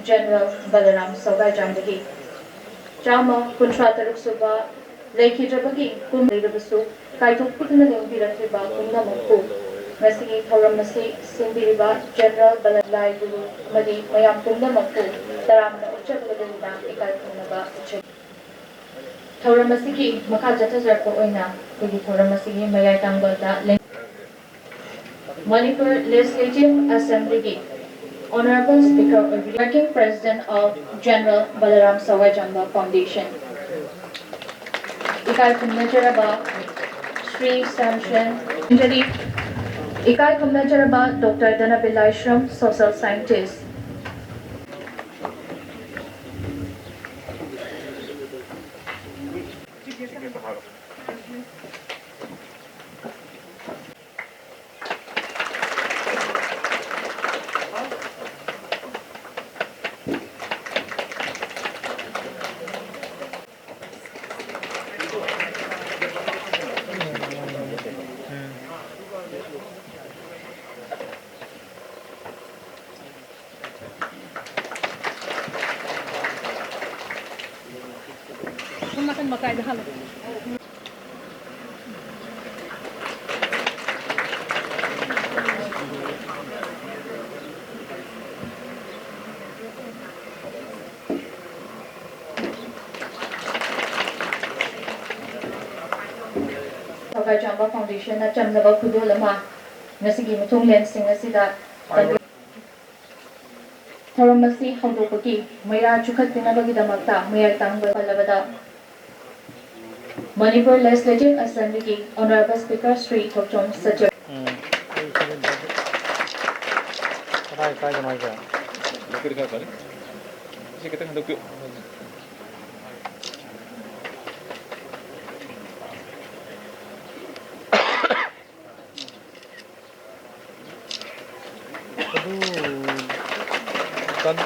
General Balaram Sagai Jambagi Jama Kuntra Taruk Suba Leki Jabagi Kum Ledabasu Kaitok Putna Birakriba Kumna Mokku Masigi Thoramasi Simbiriba General Balalai Guru Madi Mayam Kumna Mokku Taramna Uchabadina Ikai Kumnaba Uchab Thoramasiki Makajata Zarko Oina Kudi Thoramasigi Mayai Tangbalda Manipur Legislative Assembly Honorable Speaker, Working President of General Balaram Sawai Jamba Foundation. Ikai Kumnajaraba Sri Samshan Injali Ikai Kumnajaraba Dr. Dhanabillai Shram, Social Scientist. makan makai dah lah. Sagai Jamba Foundation na chamnaba kudo lama ngasigi mutung lensing asida Thoramasi Hondopaki Maya Chukat Pinabagi Damakta Maya Tangba Palabada Manipur Legislative Assembly Honorable Speaker Sri Thokchom Sajak Kan?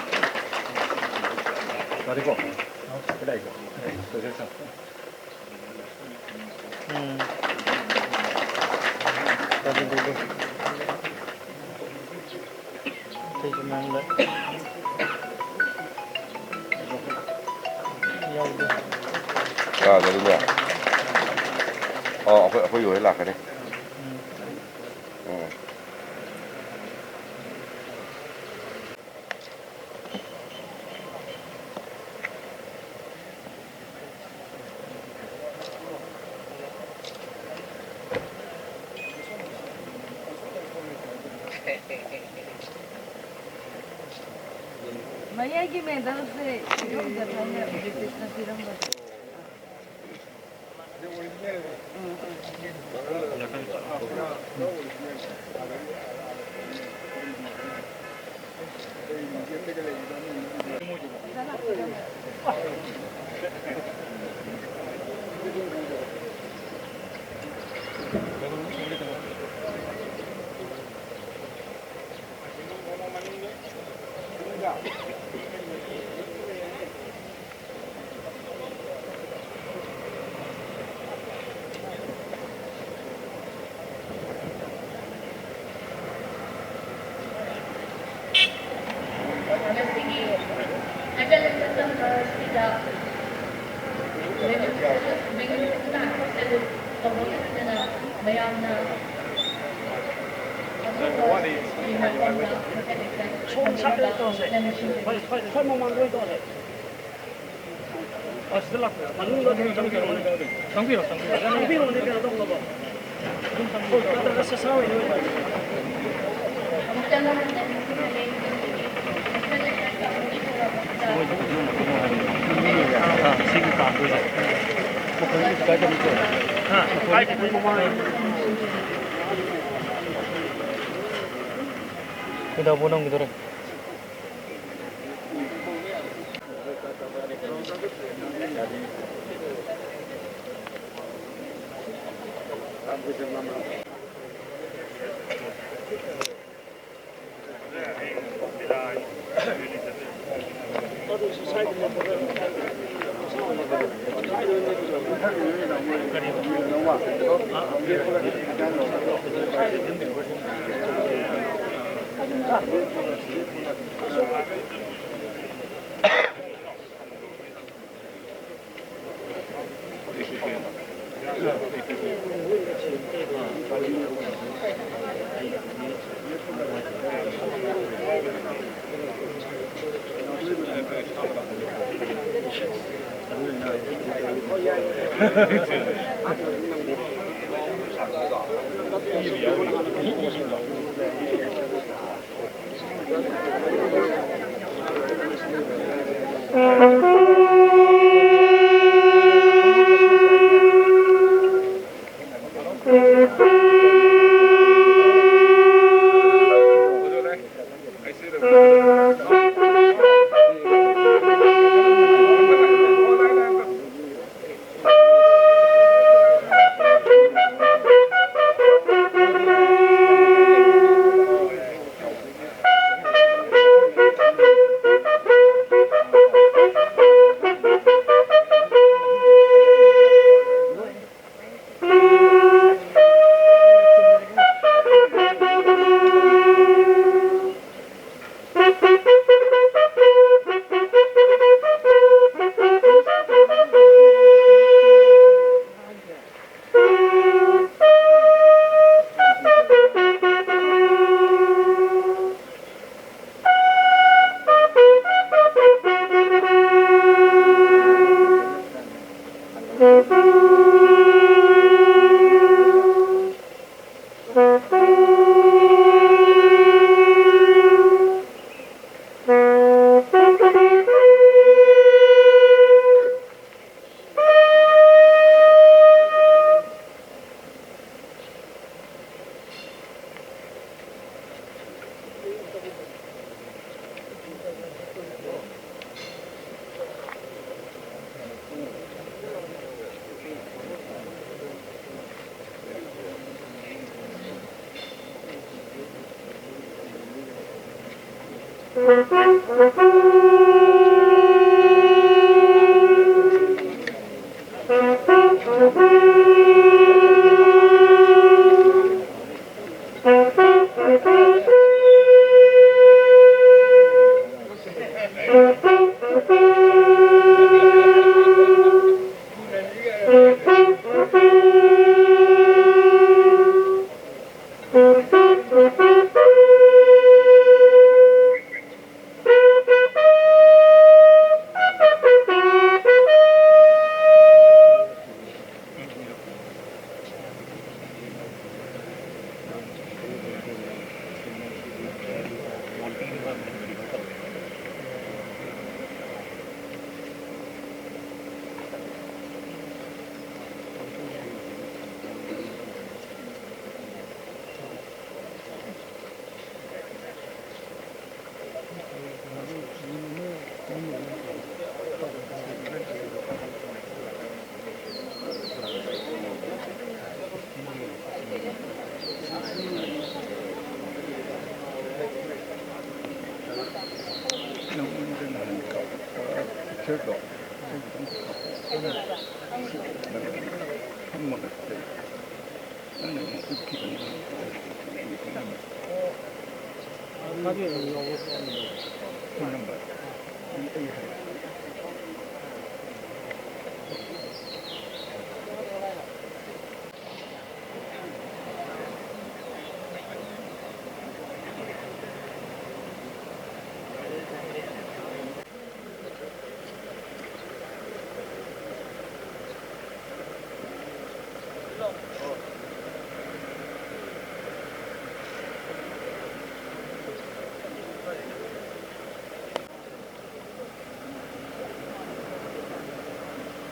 Mari ko. Kedai ko. Selesai. Tadi dulu. Tadi mana? Ya udah. À, rồi đúng rồi. Phải rồi lạc cái này. Maya की मैदान से जो जगह है British ना फिरम बस Kita bonong gitu deh.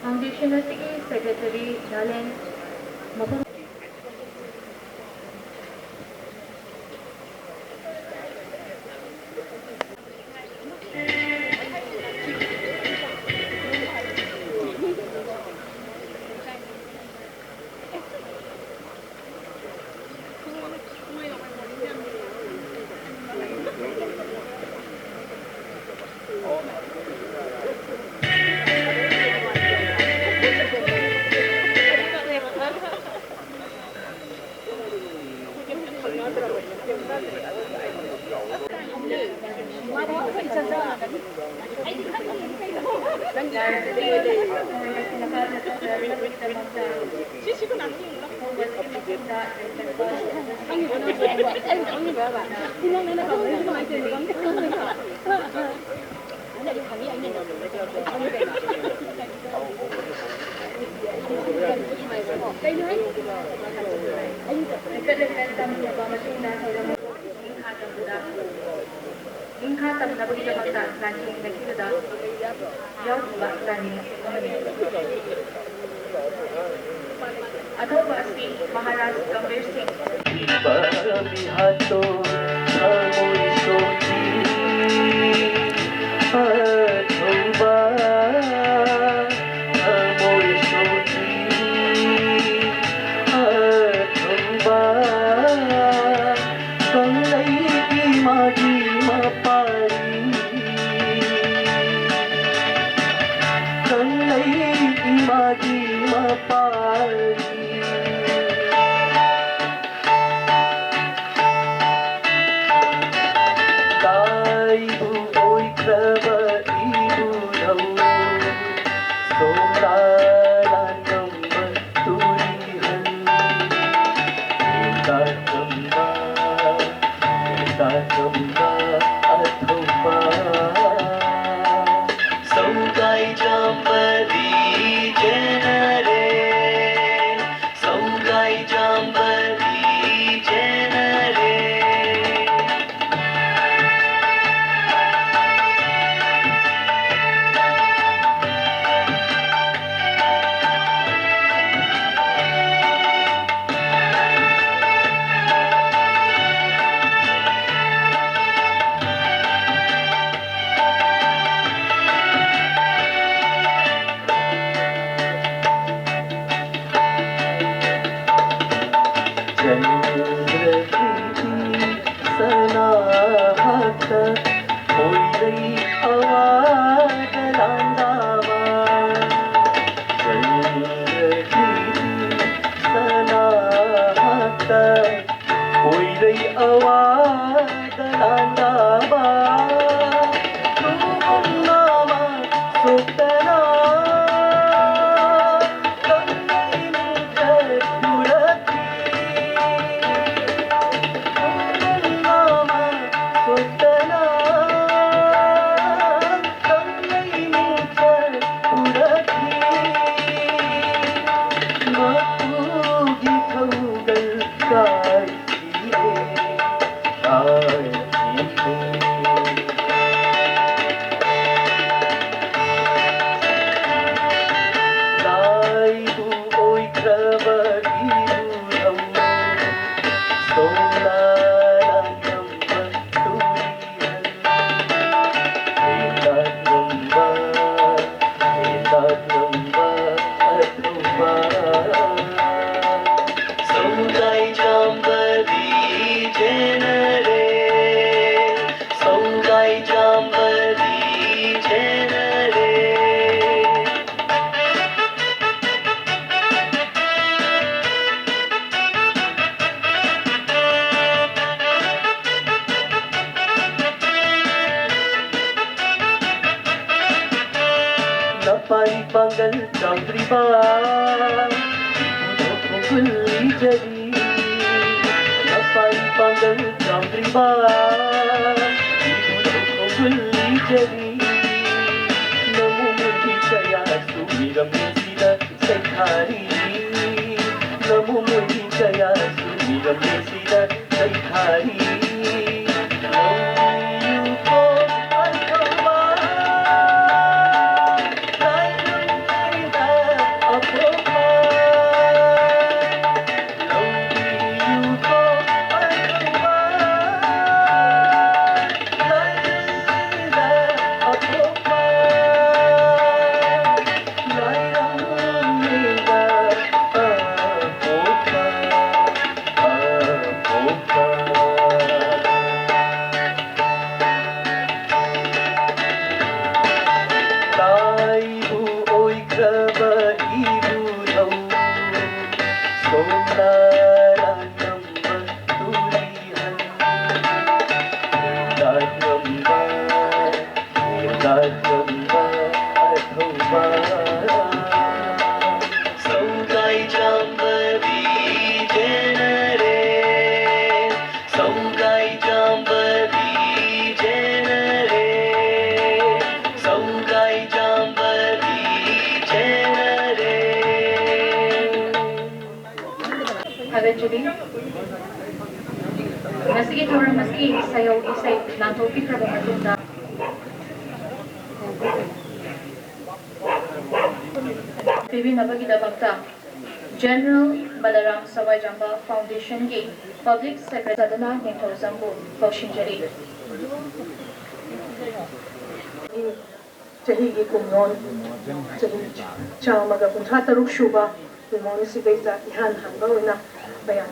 Foundation Secretary Nalen Mapur Ingkha tamnabagidamagta ranking nakikita yawba ranking अथवा असली महाराज गंभीर Singh Panggal Chambriba Kulli Jari Napai Panggal Chambriba Kulli Jari Namu Mudhi Kaya Sumiram Sida Saithari Namu Mudhi Kaya Sumiram Sida Saithari ꯊꯧꯖꯔꯤ ꯉꯁꯤꯒꯤ ꯊꯧꯔꯝ ꯑꯁꯤ ꯁꯩꯌꯧ ꯏꯁꯩ ꯂꯥꯟꯊꯣꯛꯄꯤꯈ꯭ꯔꯕ ꯃꯇꯨꯡꯗ ꯄꯤꯕꯤꯅꯕꯒꯤꯗꯃꯛꯇ General Balaram Sawai-Jamba Foundation की Public Secretary Sadana Ningthozambu Kaushinjari Chahi ki kumnon chahi chamaga kuntha taruk shuba kumnon si beita ihan hanga wina bayan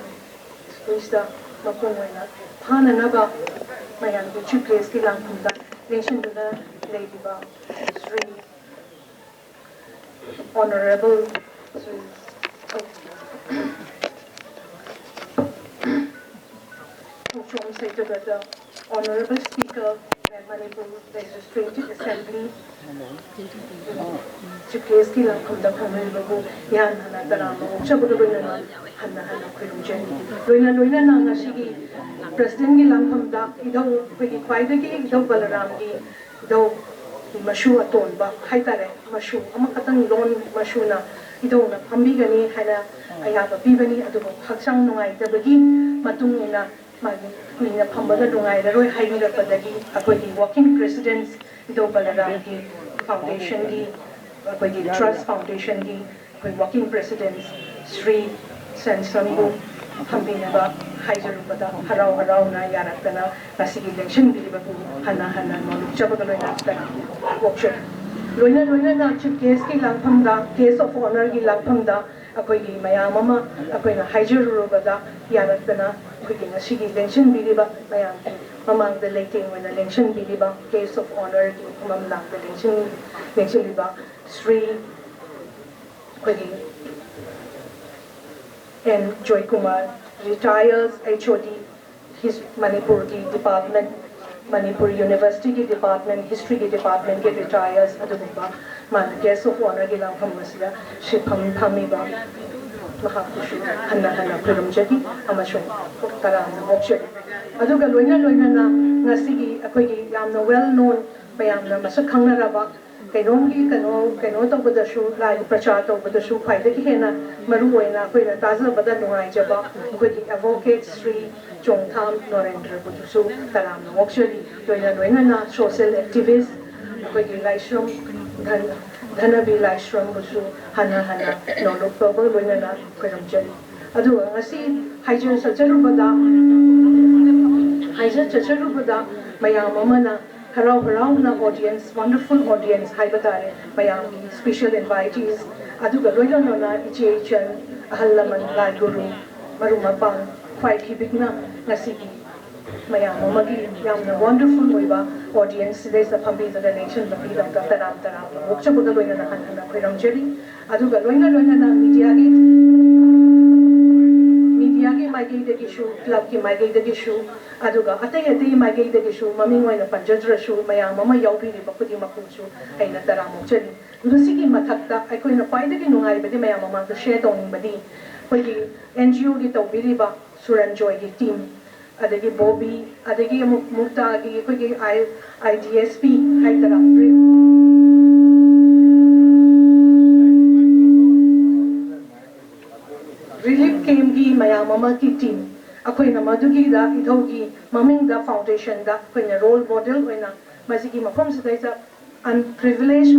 isda mapung wina phana naga bayan ki chief place ki lang kumda nation duna lady ba Sri Honorable Sri the Honorable Speaker and Manipur Legislative Assembly, Chief ki lang kumda kamay bago yan hana tarama siya bago na hana kurumjen. Loina na nga sige President ki lang kumda idaw pwede kwaida ki idaw Balaram ki idaw mashu aton ba hay tare mashu amang katang loan mashu na idaw na pambigani hana ayaba bibani adugo haksang nungay dabagi matungina Kuina Pambaga Dungai, the Roy Haida Padagi, Apodi Walking Presidents, Ido Balaram, Foundation, Apodi Trust Foundation, Walking Presidents, Sri Sansambu, Pambinaba, Haizarupada, Harau Na Yaratana, Nasi election, Bilibabu, Hana, no Chabagaloina, workshop. Loina na Chief Case ki Lampamda, Case of Honor ki Lampamda, Apodi Mayamama, Apona Haijarubada, Yaratana. Kung sige election biliba mayam mamang the lating when election biliba case of honor ki mamlang the election biliba Sri and Joy Kumar retires HOD his Manipur ki department Manipur University ki department history ki department ke retires aduba man case of honor ki lang phamasla shipam phamiba Mahakushu, Hana Kurumjati, Amashon, Karam, Moksha. Aduga Loina na Nasigi, Akogi, Yamna well known by Yamna Masakanga Raba, Kanongi, Kano over the shoe, like Prachato over the shoe, Pai the Hena, Maruena, Quena Taza, Badanoi Jaba, Kudi Advocate, Sri, Chong Tam, Norendra Butusu, Karam, Moksha, Loina, social activist, Akogi Laishram, Dhanabi Laishram Busu, Hana, no look over Winana, Kuramjali. Adu, I see Haijan Sajarubada, Mayamamana, Harau audience, wonderful audience, Haibatare, Mayami, special invitees, Aduga Royanona, Ichan, Ahalaman, Lai Guru, Marumapang, Kwai Kibigna, Nasiki. Mayamamagi, Yamna wonderful Wiba audience, today's the Pambi the nation, the Pidam, Taram, Wokchabuda Loina Hana, Kuramjali, Aduga Loina, Mediagi, my gate issue, Club ki my gate issue, Aduga, Atay, my gate issue, Mammy Wina Panjadra shoe, Mayamama Yopi, Bakudi Makushu, Aina Taramo Cheli. Lusiki Matakta, I couldn't find the Ginungai, but the Mayamama, the shed on Badi, Pagi, NGO Gito Biliba, Suranjoy team. Adagi Bobby, Adagi Murtagi, IDSP, Haidara. Relief came gi Mayamama ki team. Ako'y namadugi da itogi maming da foundation da ako'y na role model oy na masigi mafam sa daysa unprivileged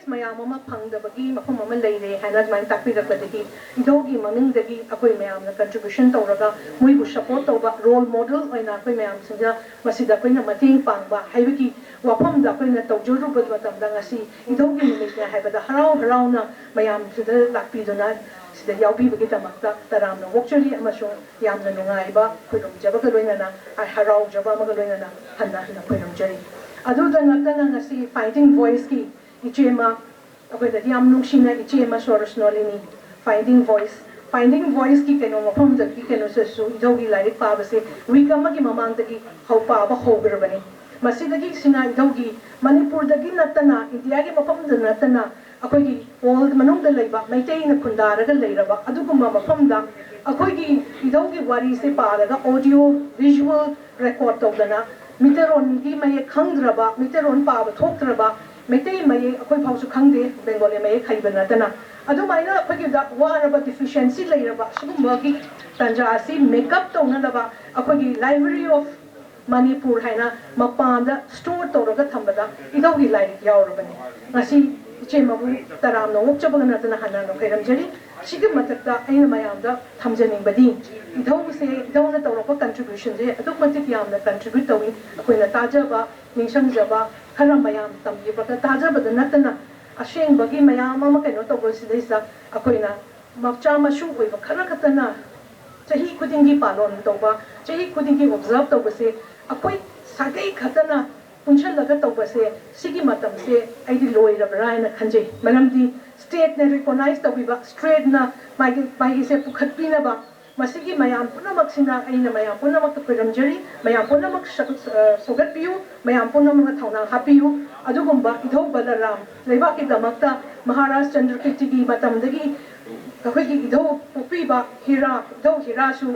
mayamama pangda bagi mafam mama layre hanad man takpi da kadagi itogi maming dagi ako'y mayam na contribution tawraga muy bu support tawba role model oy na ako'y mayam sinja masida ako'y na mating pangba haybiki wapam da ako'y na tawjuru bad matamda ngasi itogi nimit na haybada haraw na mayam sida lakpi do na the Yabi Bagitamakta, Taram, Wokchari, Amasho, Yamna Nungaiba, Pudum Jabakaluina, I Harau Jabamagalina, Hana, Pudum Jerry. Other than Natana, see fighting voice key, Ichema, with the Yamnushina, Ichema Soros Nolini, finding voice key can overcome the Kikanosu, Idogi like Pavasi, we come again among the how Pava Hoberabani. Masidagi Sina Dogi, Manipur the Ginatana, Indiagi Mapam the Natana. Ako'y world manong dalayba may tayo na kundaraga layraba aduguma mapamda ako'y idawgi wari se paraga audio visual record tawdana miteron gi may khangraba miteron pa thokraba may tayo may ako'y pausu khangde bengali may khaybanatana ꯑꯗꯨꯃꯥꯏꯅ ꯑꯩꯈꯣꯏꯒꯤꯗ ꯋꯥꯔꯕ ꯗꯤꯐꯤꯁꯤꯌꯦꯟꯁꯤ ꯂꯩꯔꯕ ꯁꯤꯒꯨꯝꯕꯒꯤ ꯇꯥꯟꯖꯥ ꯑꯁꯤ makeup ꯇꯧꯅꯅꯕ ꯑꯩꯈꯣꯏꯒꯤ library of Manipur ꯍꯥꯏꯅ ꯃꯄꯥꯟꯗ ꯁ꯭ꯇꯣꯔ ꯇꯧꯔꯒ ꯊꯝꯕꯗ ꯏꯙꯧꯒꯤ ꯂꯥꯏꯔꯤꯛ ꯌꯥꯎꯔꯕꯅꯤ ꯉꯁꯤ ꯏꯆꯦꯃꯕꯨ ꯇꯔꯥꯝꯅ ꯑꯣꯛꯆꯕꯒ ꯅꯠꯇꯅ ꯍꯟꯅ ꯈꯣꯏꯔꯝꯖꯔꯤ ꯁꯤꯒꯤ ꯃꯊꯛꯇ ꯑꯩꯅ ꯃꯌꯥꯝꯗ ꯊꯝꯖꯅꯤꯡꯕꯗꯤ ꯏꯙꯧꯁꯦ ꯏꯙꯧꯅ ꯇꯧꯔꯛꯄ ꯀꯟꯇ꯭ꯔꯤꯕ꯭ꯌꯨꯁꯟꯁꯦ ꯑꯗꯨꯛꯀꯤ ꯃꯇꯤꯛ ꯌꯥꯝꯅ ꯀꯟꯇ꯭ꯔꯤꯕ꯭ꯌꯨꯠ ꯇꯧꯏ ꯑꯩꯈꯣꯏꯅ ꯇꯥꯖꯕ ꯅꯤꯡꯁꯤꯡꯖꯕ ꯈꯔ ꯃꯌꯥꯝ ꯇꯝꯕꯤꯕꯒ ꯇꯥꯖꯕꯗ ꯅꯠꯇꯅ ꯑꯁꯦꯡꯕꯒꯤ ꯃꯌꯥꯝ ꯑꯃ ꯀꯩꯅꯣ ꯇꯧꯕꯁꯤꯗꯩꯁꯤꯗ ꯑꯩꯈꯣꯏꯅ ꯃꯆꯥ ꯃꯁꯨ ꯑꯣꯏꯕ ꯈꯔ ꯈꯛꯇꯅ ꯆꯍꯤ ꯈꯨꯗꯤꯡꯒꯤ ꯄꯥꯂꯣꯟ ꯇꯧꯕ ꯆꯍꯤ ꯈꯨꯗꯤꯡꯒꯤ ꯑꯣꯕꯖꯔꯕ ꯇꯧꯕꯁꯦ ꯑꯩꯈꯣꯏ ꯁꯥꯒꯩ ꯈꯛꯇꯅ ꯄꯨꯟꯁꯤꯜꯂꯒ ꯇꯧꯕꯁꯦ ꯁꯤꯒꯤ ꯃꯇꯝꯁꯦ ꯑꯩꯗꯤ ꯂꯣꯏꯔꯕ꯭ꯔꯥ ꯍꯥꯏꯅ ꯈꯟꯖꯩ ꯃꯔꯝꯗꯤ स्टेटने रिकॉग्नाइज तौबीबा स्ट्रेटना माइसे पुखत्पीनबा मसिगी मयाम पुनमक्सिना अइना मयाम पुनमक खुरमजरी मयाम पुनमक सोगतपियु मयाम पुनमक थौना हापियु अदुगुंबा इधौ बलराम लेबाकी दमक्ता महाराज चंद्रकीर्तिगी मतमदगी अखोगी इधौ पुपीबा हीरा इधौ हीरासु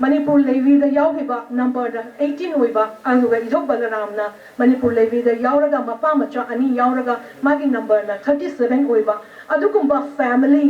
मणिपुर लेवीदा यावगिबा नंबर 18 ओइबा अदुगा इधौ बलरामना मणिपुर लेवीदा यावरगा मपा मचा अनि यावरगा मागी नंबर ना 37 ओइबा अदुगुंबा फैमिली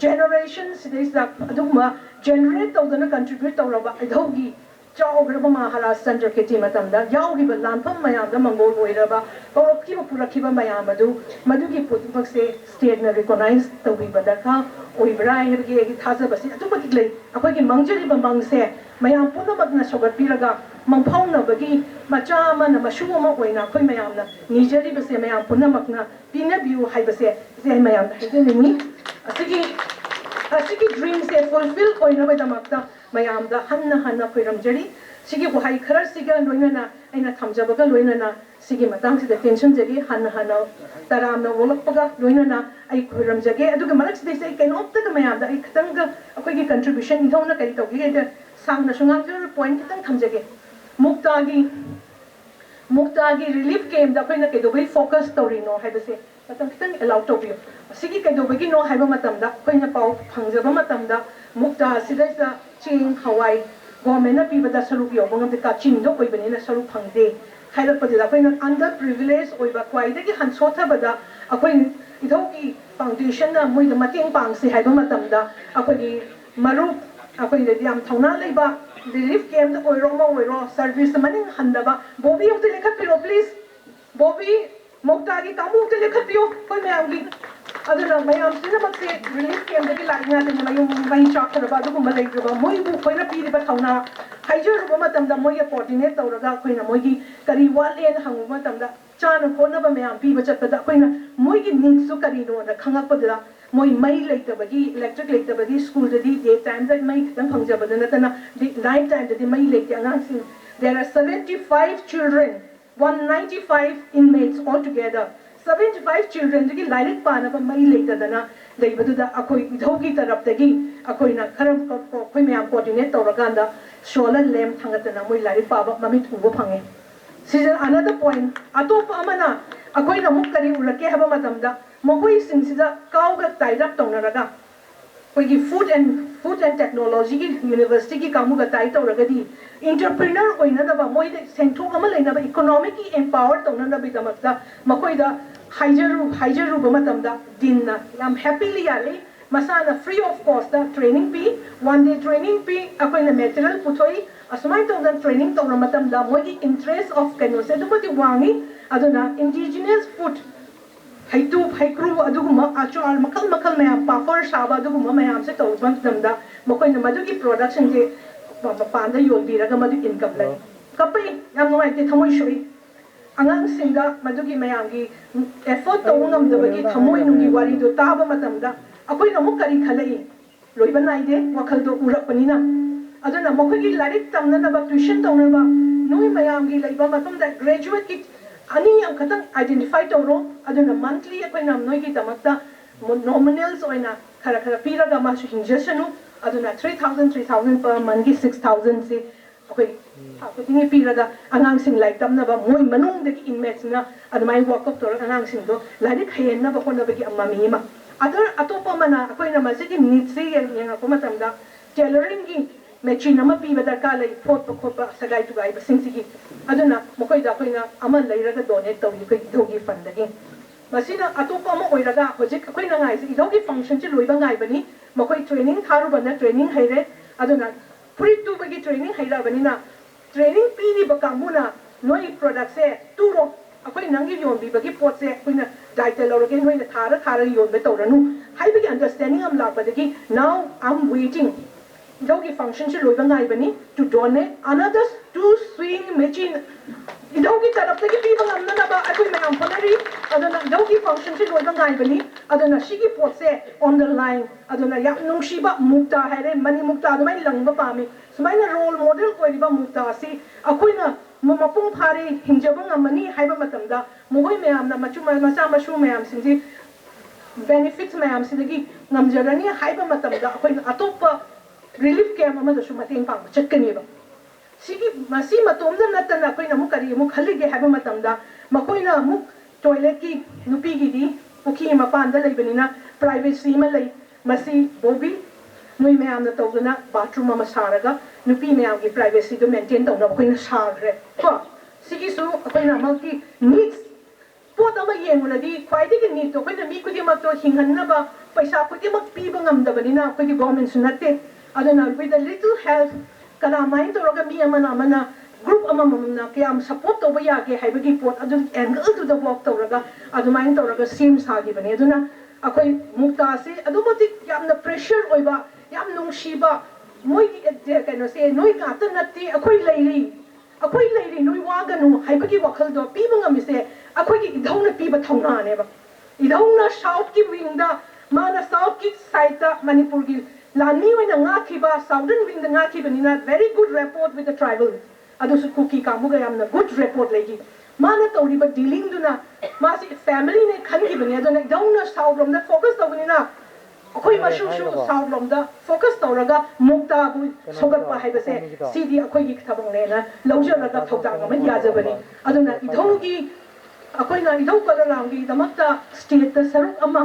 generation सिदेसदा अदुगुंबा generate तौदना contribute तौरबा इधौगी चावग्रबा महाराज चंद्रकीर्ति मतमदा यावगिबा लांफम मयामदा मंगोल ओइरबा पौरखिबा पुरखिबा मयाम अदु मदुगी पुतमक्से स्टेट ना रिकॉग्नाइज तौबिबा दरका ओइब्रा हेबगे एगी थाजबसी अदुमति ले अखोगी मंगजरिबा मंगसे मयाम पुनमकना सोगतपिरगा मंफाउनबगी मचा अमना मशु अमा ओइना अखोई मयामना निजरिबसे मयाम पुनमकना पिनबियु हाइबसे जे मयाम हेगेनि असिगी ड्रीम से फुलफिल ओइनबदमक्ता मयामदा हन्ना हन्ना खुइरमजरी सिगी वहाई खरर सिगा लोइनना अइना थमजबगा लोइनना सिगी मतंगसिदा टेंशन जगे हन्ना हन्ना तरामना वोलकपगा लोइनना आई खुइरमजगे अदुगा मलक्सिदैसे कैनोप्तगा मयामदा आई खतंगा अखोइगी कंट्रीब्यूशन इधौना करि तौगिगे सांगना सुंगांजर पॉइंट खतंग थमजगे मुक्तागी रिलीफ कैम्प दा अखोइना केदोबै फोकस तौरिनो हाइबसे मतम खतंग अलाउ तौबियो सिगी केदोबगी नो हाइबा मतमदा अखोइना पाउ फंगजबा मतमदा मुक्ता सिदैसा चेंग हवाई गवर्नमेंट पीबदा सरुक योबंगम का चिंदो कोइबनेना सरुक फंगदे खाइलपदिदा अखोइना अंडर प्रिविलेज ओइबा क्वाइदगी हनसोथबदा अखोइन इधौगी फाउंडेशन ना मोइदा मतेंग पांगसे हाइबा मतमदा अखोइगी मरुप अखोइना याम थौना लेबा रिलीफ कैम्प ओइरो मा ओइरो सर्विस मनिंग हंदबा बॉबी उते लेखपिरो प्लीज बॉबी मुक्तागी कामु उते लेखपियो कोइ मयामगी अदुना मयाम सिनमक्से रिलीफ कैम्प दगी लाइना ते मयum मई चाखरबा अदुगुम लेग्रबा मोइबु खोइना पीरिबा थौना हाइजरबा मतमदा मोइया कोऑर्डिनेट तौरगा खोइना मोइगी करी वालेन हंगु मतमदा चाना खोनबा मयाम पीबा चतदा खोइना मोइगी नीड्सु करिनो ना खंगपदला मोइ मई लेतबगी इलेक्ट्रिक लेतबगी स्कूल ददी डे टाइम दा मई खतम फंगजबदा नतना नाइट टाइम ददी मई लेते अंगांसिंग there are 75 children 195 inmates all together 75 children दगी लाइरिक पानबा मई लेतदना लेबदुदा अखोइ इधौगी तरफदगी अखोइना खरम खोइ मयाम कोऑर्डिनेट तौरगांदा सोलर लैम्प थंगतना मोइ लाइरिक पाबा ममित उबो फंगे सीजन अनदर पॉइंट अतोप अमना अखोइना मुक करी उरके हबा मतमदा महोइ सिंगसिदा काउगा टाइडअप तौनरगा कोइगी फूड एंड टेक्नोलॉजी की यूनिवर्सिटी की कामुगा टाइ तौरगदी इंटरप्रेन्योर ओइनदबा मोइदे सेंथो अमा लेनबा इकोनॉमिकली एम्पावर तौननबा दमक्ता मकोइदा हाइजरु बमतमदा दिनना याम हैप्पीली याले मसाना फ्री ऑफ कॉस्ट दा ट्रेनिंग पी 1 डे ट्रेनिंग पी अकोइना मटेरियल पुथोई असमाइ तौदन ट्रेनिंग तौना मतमदा मोइगी इंटरेस्ट ऑफ कैनोसे दुमति वांगी अदुना इंडिजिनियस फूड हाइटू हाइक्रू अदुगुमा आचार मखल मखल मयाम पापर साबा अदुगुमा मयाम से तौबन तमदा मकोइना मदुगी प्रोडक्शन जे पांदा योलबीरगा मदु इनकम लै कपई याम नोइते थमोइ सोई अंगांग सिंगा मदुगी मयामगी एफर्ट तौंगमदबगी थमोइ नुगी वारी दो ताबा मतमदा अखोइना मुक करी खलई लोइबा नाइदे वखल दो उरकपनिना अदुना मखोइगी लारिक तमनबा ट्यूशन तौनबा नोइ मयामगी लैबा मतमदा ग्रेजुएट की अनि यम खतंग आइडेंटिफाई तौरो अदुना मंथली अखोइना नोइगी दमक्ता नॉमिनल्स ओइना खरा खरा पीरगा मासु हिंजसनु अदुना 3000 पर मंथ की 6000 से अखोइ आखोतिंगे पीरगा अंगांगसिंग लाइक तमनबा मोइ मनुंगदगी इनमेट्सना अदमाइ वर्कअप तौर अंगांगसिंग दो लाइक हेनबा होनबगी अम्मामीमा अदर अतोपा मना अखोइना मसिगी नीड्स यंगको मतमदा टेलरिंग की मेचिन अमा पीबा दरकार लै फोटो खोपा सगाई तुगाई बसिंगसिगी अदुना मखोइदा अखोइना अमा लैरगा डोनेट तौली खै इधौगी फंडगी masina atopa ama oiraga hojik akoi na ngai idogi function chi loiba ngai bani makoi training tharu bana training haire aduna free to bagi training haira bani na training pini bakamuna noi product se turo akoi nangi yon bi bagi pot se akoi na diet loroge noi na thara yon be toranu hai bagi understanding am la badagi now I'm waiting idogi function chi loiba ngai bani to donate another 2 swing machine idogi tarap tagi pi bang amna na ba akoi na am ponari aduna idogi function chi loiba ngai bani aduna shigi pot se on the line aduna ya nungshi ba mukta haire mani mukta adumai langba pami sumai na role model koi ba mukta si akoi na mapung phare hinjaba ngamani haiba matamda mogoi mayam na machu macha mashu mayam sinji benefits mayam sidagi ngamjarani haiba matamda akoi atopa relief camp amada su mateng pang chatkani ba sigi masi matomda natana akoi na mukari mu khalige haiba matamda makoi na mu toilet ki nupi gi di puki mapanda leibani privacy ma lei masi bobi noi mayam na tawna bathroom ma saraga nupi mayam gi privacy do maintain tawna akoi na sarre ko sigi su akoi na malki needs pot ama yenguna di khwaidi gi need to akoi na mi kudi ma to hinghanna ba paisa kudi ma pi ba ngam da bani na akoi gi government sunate aduna with a little help kana main to roga mi amana group amamna kyam support to ba ya ge haibagi pot adu angle to the walk to roga adu main to roga sim sa gi bani aduna akoi mukta se adu mati yamna pressure oiba yam nungshi ba moi gi kano se noi ka ta natti akoi leiri noi wa ga nu haibagi wakhal do pi ba ngam se akoi gi idhauna pi ba thauna ne ba idhauna south ki wing da mana south ki side da manipur gi lani oina nga ki ba southern wing da nga ki bani na very good rapport with the tribal adu su kuki ka mu ga yamna good rapport legi mana tawri ba dealing du na ma si family ne khan gi bani adu na idhauna south rom da focus to bani na akoi mashu shu south rom da focus to raga mukta bu sogat pa hai ba se cd akoi gi thabang ne na lojja raga thokdang ma ya ja bani adu na idhau gi akoi na idhau pa da ram gi damakta state da saruk ama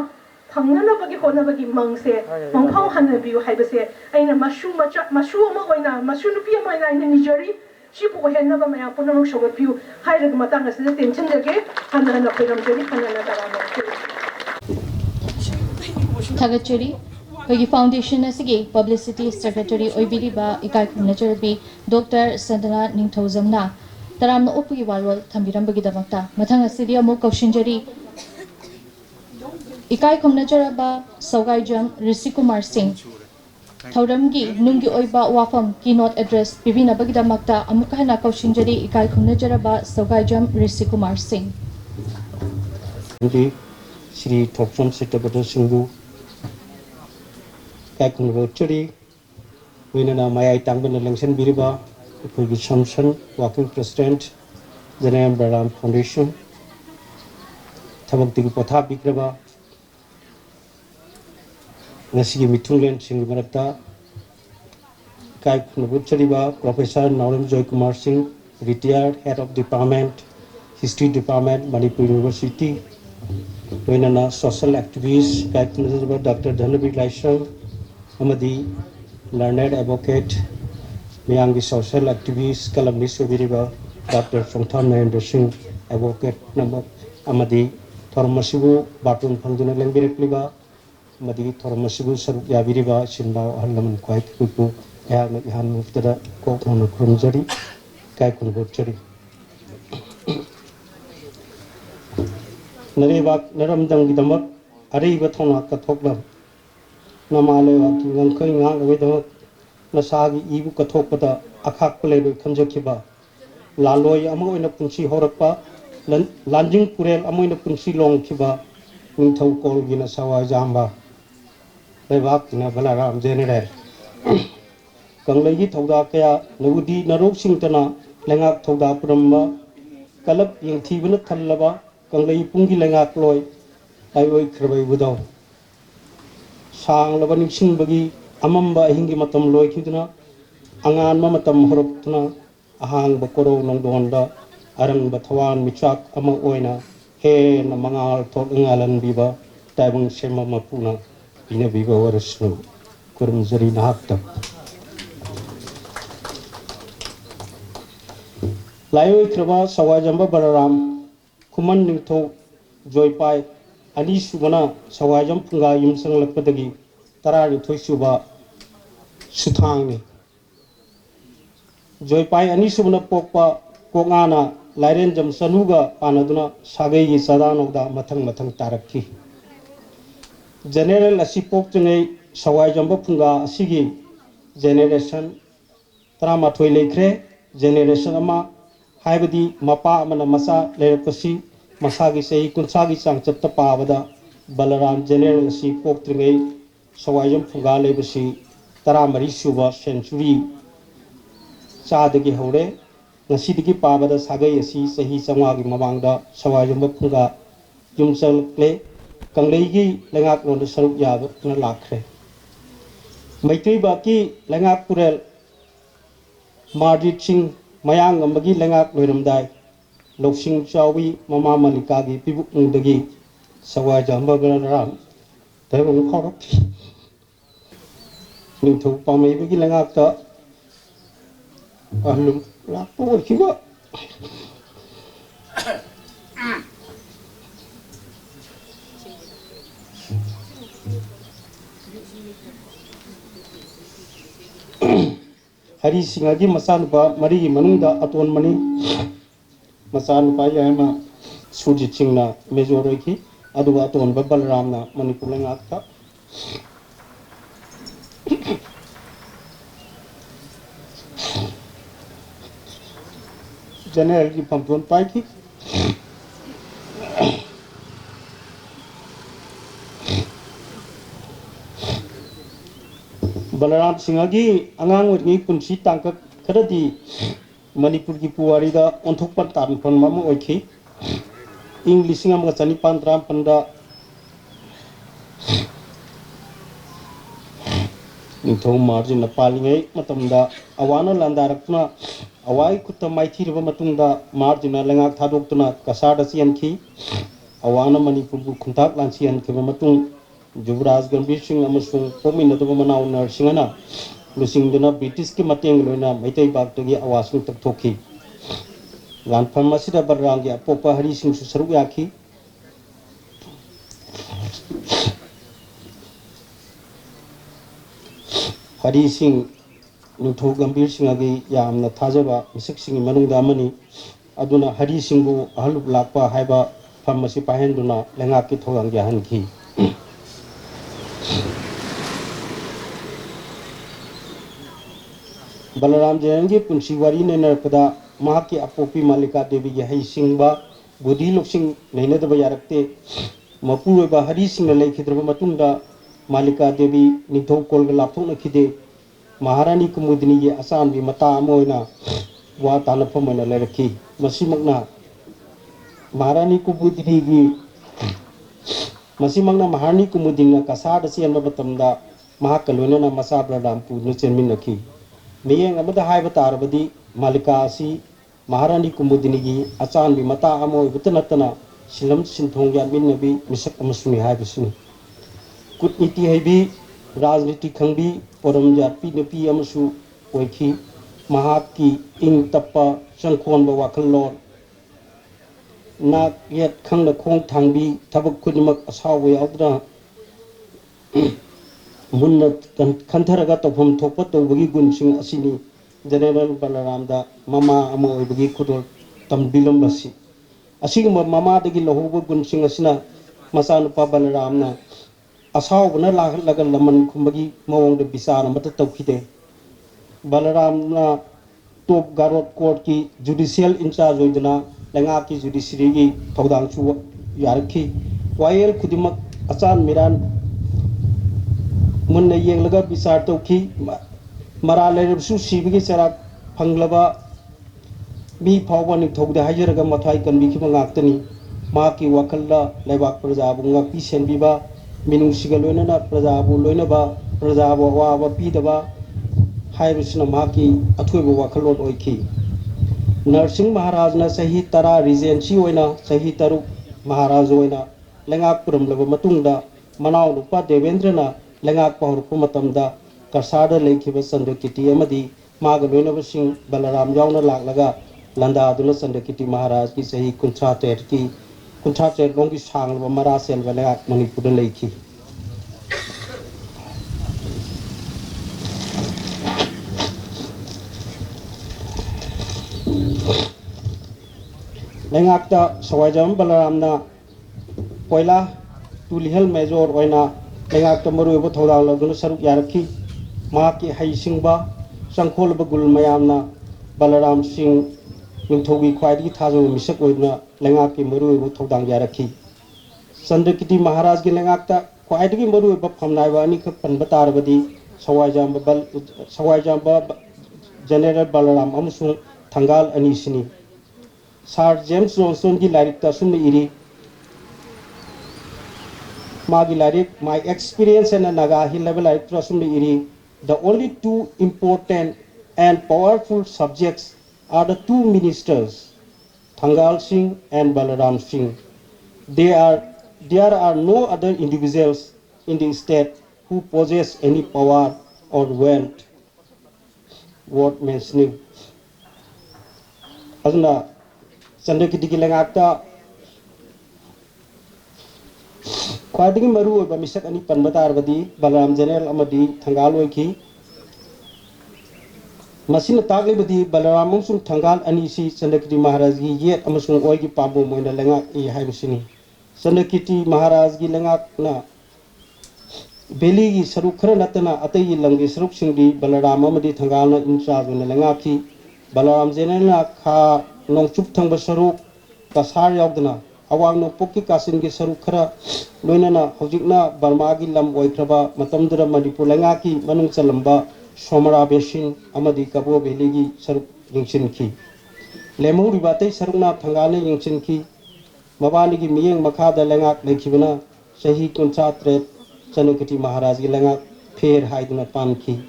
phangna bagi hona bagi mangse mangphau hanna biu hai ba se aina mashu ma oina mashu nupi ma ina ni jari shi po henna ba ma pona mo shoga piu hai rag mata nga se tension jage hanna koiram jari hanna na tarama Thagachuri Hogi Foundation asigi Publicity Secretary Oibiriba Ikai Khumnacharabi Dr. Sandana Ningthozamna Taramna Upugi Walwal Thambirambagi damakta Mathang asidi amuk kaushinjari Ikai Khumnacharaba Saugaijam Risikumar Singh Thauramgi Nungi Oiba Wafam Keynote Address Pibinabagi damakta amukahana kaushinjari Ikai Khumnacharaba Saugaijam Risikumar Singh Shri Thopsom Sitabata Singhu Kai Khumnachari Winana Mayai Tangban Election Biriba Pugi Samson Working President Janayam Baram Foundation Thabak Tigi Potha Bikraba Nasi Mithunlen Singh Marata Kai Khumnachari Professor Nauram Joy Kumar Singh retired Head of Department History Department Manipur University Winana Social Activist Kai Khumnachari Dr. Dhanabir Laisang Amadi Learned Advocate Miyangi Social Activist Columnist Obiriba Dr. Songtham Narendra Singh Advocate Namak Amadi Thormasibu Batun Phangduna Lengbirekliba Amadi Thormasibu Saruk Yabiriba Sinbao Halaman Kwai Kupu Yahna Ihan Muftada Kokona Krumjari Kai Khumnachari Nareba Naramdang Gidamak Ariba Thona Kathoklam Namalewa Kingankai Ngang Nasagi Ibu Katokpada Akak Pele Kanjakiba Laloi Amoina Punsi Horakpa Lanjing Purel Amoina Punsi Long Kiba Nintau Kol Gina Sawa Jamba Levak na Balaram General Kanglagi Toda Kaya Navudi Narok Singtana Lengak Toda Puramba Kalap Yang Tibana Talaba Kanglagi Pungi Lengak Loy Aiwai Krabai Budau Sang Labaning Sing Bagi Amamba Hingi Matam Loy Kiduna Angan Mamatam Horoptuna Ahang Bakoro Nongdonda Arang Batawan Michak Ama Oina He Namangal Tot Ngalan Biba Tabang Sema Mapuna Ina Biba Warasnu Kurum Zari Nahakta Layo Kraba Sawajamba Bararam Kuman Ningto joypai ani subana sawajam punga yumsang lakpadagi tarani thoi suba suthangni joypai ani subana pokpa kongana lairen jam sanuga panaduna sagai gi sadanogda mathang tarakki general asi pok chungai sawajam punga asigi generation trama thoi lekre generation ama haibadi mapa amana masa lerapasi masagi sei kunsagi sang chapta pabada balaram general asi pok tringai sawajam punga lebasi taramari suba century sadagi hore ngasidigi pabada sagai asi sahi samagi mamangda sawajam punga jumsal kle kanglegi lengak ron saruk yaba na lakre maitri baki lengak purel marjit sing mayang ambagi lengak loiramdai loksing chawi mama malika gi pibuk ngdagi sawajam bagaram tarung khorok ni thu pamai bagi lengak ta alum lapo kiba hari singagi masanupa mari manungda aton mani masanupa yama suji chingna mejoroi ki aduga aton balramna manipur lengakta general ki pampun pai ki Balaram Singhagi angang wetni punsi tangkak keradi Manipur ki puwari da onthok pan tan pan mamu oiki English ngam ga chani pan tram panda nithau margin na palingai matamda awana landarakna awai kutta maithi riba matungda margin na lengak thadoktuna kasada sianki awana Manipur bu khuntak lansian ke matung Juvraj Gambhir Singh amasung pomina do manau narsingana lusingduna British ki mateng loina maitai bagtagi awasung takthokhi lanpham masida barrangi apopa Hari Singh su saruk yakhi Hari Singh Nuthu Gambhir Singh agi yamna thajaba misik sing manungda amani aduna Hari Singh bu ahluk lakpa haiba phamasi pahenduna lengak ki thogang jahan ki Balaram Jayangi punsi wari ne narpada mahaki apopi Malika Devi gi hai singba budi loksing naina da bayarakte mapu ba Hari Singh lai khidra matunda Malika Devi nithau kolga lapthok na khide Maharani Kumudini gi asan bi mata amoina wa tanapam na leraki masimakna Maharani Kumudini gi masimakna Maharani Kumudini kasada sian batamda mahakaloina na masa bradam pu no chenmin nakhi meyeng amada haiba tarabadi Malika asi Maharani Kumudini gi achan bi mata amoy butanatana silam sinthong ya min nabi misak amasuni haibisuni kutniti haibi rajniti khangbi poram jatpi napi amasu oikhi mahaki ing tappa sangkhon ba wakhallon na yet khangna khong thangbi thabak khudmak asaw yaudra munna kantharaga tofam thokpa tobagi gunsing asini general Balaramda mama ama oibagi khudol tambilam basi asigma mama dagi lohuba gunsing asina masanupa Balaramna asaw bana laga laman kumbagi mawongda bisara mata tawkhide Balaramna top garot court ki judicial in charge oidana lenga ki judiciary gi thawdang chu yarki wael khudimak achan miran munna yenglaga bisar tawki mara lerabsu sibigi charak phanglaba mi phawba ni thawda hajaraga mathai kanbi ki mangaktani ma ki wakhalla lebak praja bunga pi senbiba minung sigaloina na praja bu loina ba praja bo wa ba pi daba hairusna ma ki athoiba wakhalon oiki Narsing Maharaj na sahi tara regency oina sahi taruk Maharaj oina lengak puram laba matungda manaw nupa Devendra na lengak pahurpu matamda kasada lekhiba Sandakiti amadi magaloina basing Balaram yauna laklaga landa aduna Sandakiti Maharaj ki sahi kuncha ter ki कुंठाचे लोंगी सांग मरा cell वाले मणिपुर लेखी लेंगाक्ता सवाइजम बलरामना कोयला तुलिहल majeure ओइना लेंगाक्ता मरुब थौदांग लदुन सरुक यारखी माकी हाइसिंगबा संखोलबा गुल मयामना बलराम सिंह निंथौगी ख्वाइदगी थाजो मिसक ओइना लेंगाकी मरुब थौदांग यारखी चंद्रकिति महाराज की लेंगाक्ता ख्वाइदगी मरुब फमनाइबा अनिख पनबा तारबदी सवाइजाम general Balram अमसुंग थंगाल अनिसिनी सार जेम्स जॉनसन की लाइरिकता सुन इरी मागी लाइरिक माय एक्सपीरियंस एंड नागा ही लेवल लाइरिकता सुन इरी the only two important and powerful subjects are the two ministers Thangal Singh and Balaram Singh there are no other individuals in the state who possess any power or wealth worth mentioning aduna चंद्रकिति की लेंगाक्ता ख्वाइदगी मरु ओइबा मिसक अनि पनबा तारबदी Balram general अमदी थंगाल ओइखी मसिन तागलेबदी बलराम अमसुंग थंगाल अनिसी चंद्रकिति महाराज की येत अमसुंग ओइगी पाबो Moina लेंगाक इ हाइबसिनी चंद्रकिति महाराज की लेंगाकना बेली की सरुक खर नतना अतई लंगे सरुक सिंगदी बलराम अमदी थंगालना इंचार्ज ओइना लेंगाकी बलराम जनरल खा नोंचुप थंग सरुक कसार यावदना अवांग नोंपोक की कासिन की सरुक खरा लोइनना हौजिकना बर्मा की लम ओइख्रबा मतमदुरा मणिपुर लेंगाकी मनुंग चलंबा सोमरा बेसिन अमदी कबो बेली की सरुक यिंगसिनखी लेमौरिबातै सरुकना थंगालने यिंगसिनखी मबानी की मियंग मखादा लेंगाक लेखिबना सही कुंचात्रे चंद्रकिति महाराज की लेंगाक फेर हाइदना पानखी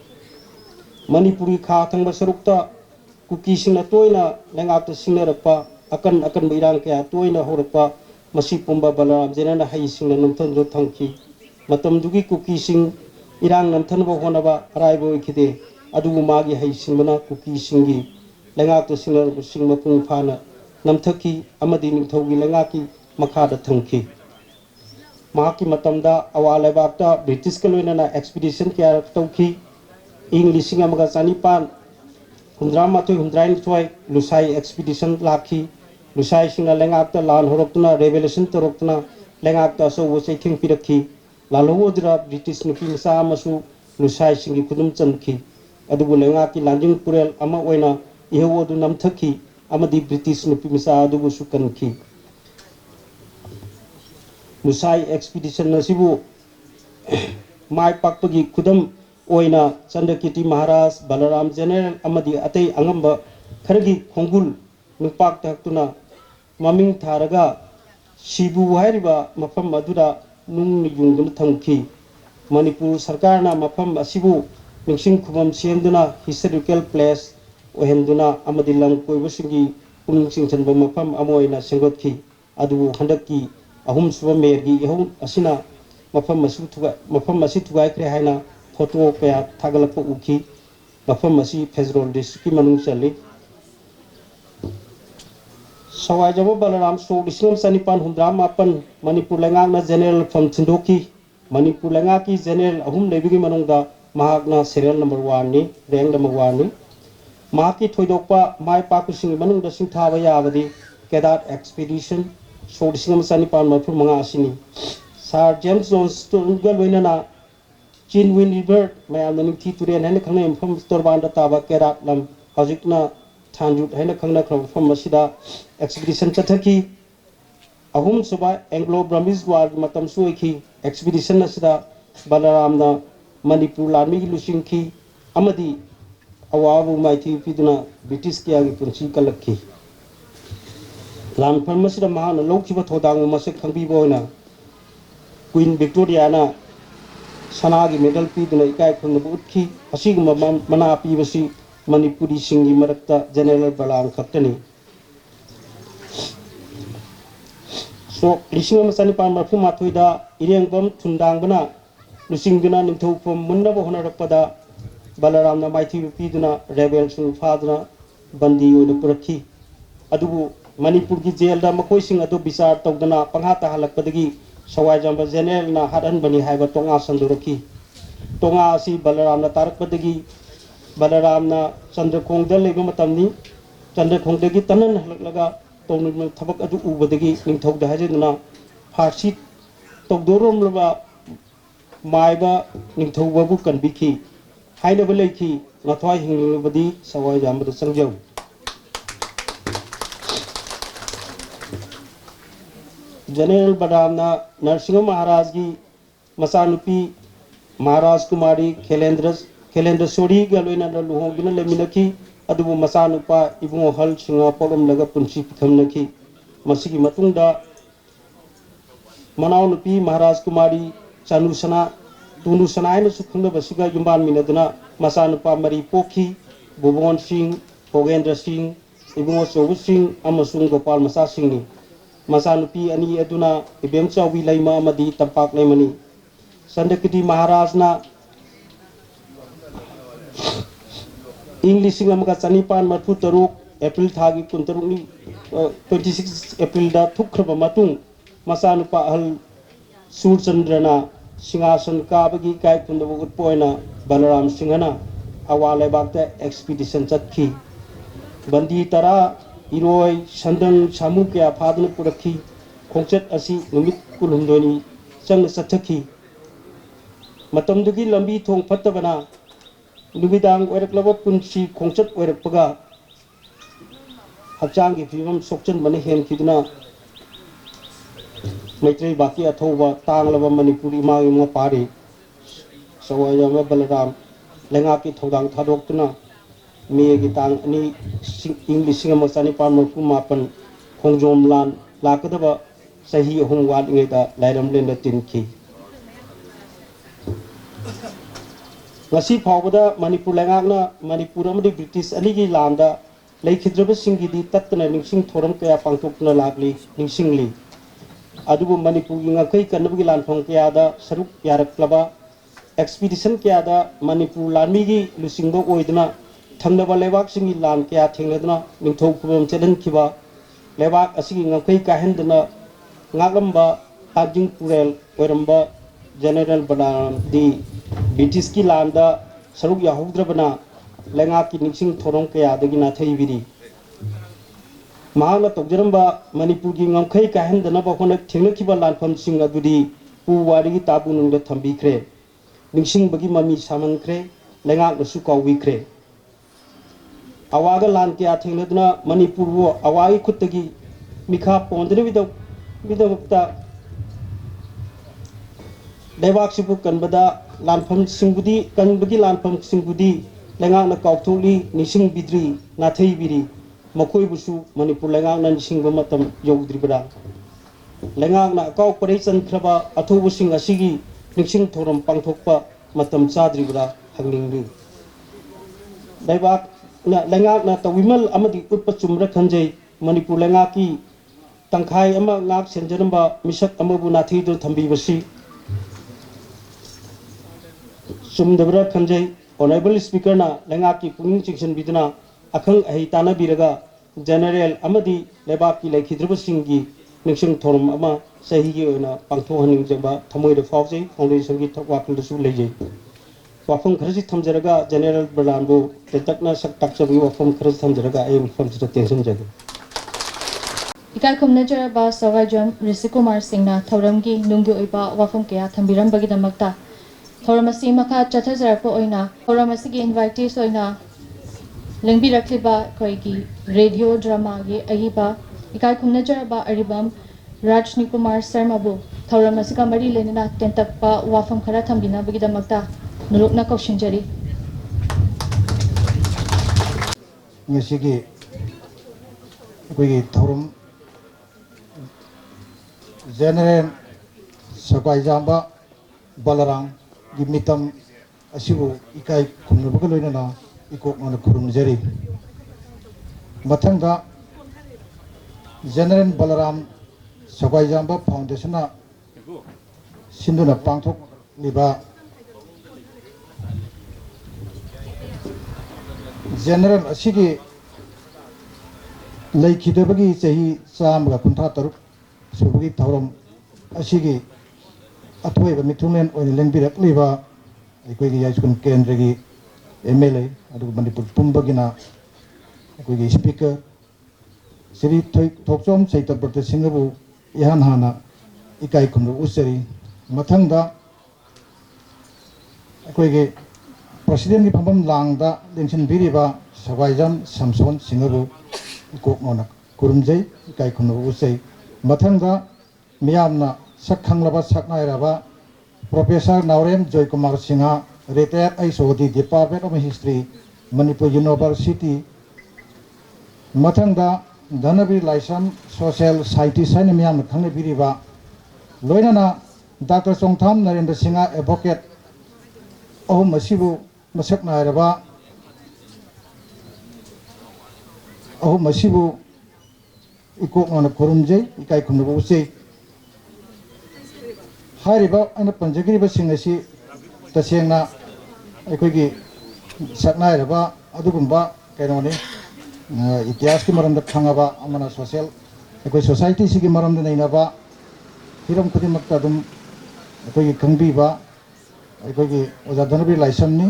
मणिपुरी खा थंग सरुकता कुकी सिंगना तोयना लेंगाक्ता सिंगरपा अकन अकन बिरांग क्या तोयना होरपा मसी पुंबा बलराम जेना हाई सिंगना नमथन जो थंखी मतम दुगी कुकी सिंग इरांग नमथन बो होनबा अराइबो इखिदे अदुगु मागी हाई सिंगना कुकी सिंगी लेंगाक्ता सिंगर सिंग मपुंग फाना नमथकी अमदी निंथौगी लेंगाकी मखादा थंखी माकी मतमदा अवालेबाक्ता ब्रिटिश के लोइना एक्सपीडिशन क्या तौखी इंग लिसिंग अमगा चानिपान हुंद्रामाथोय हुंद्राइनिथोय लुसाई एक्सपीडिशन लाखी लुसाई सिंगना लेंगाक्ता लान होरक्तना रेवोल्यूशन तोरक्तना लेंगाक्ता असो चैथिंग पिरखी लालोवोदरा ब्रिटिश नुपी मसा अमसु लुसाई सिंगी खुदुम चनखी अदुबु लेंगाकी लांजिंग पुरेल अमा ओइना इहवोदु नमथकी अमदी ब्रिटिश नुपी मसा अदुबु सुकनखी लुसाई एक्सपीडिशन नसिबु माय पाकपगी खुदम ओइना चंद्रकिति महाराज बलराम जनरल अमदी अतई अंगंब खरगी खोंगुल नुपाक तहक्तुना ममिंग थारगा शिबु हाइरिबा मफम अदुदा नुंग युंगन थंखी मणिपुर सरकार ना मफम असिबु निंगसिंग खुबम सेमदुना हिस्टोरिकल प्लेस ओहेंदुना अमदी लम कोइबसिंगी पुनिंग सिंगचनब मफम अमोइना सेंगोतखी अदुबु हंदकी अहुम सुब मेरगी यहु असिना मफम मसी थुगाइख्रे हाइना फोटो क्या थागलप उखी मफम फेजरोल डिस्ट्रिक्ट की मनुंग चली सवाइजब बलराम सो लिसिंग चनिपान हुंद्रा मापन मणिपुर लेंगाकना जनरल फम थिंदोकी मणिपुर लेंगाकी जनरल अहुम लेबिगी मनुंगदा महाकना सीरियल नंबर 1 नि रैंक नंबर 1 नि माकी थोइदोकपा माय पाकुसिंग मनुंगदा सिंथाबा याबदी केदार एक्सपीडिशन सो लिसिंग चनिपान मफुर मंगा असिनी सार जेम्स जॉनसन गलवेना चीन विन रिवर मैम निथी तुरेन है खंगने मफम तोरबान ताबा केरात लम हजिकना थानजुट है खंगना मफम मसिदा एक्सपीडिशन चथकी अहुम सुबा एंग्लो ब्रह्मीज वार मतम सुइखी एक्सपीडिशन नसिदा बलरामना मणिपुर लामी की लुसिंखी अमदी अवाबु माइथी पिदुना ब्रिटिश किया की पुंसी कलखी लाम फर्मसिदा महान लौखिबा थोदांग मसे खंबीबोना क्वीन विक्टोरिया ना सना की मेडल पीदुना इकाय खुंब उठी असिगुम मना पीबसी मणिपुरी सिंगी मरक्ता जनरल बलराम खक्तनी सो लिसिंग चनिपान मरफु माथोइदा इरेंगबम थुंदांगबना लुसिंगदुना निंथौफम मुन्नब होनरपदा बलरामना माइथी पीदुना रेबेल सुंग फादुना बंदी ओइना पुरखी अदुबु मणिपुर की जेल दा मखोइसिंग अदु विचार तौदना पंहा ताहलकपदगी सवाइजाम जेनेरल ना हादन बनी हाइबा तोंगा संदुरखी तोंगा असी बलराम ना तारकपदगी बलराम ना चंद्रखोंगदा लेबा मतमनी चंद्रखोंगदगी तनन हलकलगा तौनु थबक अदु उबदगी निंथौदा हाजेदना फारसी तौदोरम लबा माइबा निंथौबाबु कनबिखी हाइनबा लेखी नथवाइ हिंगलबदी सवाइजाम द संजौ जनरल बलराम नरसिंह महाराज की मचानुपी महाराज कुमारी खेलेंद्रश्वरी गलोइना लुहोंगिना लेमिनखी अदुबु मचानुपा इबुंगो हल सिंगा पोलमलगा पुंसी पिथमनखी मसिगी मतुंगदा मनाउनुपी महाराज कुमारी चानुसना तुनुसनायन सुखंगबसिगा युम्बान मिनदना मचानुपा मरी पोखी बुबोन सिंह भोगेंद्र सिंह इबुंगो चौबु सिंह अमसुंग गोपाल मचा सिंहनी मचानुपी अनी अदुना इबेम चौबी लैमा अमदी तंपाक लैमनी संदकदी महाराजना इंग लिसिंग अमगा चनिपान मरफु तरुक एप्रिल थागी कुंतरुकनी 26 एप्रिल दा थुखरबा मतुंग मचानुपा अहल सूरचंद्रना सिंहासन काबगी काय कुंदब उत्पोयना बलराम सिंहना अवा लेबाकता एक्सपीडिशन चतखी बंदी तरा इरोय संदंग सामू क्या फादन पुरखी खोंचत असी नुमित कुलहुमदोनी चंग चथखी मतमदुगी लंबी थोंग फत्तबना नुमिदांग ओइरकलबा पुंसी खोंचत ओइरकपगा हचांगी फिवम सोक्चन बने हेमखिदना मैत्री बाकी अथौबा तांगलबा मणिपुरी मागी मो पारी सवाइजाम बलराम लेंगा की थौदांग थादोक्तुना मेगी तांग अनि इंग लिसिंग अमा चनिपान मरफु मापन खोंजोम लान लाकदबा सही अहुम वादङैदा लाइरमलेंदा तिनखी ngasi phawbada manipur lengakna manipur amadi british anigi lamda leikhidraba singidi tattana ningsing thoram kaya pangthokna lakli ningsingli adubu manipur gi ngakai kanabgi lanphang kaya da saruk yaraklaba expedition kaya da manipur lanmi gi lusingbo oidna thangnaba lebak singi lan kaya thengladna ningthau khubam chedan khiba lebak asigi ngakai kahendna ngaglamba tajing purel oiramba general banam di British की लांदा सरुक याहुद्रबना लेंगा की निक्सिंग थोरंग कया दगी नाथैबिरी महाना तोजरंबा मणिपुर की ngमखै काहेंदना बखोन थेंगनखिबा लानफम सिंग अदुदी पुवारी की ताबु नुंग थंबिख्रे निक्सिंग बगी mummy सामनख्रे लेंगा नसु काउबिख्रे अवागा लान कया थेंगनदना मणिपुर वो अवाई खुत्तगी मिखा पोंदने विदवक्ता लेबाक सिबु कनबदा लानफम सिंगुदी कनबगी लानफम सिंगुदी लेंगा न काउथोली निसिंग बिद्री नाथै बिरी मखोय बुसु मणिपुर लेंगा न निसिंग बमतम यौद्रिबरा लेंगा न काउ परे चनख्रबा अथोबु सिंग असिगी निसिंग थोरम पांगथोकपा मतम चाद्रिबरा हंगलिंगली लेबाक न लेंगा न तविमल अमदी उत्प चुमरा खंजै मणिपुर लेंगा की तंखाय अमा नाक सेंजरंबा मिसक अमबु नाथै दो थंबीबसी सुमदबरा खंजै ऑनरेबल स्पीकर ना लेंगा की पुनिंग चिक्सन बिदना अखंग अहि ताना बिरगा जनरल अमदी लेबाक की लेखिद्रब सिंह की निक्सिंग थोरम अमा सही की ओना पांथो हनिंग जबा थमोइद फाउजै फाउंडेशन की थवाखल दसु लेजै वाफम खरजि थमजरगा जनरल बलरामबो तेतकना सक तकचबि वाफम खरज थमजरगा एम फमजर टेंशन जग इकाई खुमनजरबा सवाइजाम ऋषिकुमार सिंहना थौरमगी नुंगी ओइबा वाफम कया थंबिरमबगिदमक्ता थौरमसी मखा चथजरप ओइना थौरमसी इनवाइटीस ओइना लेंबिरखलिबा कोइगी रेडियो ड्रामा गे अहिबा इकाई खुमनजरबा अरिबम राजनी कुमार शर्माबु थौरमसी का मरी लेना तेंतकपा वाफम खरा थंबिनबगिदमक्ता नुरुकना कौशिंजरी ngasiगी कोइगी थौरम जनरल सकाइजांबा बलराम गिमितम असिबु इकाई खुमनबग लोइना इकोकना खुरुमजरी मथंगा जनरल बलराम सकाइजांबा फाउंडेशन सिंधुना पांथोक लिबा जनरल असिगी ꯂꯩꯈꯤꯗꯕꯒꯤ ꯆꯍꯤ 153 ꯁꯨꯕꯒꯤ ꯊꯧꯔꯝ ꯑꯁꯤꯒꯤ ꯑꯊꯣꯏꯕ ꯃꯤꯊꯨꯡꯂꯦꯟ ꯑꯣꯏꯅ ꯂꯦꯡꯕꯤꯔꯛꯂꯤꯕ ꯑꯩꯈꯣꯏꯒꯤ ꯌꯥꯏꯁ꯭ꯀꯨꯜ ꯀꯦꯟꯗ꯭ꯔꯒꯤ MLA ꯑꯗꯨꯒ ꯃꯅꯤꯄꯨꯔ ꯄꯨꯝꯕꯒꯤꯅ ꯑꯩꯈꯣꯏꯒꯤ ꯁ꯭ꯄꯤꯀꯔ ꯁ꯭ꯔꯤ ꯊꯣꯛꯆꯣꯝ ꯆꯩꯇꯕ꯭ꯔꯇ ꯁꯤꯡꯍꯕꯨ ꯏꯍꯥꯟ ꯍꯥꯟꯅ ꯏꯀꯥꯏ ꯈꯨꯝꯅꯕ ꯎꯠꯆꯔꯤ ꯃꯊꯪꯗ ꯑꯩꯈꯣꯏꯒꯤ ꯄ꯭ꯔꯁꯤꯗꯦꯟꯒꯤ ꯐꯝꯐꯝ ꯂꯥꯡꯗ ꯂꯦꯡꯁꯤꯟꯕꯤꯔꯤꯕ ꯁꯒꯥꯏꯖꯝ ꯁꯝꯁꯣꯟ ꯁꯤꯡꯍꯕꯨ ꯏꯀꯣꯛꯅꯅ ꯈꯨꯔꯨꯝꯖꯩ ꯏꯀꯥꯏ ꯈꯨꯝꯅꯕ ꯎꯠꯆꯩ ꯃꯊꯪꯗ ꯃꯤꯌꯥꯝꯅ ꯁꯛ ꯈꯪꯂꯕ ꯁꯛꯅꯥꯏꯔꯕ professor Naorem Joykumar Singh retired HOD department of history Manipur university मथंगदा धनबीर लाइसम सोशल साइंटिस्ट है मियाम खंगबिरिबा लोइनाना डॉक्टर चोंगथाम नरेंद्र सिंह एडवोकेट अहुम मसिबु मसक नायरबा अहुम मसिबु इकोकना खुरुमजे इकाई खुमनबु उसे हारिबा अन पंजगिरिबा सिंह असि तसेंगना अखोगी सकनायरबा अदुगुंबा कैनोने इतिहास की मरम खंगबा अमना सोशल अखोई सोसाइटी सिगी मरम नैनबा हिरम खुदिमक्ता दुम अखोगी खंगबीबा अखोगी ओजा धनबीर लाइसमनी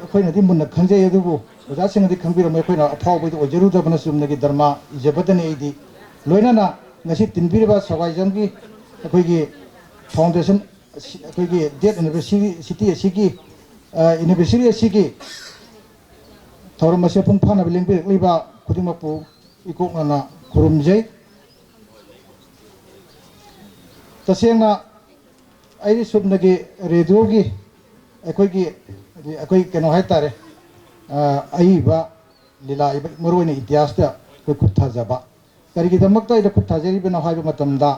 अखोइनदि मुन्ना खंजै अदुबु ओजा सिंगदि खंगबिरम अखोइना अफावबदि ओजरुदबना सुमनगी धर्मा इजबदने एदि लोइनाना ngasi tinbiriba सगाइजमगी अखोगी फाउंडेशन अखोगी डेट यूनिवर्सिटी असिगी यूनिवर्सिटी असिगी थौरम असे पुंग फानब लेंबिरक्लिबा खुदिमकपु इकोकना खुरुमजै तसेंगना आई सुबनगी रेडियोगी अखोई कनो है तारे अईबा लीला मरुइन इतिहासदा खुद थाजबा करिगिदमक्ता इदा खुद थाजरिबना हाइबा मतमदा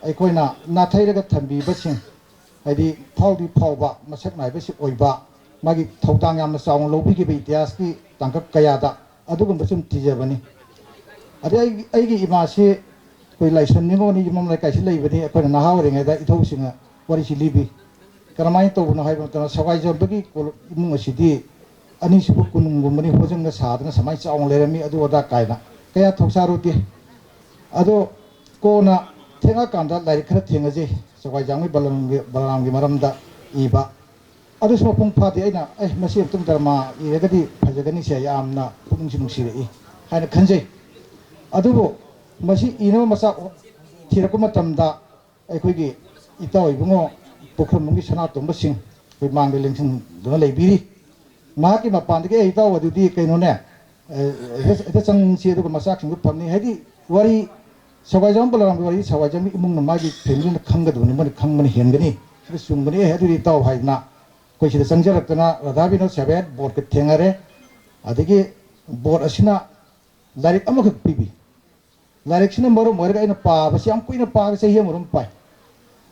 अखोइना नाथैरगा थंबीबसिंग हाइदि फाउदी फाउबा मसक नाइबसि ओइबा मागी थौदांग यामना चावना लौबिगिबा इतिहास की तांकक कयादा अदुगुंबा सुम तिजबनी अदे आइगी इमासे कोई लाइसन निगोनी इमम लाइकाइसि लैबनी अखोइना नाहा ओरिङैदा इथौसिंग वरिसि लिबि करमाय तौबनो हाइबा तना सगाइजबगी इमुंग असिदि अनिसुबु कुनुंगुंबनी होजंगा सादना समाय चावना लेरमी अदु ओदा कायना कया थौसारुति अदो कोना थेंगा कांदा लाइक खरा थेंगजे सगाइजांगि बलरामगी मरमदा इबा अदु सोपुंग फादि आइना मसी अमतुम धर्मा इरगदि फजगनि से यामना पुनिंग नुसिरई हाइना खंजै अदुबो मसी इनो मसा थिरको मतमदा अखोगी इताव इबुंगो पोखरमुंगी सनातोंबा सिंह कोई मांग लेंसिन दुना लेबिरी माकी मपानदगे इताव अदुदि कैनोने एता चंगसी अदुगो मसाखिंगु फमनि हाइदि वरी सगाइजाम बलरामगी वरी सगाइजाम इमुंग मागी फैमिली खंगदुनि मन खंगमनि हेंगनि सुंगनि अदुदि इताव हाइना कोई चंजरक्तना राधाविनो सेवेट बोर्ड के थेंगरे अदगी बोर्ड असिना लाइक अमखक पीबी लाइक सिना मरो मोरगा इन पाबसि याम कुइना पाग से हे मरम पाइ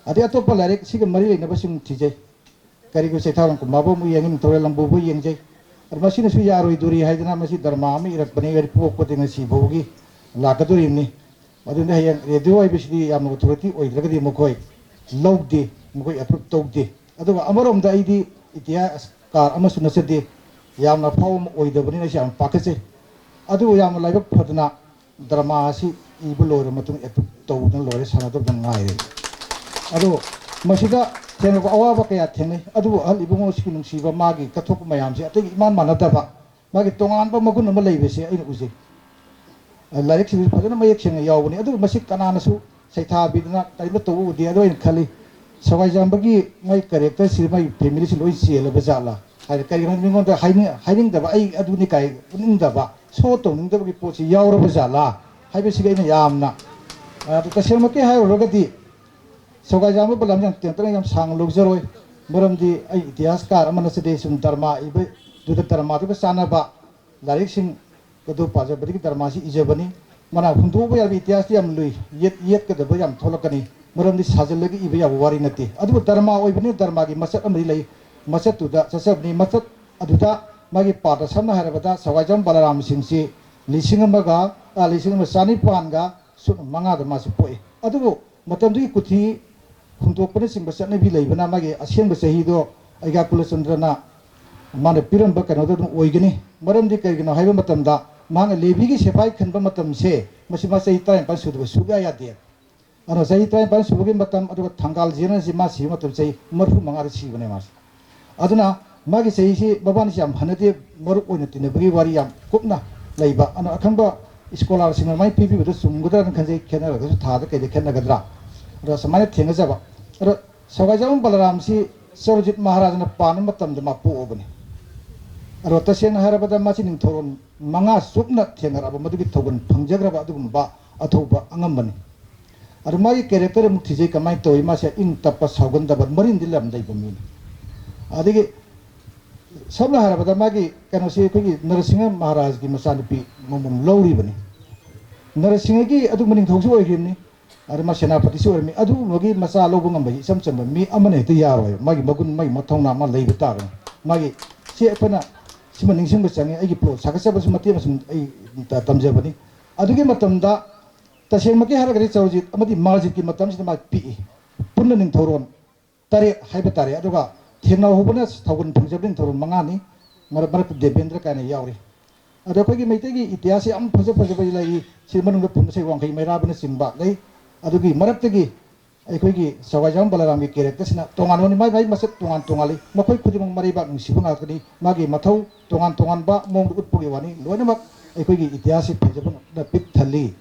अदे अतोप लाइक सिग मरि लेनबा सिम थिजे करिगो सेथावन को माबो मु यंगिन तोरे लंबो बु यंगजै अर मसिना सु यारोइ दुरी हाइदना मसि धर्मा मि इरकबनि गरि पोकपदि ngasi भौगी लाकदुरिमनि अदुने हयं रेडियो आइबिसि याम अथॉरिटी ओइद्रगदि मखोइ लौदे मखोइ अप्रूव तौदे अदुगा अमरोमदा आइदि इतिहास कार अमसु नसदे यामना फावम ओइदबनि नसि याम पाखसे अदु याम लाइबक फदना धर्मा असि इबु लोर मतुंग एप्रूव तौदन लोरे सनादब दंगाइरे अदु मसिदा थेंगो अवाबा कया थेंगे अदु अहल इबुंगो सिकि नुंसिबा मागी कथोक मयामसे अतै इमान मानदबा मागी तोंगानबा मगुन अमा लैबसे अइना उजे लाइक सिबि फदना मयक सेंग यावबनि अदु मसि कनानसु सैथाबिदना तैबा तौ उदि अदु इन खली सगाइजामबगी मै करेक्टर सि मै फैमिली सि लोइ चेलबा जाला हाय करिगन मिंगोंदा हाइनिंगदबा आई अदुनि काय उनिंगदबा सो तौनिंगदबगी पोछि यावरबा जाला हाइबसि गैना यामना अदु तसेमके हायरगदि सगाइजाम बलराम तेंतन याम सांग लौजरोय मरमदि आई इतिहासकार अमनसदे सुम धर्मा इबे दुदा धर्मा दुगा सानाबा लाइक सिंग कदु पाजबदि धर्मा सि इजबनी मना हुंदोबा याबि इतिहास याम लुइ येत कदबा याम थोलकनी मरमदि साजलगी इबे याब वारी नते अदु धर्मा ओइबनि धर्मागी मसक अमरि लई मसक तुदा ससबनि मसक अदुदा मागी पाटा समना हरबदा सगाइजाम बलराम सिंहसि लिसिंग अमगा लिसिंग अमा चानिपानगा सुन मंगा द मासु पोइ अदुबो मतमदि कुथि हुंदोपने सिंग चटनबि लैबना मागी असेंग सहीदो अइगा कुलचंद्रना माने पिरंबा कनो द ओइगनि मरमदि कैगनो हाइबा मतमदा ꯃꯥꯅ ꯂꯦꯕꯤꯒꯤ ꯁꯤꯐꯥꯏ ꯈꯟꯕ ꯃꯇꯝꯁꯦ ꯃꯁꯤ ꯃꯥ ꯆꯍꯤ 19 ꯁꯨꯗꯕ ꯁꯨꯛꯌꯥ ꯌꯥꯗꯦ ꯑꯗꯣ ꯆꯍꯤ 19 ꯁꯨꯕꯒꯤ ꯃꯇꯝ ꯑꯗꯨꯒ ꯊꯪꯒꯥꯜ ꯖꯦꯅꯔꯦꯜꯁꯤ ꯃꯥ ꯁꯤꯕ ꯃꯇꯝ ꯆꯍꯤ 35ꯗ ꯁꯤꯕꯅꯦ ꯃꯥꯁꯤ ꯑꯗꯨꯅ ꯃꯥꯒꯤ ꯆꯍꯤꯁꯤ ꯃꯕꯥꯅꯤꯁꯤ ꯌꯥꯝ ꯍꯟꯅꯗꯦ ꯃꯔꯨꯞ ꯑꯣꯏꯅ ꯇꯤꯟꯅꯕꯒꯤ ꯋꯥꯔꯤ ꯌꯥꯝ ꯀꯨꯞꯅ ꯂꯩꯕ ꯑꯗꯣ ꯑꯈꯪꯕ ꯁ꯭ꯀꯣꯂꯥꯔꯁꯤꯡꯅ ꯃꯥꯏ ꯄꯤꯕꯤꯕꯗ ꯆꯨꯝꯒꯗ꯭ꯔꯥꯅ ꯈꯟꯖꯩ ꯈꯦꯠꯅꯔꯒꯁꯨ ꯊꯥꯗ ꯀꯩꯗ ꯈꯦꯠꯅꯒꯗ꯭ꯔꯥ ꯑꯗꯣ ꯁꯨꯃꯥꯏꯅ ꯊꯦꯡꯅꯖꯕ ꯑꯗꯣ ꯁꯒꯥꯏꯖꯥꯎꯕꯝ ꯕꯂꯔꯥꯝꯁꯤ ꯁꯣꯔꯣꯖꯤꯠ ꯃꯍꯥꯔꯥꯖꯅ ꯄꯥꯟꯕ ꯃꯇꯝꯗ ꯃꯥ ꯄꯣꯛꯑꯕꯅꯤ ꯑꯗꯣ ꯇꯁꯦꯡꯅ ꯍꯥꯏꯔꯕꯗ ꯃꯁꯤ ꯅꯤꯡꯊꯧꯔꯣꯟ 5 ꯆꯨꯞꯅ ꯊꯦꯡꯅꯔꯕ ꯃꯗꯨꯒꯤ ꯊꯧꯒꯜ ꯐꯪꯖꯈ꯭ꯔꯕ ꯑꯗꯨꯒꯨꯝꯕ ꯑꯊꯧꯕ ꯑꯉꯝꯕꯅꯤ ꯑꯗꯣ ꯃꯥꯒꯤ ꯀꯦꯔꯦꯛꯇꯔ ꯑꯃꯨꯛ ꯊꯤꯖꯩ ꯀꯃꯥꯏꯅ ꯇꯧꯏ ꯃꯥꯁꯦ ꯏꯪ ꯇꯞꯄ ꯁꯥꯎꯒꯟꯗꯕ ꯃꯔꯤꯟꯗꯤ ꯂꯝ ꯂꯩꯕ ꯃꯤꯅꯤ ꯑꯗꯒꯤ ꯁꯝꯅ ꯍꯥꯏꯔꯕꯗ ꯃꯥꯒꯤ ꯀꯩꯅꯣꯁꯤ ꯑꯩꯈꯣꯏꯒꯤ ꯅꯔꯁꯤꯡꯍ ꯃꯍꯥꯔꯥꯖꯒꯤ ꯃꯆꯥꯅꯨꯄꯤ ꯃꯣꯃꯣꯝ ꯂꯧꯔꯤꯕꯅꯤ ꯅꯔꯁꯤꯡꯍꯒꯤ ꯑꯗꯨꯒꯨꯝꯕ ꯅꯤꯡꯊꯧꯁꯨ ꯑꯣꯏꯈꯤꯕꯅꯤ ꯑꯗ ꯃꯥ ꯁꯦꯅꯥꯄꯇꯤꯁꯨ ꯑꯣꯏꯔꯝꯃꯤ ꯑꯗꯨꯒꯨꯝꯕꯒꯤ ꯃꯆꯥ ꯂꯧꯕ ꯉꯝꯕ ꯏꯆꯝ ꯆꯝꯕ ꯃꯤ ꯑꯃꯅ ꯍꯦꯛꯇ ꯌꯥꯔꯣꯏ ꯃꯥꯒꯤ ꯃꯒꯨꯟ ꯃꯥꯒꯤ ꯃꯊꯧꯅꯥ ꯑꯃ ꯂꯩꯕ ꯇꯥꯕꯅꯤ ꯃꯥꯒꯤ ꯁꯤ ꯑꯩꯈꯣꯏꯅ ꯁꯤꯃ ꯅꯤꯡꯁꯤꯡꯕ ꯆꯪꯉꯤ ꯑꯩꯒꯤ ꯄ꯭ꯂꯣꯠ ꯁꯥꯒꯠꯆꯕꯁꯨ ꯃꯇꯦꯛ ꯑꯃꯁꯨꯡ ꯑꯩ ꯇꯝꯖꯕꯅꯤ ꯑꯗꯨꯒꯤ ꯃꯇꯝꯗ ꯇꯁꯦꯡꯃꯛꯀꯤ ꯍꯥꯏꯔꯒꯗꯤ ꯆꯧꯔꯖꯤꯠ ꯑꯃꯗꯤ ꯃꯥꯔꯖꯤꯠꯀꯤ ꯃꯇꯝꯁꯤꯗ ꯃꯥ ꯄꯤꯛꯏ ꯄꯨꯟꯅ ꯅꯤꯡꯊꯧꯔꯣꯟ 9 ꯍꯥꯏꯕ ꯇꯥꯔꯦ ꯑꯗꯨꯒ ꯊꯦꯡꯅꯍꯧꯕꯅ ꯊꯧꯒꯜ ꯐꯪꯖꯕ ꯅꯤꯡꯊꯧꯔꯣꯟ 5ꯅꯤ ꯃꯔꯛꯇ ꯗꯦꯕꯦꯟꯗ꯭ꯔ ꯀꯥꯏꯅ ꯌꯥꯎꯔꯤ ꯑꯗꯣ ꯑꯩꯈꯣꯏꯒꯤ ꯃꯩꯇꯩꯒꯤ ꯏꯇꯤꯍꯥꯁꯁꯤ ꯌꯥꯝ ꯐꯖꯕ ꯂꯩ ꯁꯤ ꯃꯅꯨꯡꯗ ꯄꯨꯟꯕꯁꯦ ꯋꯥꯡꯈꯩ ꯃꯩꯔꯥꯕꯅ ꯆꯤꯡꯕ ꯂꯩ ꯑꯗꯨꯒꯤ ꯃꯔꯛꯇꯒꯤ ꯑꯩꯈꯣꯏꯒꯤ ꯁꯒꯥꯏꯖꯥꯎꯕꯝ ꯕꯂꯔꯥꯝꯒꯤ ꯀꯦꯔꯦꯛꯇꯔꯁꯤꯅ ꯇꯣꯉꯥꯟꯕꯅꯤ ꯃꯥꯏ ꯃꯁꯛ ꯇꯣꯉꯥꯜꯂꯤ ꯃꯈꯣꯏ ꯈꯨꯗꯤꯡꯃꯛ ꯃꯔꯩꯕꯥꯛ ꯅꯨꯡꯁꯤꯕ ꯉꯥꯛꯇꯅꯤ ꯃꯥꯒꯤ ꯃꯊꯧ ꯇꯣꯉꯥꯟꯕ ꯃꯑꯣꯡꯗ ꯎꯠꯄꯒꯤ ꯋꯥꯅꯤ ꯂꯣꯏꯅꯃꯛ ꯑꯩꯈꯣꯏꯒꯤ ꯏꯇꯤꯍꯥꯁꯁꯤ ꯐꯖꯕꯅ ꯄꯤꯛ ꯊꯜꯂꯤ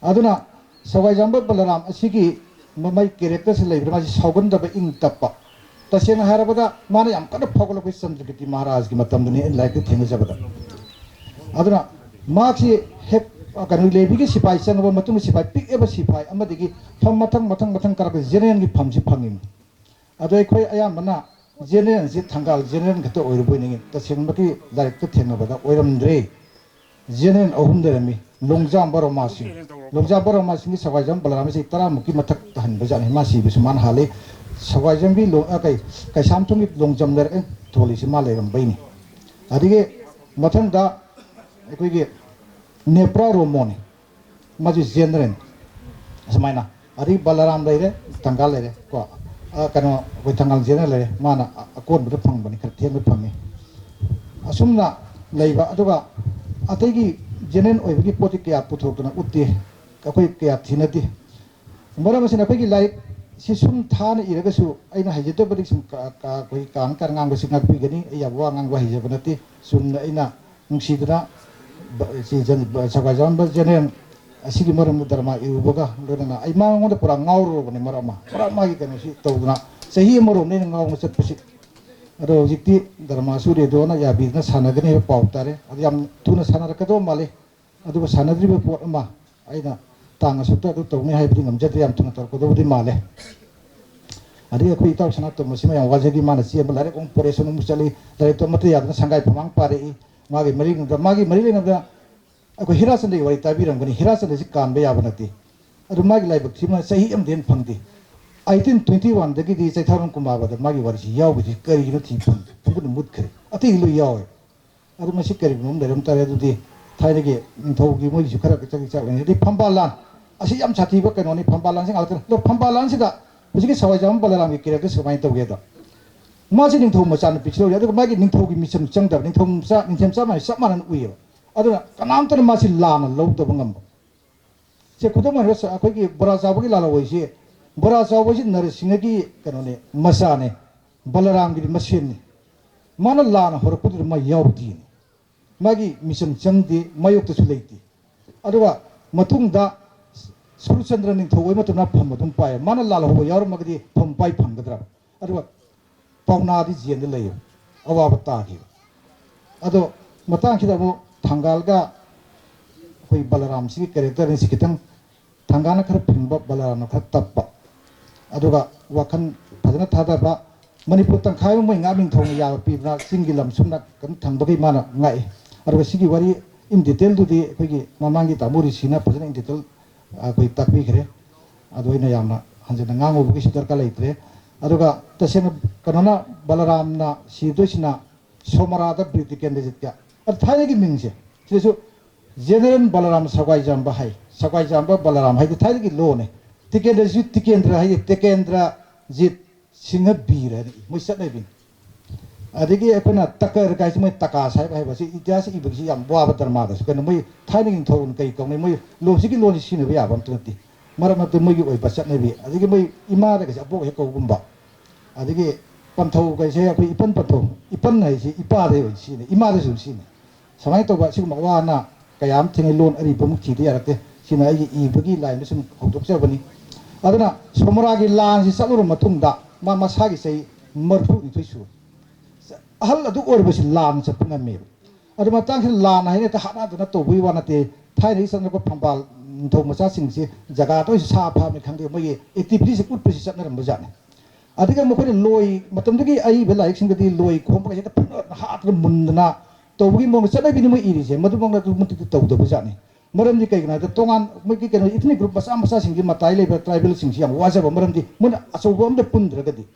ꯑꯗꯨꯅ ꯁꯒꯥꯏꯖꯥꯎꯕꯝ ꯕꯂꯔꯥꯝ ꯑꯁꯤꯒꯤ ꯃꯥꯏ ꯀꯦꯔꯦꯛꯇꯔꯁꯤ ꯂꯩꯕꯗ ꯃꯥꯁꯤ ꯁꯥꯎꯒꯟꯗꯕ ꯏꯪ ꯇꯞꯄ तसेंग है माने यम कन फगलप चंद्रकेतु महाराज की मतमदुनी लाइक थेंगजबद अदुना मासी हेक कनु लेबी की सिपाही चंगब मतुंग सिपाही पिक सिपाही अमदिगी फम मथंग मथंग मथंग करक जेनेरल की फमसी फंगिम अदो अखोय अयामना जेनेरल से थंगाल जेनेरल खत ओइरबोइनिंग तसेंग की लाइक थेंगबद ओइरमद्रे जेनेरल अहुम देरमी लोंगजाम बरोमासी लोंगजाम बरोमासी की सवाइजम बलराम से तरा मुकी मथक हनबजानि मासी बिसमान हाले सवाइजम भी लो कई कैसाम तुम लोंगजम दर थोली से मा लेरम बैनी अदिगे मथंग दा अखोयगे नेप्रा रोमोनी मजु जेनेरल समाइना अदि बलराम लेरे तंगाल लेरे को कनो कोई तंगाल जेनेरल लेरे माना अकोन बद फंगबनी खर थेम फंगे असुमना लेबा अदुगा अतैगी जेनेरल ओइबगी पोति कया पुथोकना उत्ते अखोय कया थिनति मरम से अखोयगी like si sum thana iragasu aina hajito badi sum ka koi kan kar ngang basi ngak pigani ya wa ngang wa hije banati sum aina nungsidra si jan sagajan ba jenen asigi maram dharma iubaga lorana ai ma ngonda pura ngauro bani marama pura ma gi kan si tawna sahi maro ne ngaw ngat pasi aro jikti dharma suri do na ya bi na sanagani pau tare yam tuna sanarakado male adu sanadri be pot ma aina तांग सुत्ता तो तौने high बड़ी नमजत याम तुम तौर को दो बड़ी माले अरे कोई ताऊ सना तो मसीमा याम वाजे की मान सी अब लारे कौन परेशान मुचली लारे तो मत याद ना संगाई पमांग पारे मागे मरी नंदा अको हिरासन दे वाई ताबी रंगनी हिरासन दे कान बे याब नती अरु मागे लाइब सिमा सही एम देन फंगदी 1821 दगी दी चैथारन कुमार बद मागे वारसी याव बि करी न थी फंग फंग मुद खरे अति लु याव अरु मसी करी नुम देरम तारे दुदी थाइरेगे निथौगी मोई खरा चक चक दि फंबालान असी यम साथीबा कनोनी फंबालान से आलत लो फंबालान से दा हुजिके सवाइजाम बलराम के केरेक्टर समाय तौगे दा मासे निथौ मचान पिछलो अदु मागी निथौगी मिशन चंगदा निथौमसा माय सबमान उयो अदु कनाम तन मासी लान लौदब ngam से खुदम रस अखोगी बरा जाबगी लाला वइसे बरा जाबगी नरसिंहगी कनोने मसाने बलराम की मसेन माना लान हरपुद मा यावदी मागी मिशन चंगदी मायोक्तसु लेती अदुवा मतुंगदा सुरचंद्र निथौय मतुना फम दुम पाय माना लाल हो यार मगदी फम पाय फंगदरा अदुवा पावनादी जेन लेयो अवाब तागी अदो मतांग खिदा मो थंगालगा कोई बलराम सी कैरेक्टर नि सिकितंग थंगाना खर फिंब बलराम खर तप्पा अदुगा वखन फजना थादाबा मणिपुर तंखाय मोय ngamin thong ya pibna singi lam sumna kan thangबगी माना ngai अदुगा सिगी वारी इन डिटेल दुदी अखोगी ममांगी तामुरी सिना फजना इन डिटेल कोई तकबी खरे अदोइना यामना हंजना ngangoबगी सिदर का लेत्रे अदुगा तसेन कनोना बलरामना सिदोसिना सोमरादा ब्रिति कैंडिडेट क्या थाइगी मिंगसे सिसु जेनरल बलराम सगाइजाम हाई सगाइजाम बलराम हाई थाइगी लोने टिकेंद्र जी टिकेंद्र हाई टिकेंद्र जीत सिंह बीर है मुसत नहीं बिन adagi ekona takar kai mai taka sai bai basi ityas ibisi yam bwa dharma das kan mai thaining thon kai kong mai lo sigi lo si ne ya bam tuti maram tu mai oi basat ne bi adagi mai ima da ka apok he ko gumba adagi pantho kai se akoi ipan patho ipan nai si ipa de oi si ne ima de su si ne samai to ba si ma wa na kayam thing lon ari pam chi de yarakte sina ai i bagi line sum hokdok se bani aduna somra gi lan si salur matung da ma masagi sei marfu ni su ahal adu or basi lan sa punga me adu matang si lan hai ta hana na to bui wana te thai ni san ko phambal thong masa sing si jaga to sa pha me khang de mai activity se kut pasi sat na ram ja ne adiga mo ko loi matam dagi ai be lai sing di loi khom ka ta phun ha ta mun na to bui mo sa na bi ni mai iri se madu bang na tu mun ti to da ja ne maram di kai na ta tongan mai ki ke no itni group masa masa sing gi matai le tribal sing si yang waja ba maram di mun aso bom de pun dra ga di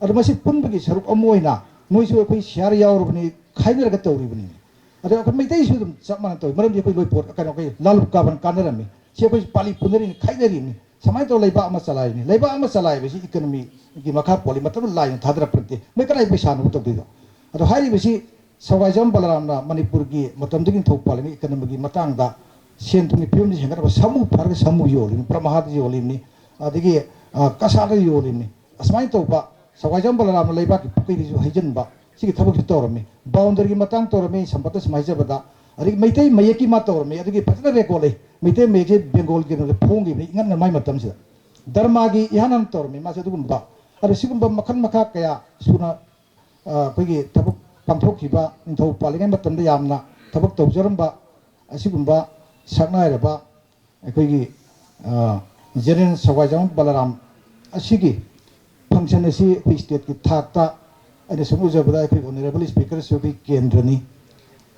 adu masi pun bagi saruk amoi na noi su koi share yaur bani khainer ga tawri bani adu ko mai dai su dum sama to maram di koi loi pot ka no kai lalu ka ban kanar me se koi pali punari khaineri ni samai to leiba ama salai ni leiba ama salai be si economy gi makha poli matam lai thadra prante mai ka lai pesa no to dido adu hari be si sawajam balaram na manipur gi matam digin thok pali ni economy gi matang da sen thumi pyum ni hengar ba samu par samu yo ni pramahat yo ni adigi kasara yo ni asmai to ba sawajam balaram leiba ki pukai ju haijan ba sigi thabuk ki torami boundary matang torami sampata smaija bada ari maitai mayeki ma torami adigi patna rekole maitai meje bengal gi no phongi ni ngan mai matam sida dharma gi ihanan torami ma sedugum ba ari sigum ba makhan makha kaya suna koigi thabuk pamthok khiba inthau palingai matam da yamna thabuk tawjaram ba asigum ba saknai ba koigi general sawajam balaram asigi function asi koi state ki thakta ane sumu jabada koi honorable speaker su koi kendrani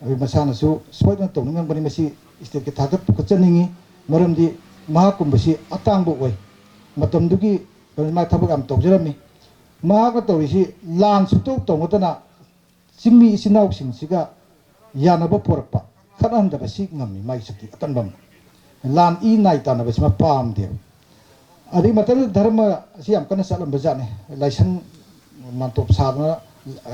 abi masana su spoidna to ngang bani masi state ki thakta pukchaningi maramdi mahakumbasi atangbo oi matam dugi ma thabak am tawjarami ma ka tawisi lan su to ngotana singmi isinau sing siga yanaba porakpa khanan da basi ngami mai sakti atanbam lan I nai ta na basi ma pam de adi matam dharma si am kana salam bajane laisan mantop sarna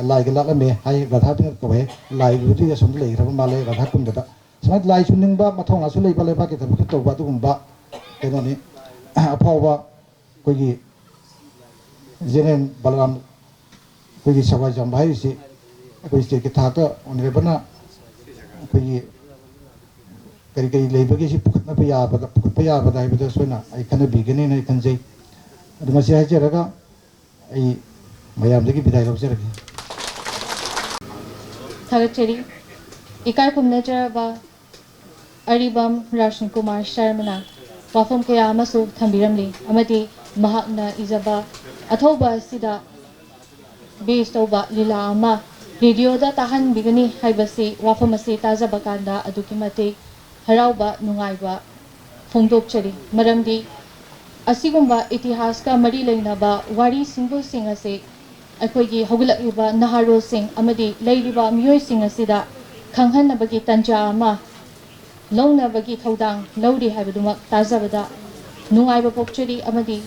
lai ga la me hai ga tha ping ko he lai ru ti som le ra ma le ga tha kum da smat lai suning ba mathong na su le ba le ba ke ta to ba tu gum ba ke no ni aphaw ba ko gi jenen balaram ko gi sawai jam bhai si ko iste ke tha ta onre bana ko gi kari kari leiba ke si pukut na paya ba dai ba soina ai kana bigani na kan jai adu masi ha jera ga ai mayam dagi bidai lo jera ki Thagachari ikai kumna jaraba aribam Rashni Kumar Sharmana wafam kaya amasu thambiramli amati mahakna izaba athoba sida base toba lila ama radio da tahan bigani haibasi wafam asi tajaba kanda adukimate harauba nungaiba phongdokchari maramdi asigumba itihas ka mari leinaba wari singbo sing ase akoigi hogulakiba naharo sing amadi leiriba miyoi sing asida khanghanabagi tanja ama launabagi thodang lauri haibadumak tajabada nungaiba pokchari amadi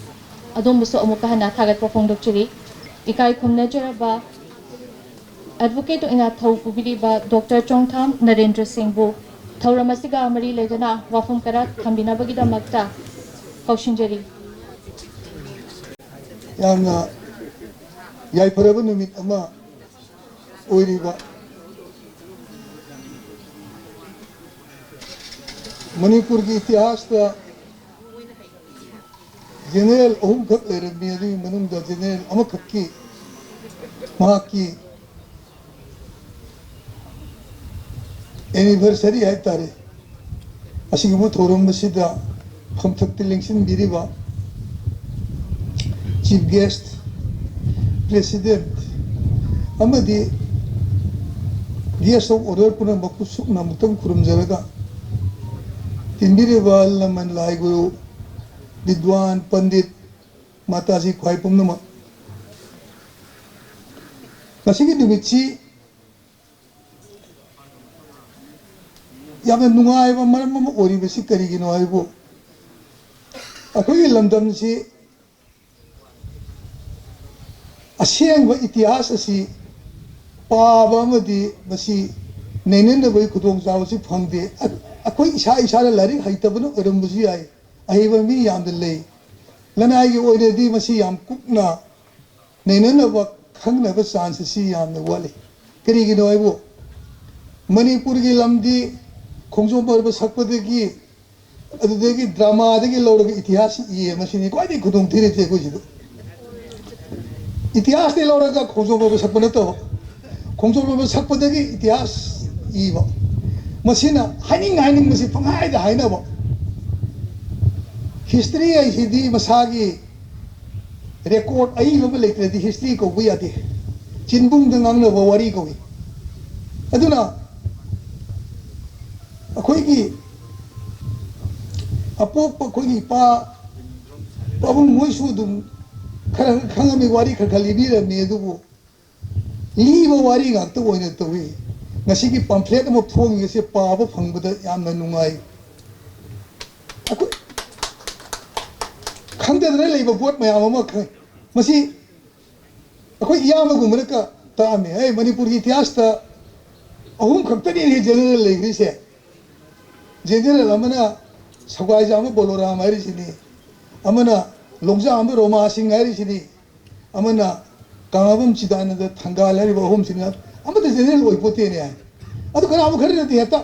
adombuso amuka hana thagatpa phongdokchari ikai khumna jaraba advocate ina thau pubiriba Dr. Chongtham Narendra Singh bu Thauramasiga Amari Ledana Wafum Karat Kambina Bagida Magta Kaushinjari Yamna Yai Parabu Numit Ama Oiriba Manipur ki इतिहास का general ओम खत ले रहे मेरी मनम दा general अमक की वहाँ की एनिवर्सरी है तारे असिंगमो थोरम बसिदा हम थकते लिंक्सन बिरीबा चीफ गेस्ट प्रेसिडेंट अमदी गेस्ट ऑफ ऑर्डर पुनः बकुसुक नामुतम खुरम जरगा तिंबिरीबा लमन लाई गुरु विद्वान पंडित माताजी ख्वाइपुम नम नसिगी दुमिची याम नुंगाइबा मरम म ओरिबसी करिगिनो आइबो अखोई लमदम सी असेंग इतिहास असी पाबा मसी नैनन बई खुदों चावसी फंगदे अखोई इशा इशा लारिक हैतबन अरमबसी आय अहिब मी याम ले लनाई ओइरेदी मसी याम कुकना नैनन ब खंगनब चांस सी याम वाले करिगिनो आइबो मणिपुर की लमदी खोंजों पर सकपदगी अदुदगी ड्रामा दगी लौरग इतिहास ये मसीनी क्वाइदि खुदों थिरे थे कोजिदो इतिहास ने लौरग खोंजों पर सकपन तो खोंजों पर सकपदगी इतिहास इबो मसीना हाइनिंग मसी पंगाइद हाइनबो हिस्ट्री आइसिदी मसागी रेकॉर्ड अइबो लेत्रदि हिस्ट्री को बुयादि चिनबुंग दंगांगनबो वारी कोई अदुना अखोइगी अपोप अखोइगी पा पाबुंग मोइसु दुम खर खंगमी वारी खलिबिरमने दुबो लीबो वारी गाक्तो ओइने तोwi ngasi pamphlet mo phong se paaba phangbada yamna nungai aku khangde dre leiba bot mayam ma khai masi akoi iyama gumra ka ta me hey manipur ki ityas ta ahum khaktani ni general legri se general amana sagai jama bolora mari sini amana longja am roma sing ari sini amana kangabum chidana da thangal ari bahum sini amada general oi pote ne ai adu kana am khari ne heta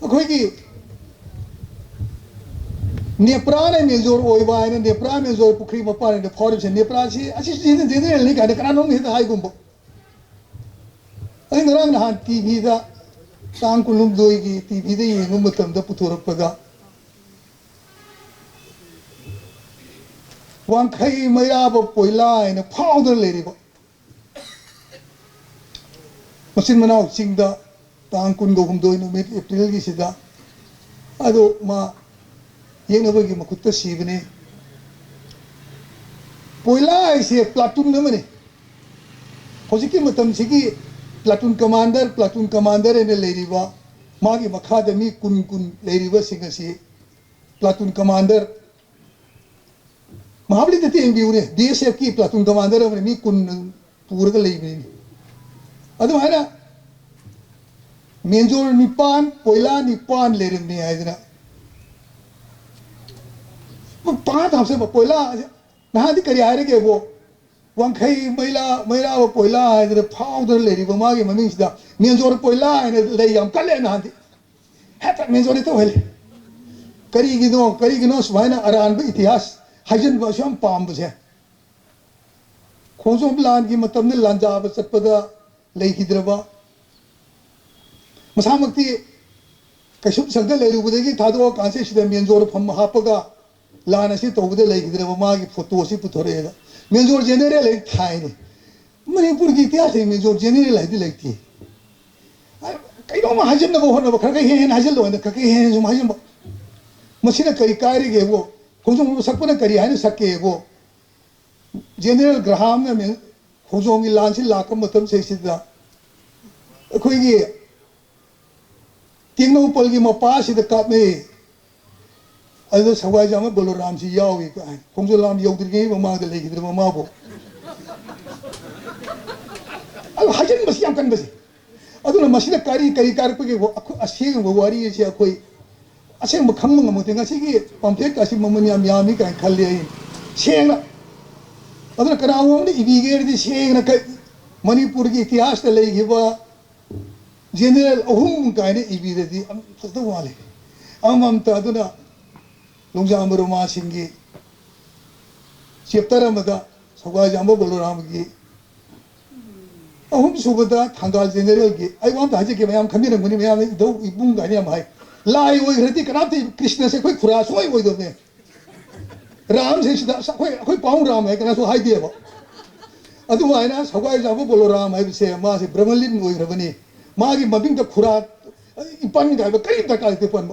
akhoi nepra ne mezor oi ba ne nepra mezor pukri ma pa ne forest nepra si asi general ni ka kana nong heta hai gumbo ai ngarang na tv da sang kulum doi gi tv da yengum matam da putorak paga wang khai maya ba poila ne powder le ri ba मसिन मनाव सिंगदा तांग कुन गोहुम दोय नुमित April की सिदा अदो मा येनबगी मकुत्ता सीबने पोइला ऐसे platoon नमने होजिकी मतम सिगी platoon commander ने लेरिबा मागी मखादा मी कुन लेरिबा सिंगसी प्लाटून कमांडर महाबली दते एमबीउने बीएसएफ की प्लाटून कमांडर मी कुन पूरगा लेबिनी अदो है ना मेंजोर निपान पोइला निपान लेरने आइदना पांच हमसे पोइला नहादी करी आरे के वो वंखई मैला वो पोइला आइदरे फाउदर लेरी वो मागे ममिंग सिदा मेंजोर पोइला आइने ले यम कले नहादी हेता मेंजोर तो हेले करी गिनो सुहाइना अरान बे इतिहास हजन बशम पाम बसे खोजों प्लान की मतलब ने लांजा बचपदा लेखिद्रबा मसामक्ति कशुम संग लेरुबदगी थादो कांसे सिदा मेंजोर फम हापगा लान से तोबदे लेखिद्रबा मागी फोटो से पुथोरेगा मेंजोर जनरल ले थाइने मणिपुर की इतिहास में मेंजोर जनरल है लेखती कईनो मा हजन न बोहन न खरके हेन हजल लो न खके हेन जो हजन मसिना कई कार्य के वो खोजों सकपना करी है न सके वो जनरल ग्राहम में खोजों की लान से लाकम मतम से सिदा अखोइगी तिंगनो पल की मपा सिदा काप में अदो सवाई जामा बलोराम सी यावी का खोजो लाम यौद्रगे ममा दे लेखिद्र ममा बो अब हजन बस याम कन बस अदो न मसिना कारी कारप के वो असेंग वो वारी से अखोई असेंग मखंग ममते ngasi पम्फलेट कासी ममन याम यामी का खल्ले सेंग अदो कनावो ने इबिगेर दि सेंग न मणिपुर की इतिहास ते लेगिबा जनरल अहुम काने इबिरदी फस्तो वाले अमम त अदुना लुंजाम रोमा सिंगी चैप्टर अमदा सगा जामो बलोराम की अहुम सुबदा थांगाल जनरल की आई वाम ताजे के मयाम खमिर मुनि मयाम दो इबुंग गाने हम हाय लाई ओइ हरती कनाते कृष्ण से कोई खुरा सोई ओइ दोने राम से सिदा कोई पाऊ राम है कना सो हाय दिए बा अदु आइना सगा जामो बलोराम है से मा से ब्रह्मलिन ओइ रबनी मागी मबिंग द खुरा इपन गाय कई तकाल ते पन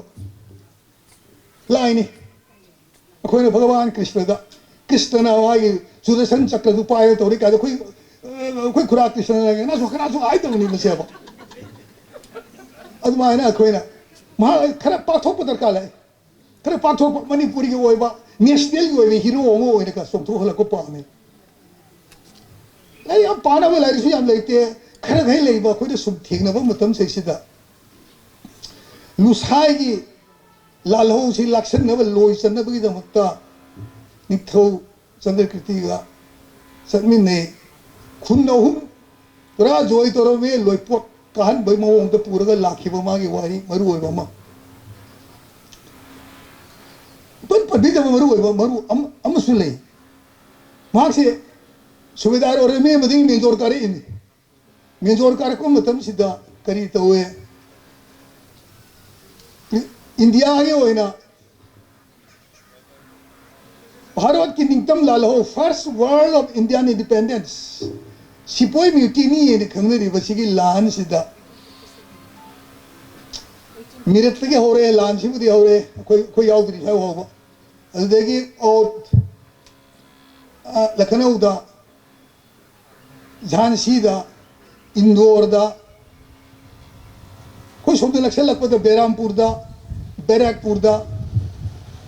लाइनी अखोने भगवान कृष्ण ना वाई सुदर्शन चक्र दुपाय तोरी का कोई खुरा कृष्ण लगे ना सोखना सो आई तो नहीं मसे बा अदमायना अखोना मा खरा पाथोप दरकार है खरा पाथोप मणिपुरी की ओइबा नेशनल की ओइबे हीरो ओमो ओइने का सोथो हला को पामे लाई अब पाना में लाई सुयाम लेते खर गई ले बा कोई सुब ठीक ना बा मतम से सीधा लुसाई की लाल हो सी लक्षण ना बा लोई सन ना बगी दमकता निथो चंद्र कृति का सदमी ने खुन ना हूँ पूरा जोई तोरो में लोई पोट कहन भाई मऊ तो पूरा का लाखी बमा की वारी मरु होय बमा पण पढ़ी जब मरु होय मरु अम सुले वहाँ से सुबेदार और में मदीन में जोर करे इन में जोर कर को मतम सीधा करी तो हुए इंडिया आगे होए ना भारत की निकटम लाल हो first world of Indian independence sepoy mutiny ये खंगने रिवसी की लान सीधा मेरे तक हो रहे लान सी बुद्धि हो रहे कोई आउट नहीं है वो अल देखिए और लखनऊ दा झांसी दा इंदौर दा कोई शब्द लक्ष्य लगता है बेरामपुर दा बैरकपुर दा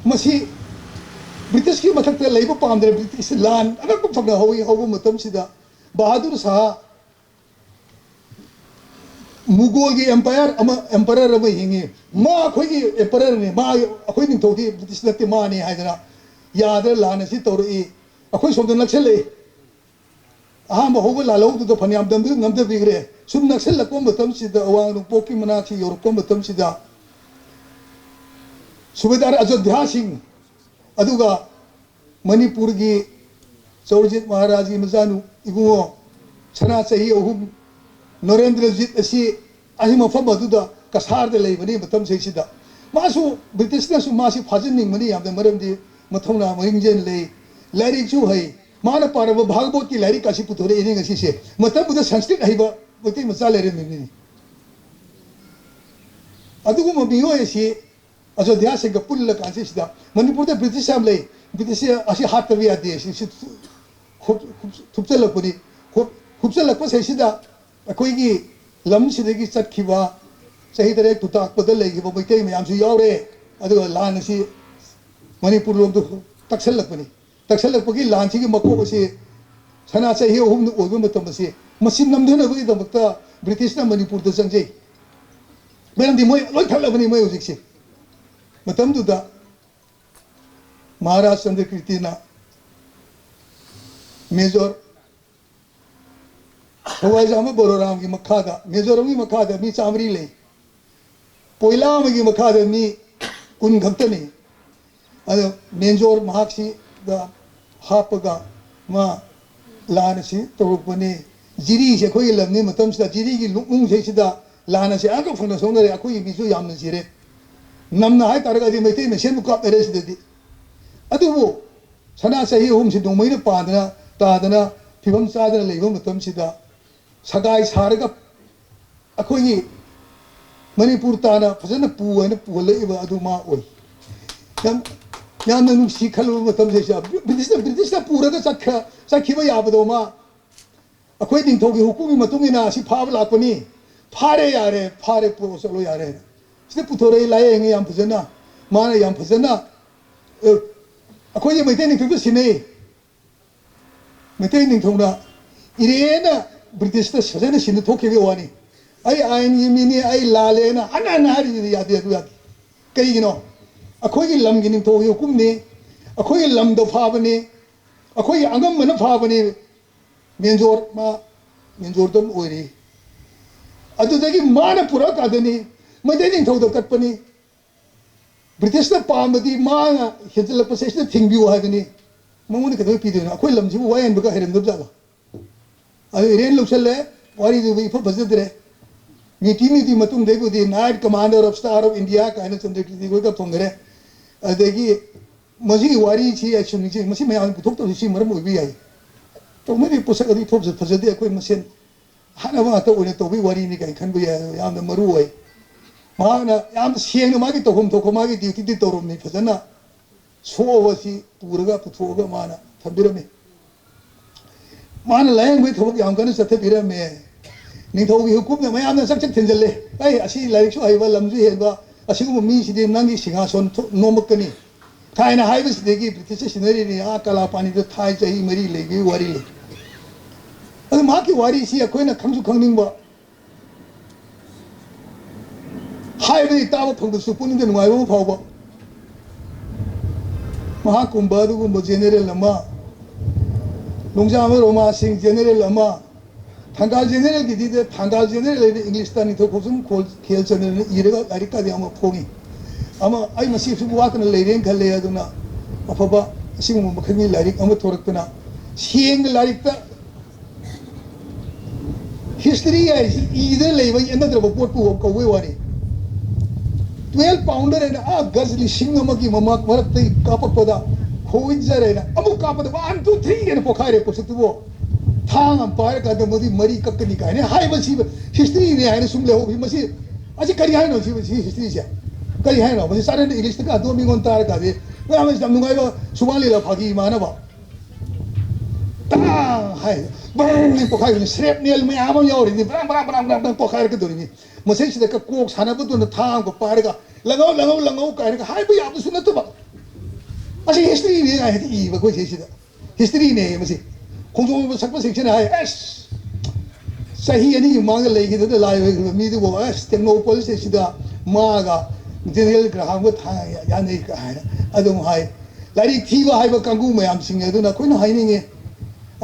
मसी ब्रिटिश की मतलब ते लाइव पाम दे ब्रिटिश लान अगर कुछ फगना हो मतम सीधा बहादुर शाह मुगल की एम्पायर अब हिंगे माँ अखोई की एम्पायर ने माँ अखोई निथौदी ब्रिटिश नत्ते माँ ने हाइदना याद लान से तौरई अखोई शब्द नक्सल ले अहम होगा लालो तो फनियाम दम नमदे बिगरे सुम नक्सल लको मतम सीधा अवांग नुपोकी मनाची यूरोप मतम सीधा सुबेदार अयोध्या सिंह अदुगा मणिपुर की चौरजित महाराज की मजानु इबुओ सना सही अहुम नरेंद्रजीत असी अहि मफम अदुदा कसार दे लेबनी मतम सेसिदा मासु ब्रिटिश ना सु मासी फाजनिंग मनी याम मरमदी मथौना मरिंजेन ले लारी चु है माना पारब भागवत की लारी कासी पुथोरे इने गसी से मतम बुदा संस्कृत हइबा बति मचा लेरे मिनी अदुगु मबियो एसी अयोध्या से गपुल कांसे सिदा मणिपुर दे ब्रिटिश आम ले ब्रिटिश असी हाथ तबी आदि एसी खुबचलकपनी खुबचलकप सेसिदा अखोई की लम सिदगी चटखिबा सही तरह तुताकपद लेगिबा मैतै मयामसु यावरे अदुगा लान असि मणिपुर लोम तक्सलकपनी लान सिगी मकोब असि सना सही अहुम ओइबा मतम असि मसिन नमधनबगी दमकता ब्रिटिश ना मणिपुर द संजै बेरंदी मोय लोय थलबनी मोय हुजिकसे मतम दुदा महाराज चंद्र कीर्तिना मेजर हवाई जाम बोरोराम की मखादा मेजोरम की मखादा मी चामरी ले पोइलाम की मखादा मी कुन घक्तनी अद मेजोर महाक्षी दा हापगा मा लान सी तोरपने जिरी से कोई लमने मतम से जिरी की लुंग से सिदा लान से आको फंग सोंदरे अकोई मिसु याम न जिरे नमना है तारगा दि मैते में सेन का एरेस दे अदुबो सना सही होम से दोमैन पादना तादना फिबम चादना लेबो मतम सिदा सगाई सारगा अखोई मणिपुर ताना फजन पुवैन पुलेबा अदुमा ओय याम नुसी खलबो मतम से ब्रिटिश ना पूरा चखिबा याबदोमा अखोई निंथोगी हुकुमी मतुंगिना असि फाब लापनी फारे यारे फारे पुरो चलो यारे सिदे पुथोरे लायेंगे याम फजना माना याम फजना अखोई मैते निंथोबो सिने मैते निंथोना इरेना ब्रिटिश ता सजन सिन थोके वानी आई आइन यमिनी आई लालेना अना नारी यादे दुया कईगिनो अखोई लम गिनि तो हुकुमने अखोई लम दो फाबने अखोई अंगम मन फाबने मेंजोर दम ओरी अदुदगी माना पुरा कादनी मदे निंथौ द कटपनी ब्रिटिश ता पामदी माना हिजल पसेस थिंगबियो हागनी ममुन कदो पीदेना अखोई लमजी वायन बका हेरन दब जाला रेन लुसले वारी दु इफ बजदरे मीटी मतुंग देगु the knight commander of star of India काइना चंद्र कीर्ति को फोंगरे अदेगी मजी वारी छी एक्शन छी मसी मयान पुथोक तो सी मरम ओबी आई तो मरी पुसक अदी फोब फजदे कोई मसेन हाना वा तो ओने तो बी वारी नि काई खनबु या याम मरु ओय माना याम सेंग मागी तो हम तो को मागी ड्यूटी दी तोरम नि फजना सोवसी पूरगा पुथोगा माना थबिरमे माना लायंग में थोक याम कने सथे बिरमे निथौगी हुकुम ने मयाम सक सक थिंजले आई असि लाइक हाइबा लमजु हेबा असिगु मी सिदे नंगी सिंहासन नोमकनी थाइना हाइबस देगी ब्रिटिश सिनरी ने आ कला पानी तो थाई चही मरी लेगी वारी ले ꯃꯍꯥꯛꯀꯤ ꯋꯥꯔꯤꯁꯤ ꯑꯩꯈꯣꯏꯅ ꯈꯪꯁꯨ ꯈꯪꯅꯤꯡꯕ ꯍꯥꯏꯕꯗꯤ ꯇꯥꯕ ꯐꯪꯗꯁꯨ ꯄꯨꯛꯅꯤꯡꯗ ꯅꯨꯡꯉꯥꯏꯕ ꯑꯃ ꯐꯥꯎꯕ ꯃꯍꯥꯛꯀꯨꯝꯕ ꯑꯗꯨꯒꯨꯝꯕ ꯖꯦꯅꯦꯔꯦꯜ ꯑꯃ ꯅꯣꯡꯖꯥꯝꯕ ꯔꯣꯃꯥꯁꯤꯡ ꯖꯦꯅꯦꯔꯦꯜ ꯑꯃ ꯊꯪꯒꯥꯜ ꯖꯦꯅꯦꯔꯦꯜꯒꯤꯗꯤ ꯊꯪꯒꯥꯜ ꯖꯦꯅꯦꯔꯦꯜ ꯏꯪꯂꯤꯁꯇ ꯅꯤꯡꯊꯧꯈꯣꯡꯖꯝ ꯈꯦꯜ ꯆꯟꯗ꯭ꯔꯅ ꯏꯔꯒ ꯂꯥꯏꯔꯤꯛ ꯀꯥꯗꯤ ꯑꯃ ꯐꯣꯡꯉꯤ ꯑꯃ ꯑꯩ ꯃꯁꯤ ꯁꯨꯝ ꯋꯥꯠꯇꯅ ꯂꯩꯔꯦꯅ ꯈꯜꯂꯦ ꯑꯗꯨꯅ ꯑꯐꯕ ꯑꯁꯤꯒꯨꯝꯕ ꯃꯈꯜꯒꯤ ꯂꯥꯏꯔꯤꯛ ꯑꯃ ꯊꯣꯔꯛꯇꯨꯅ ꯁꯦꯡꯅ ꯂꯥꯏꯔꯤꯛꯇ history is either level another report to kawai wari 12 pounder and a gazli singamaki mamak maraktai kapapada hoinjare amu kapada 1 2 3 and pokhare posituo thang am par ka the modi mari kakni ka ne hai basi history ne hai sum le ho bi masi aji kari hai no si history ja kari hai no masi sare english ka do mi gon tar ka de wa am sam ngai ba subali la phagi mana ba ta hai bang pokhai ni srep nel me am yauri ni bang pokhai ka do ni masi si ka kok sana bu do na thang ko par ka langau ka ka hai ba ya bu sunat ba asi history ne ai ti ba ko si si da history ne masi khongzong sakpa section hai s sahi ani mang lai gi da lai mi du bo s techno police sida ma ga general graham go tha ya nei ka hai adum hai lari thi ba hai ba kangu mayam sing adu na koi na hai ni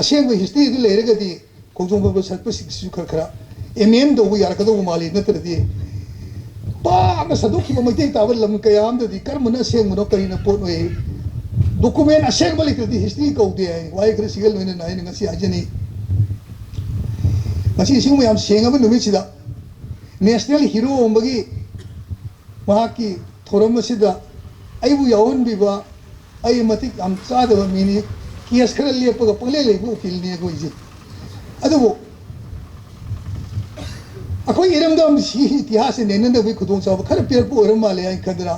aseng ba history du le ga di khongzong ba sakpa section khar khara mm do yar ka do mali na tar di ba na sadu ki ba mai ta ba lam kayam da di karma na seng mo kari na pot noi document aseng balik di history ko de wai kre sigal no na ni ngasi ajani ngasi sing mo yam seng aba numi sida national hero ombagi mahaki thoram sida ai bu yawn bi ba ai matik am cha da mini kias khara le pa pale le bu fil ni ko ji adu akoi iram dam si itihas ne ne da bi khudong sa khara per po ram male ai khadra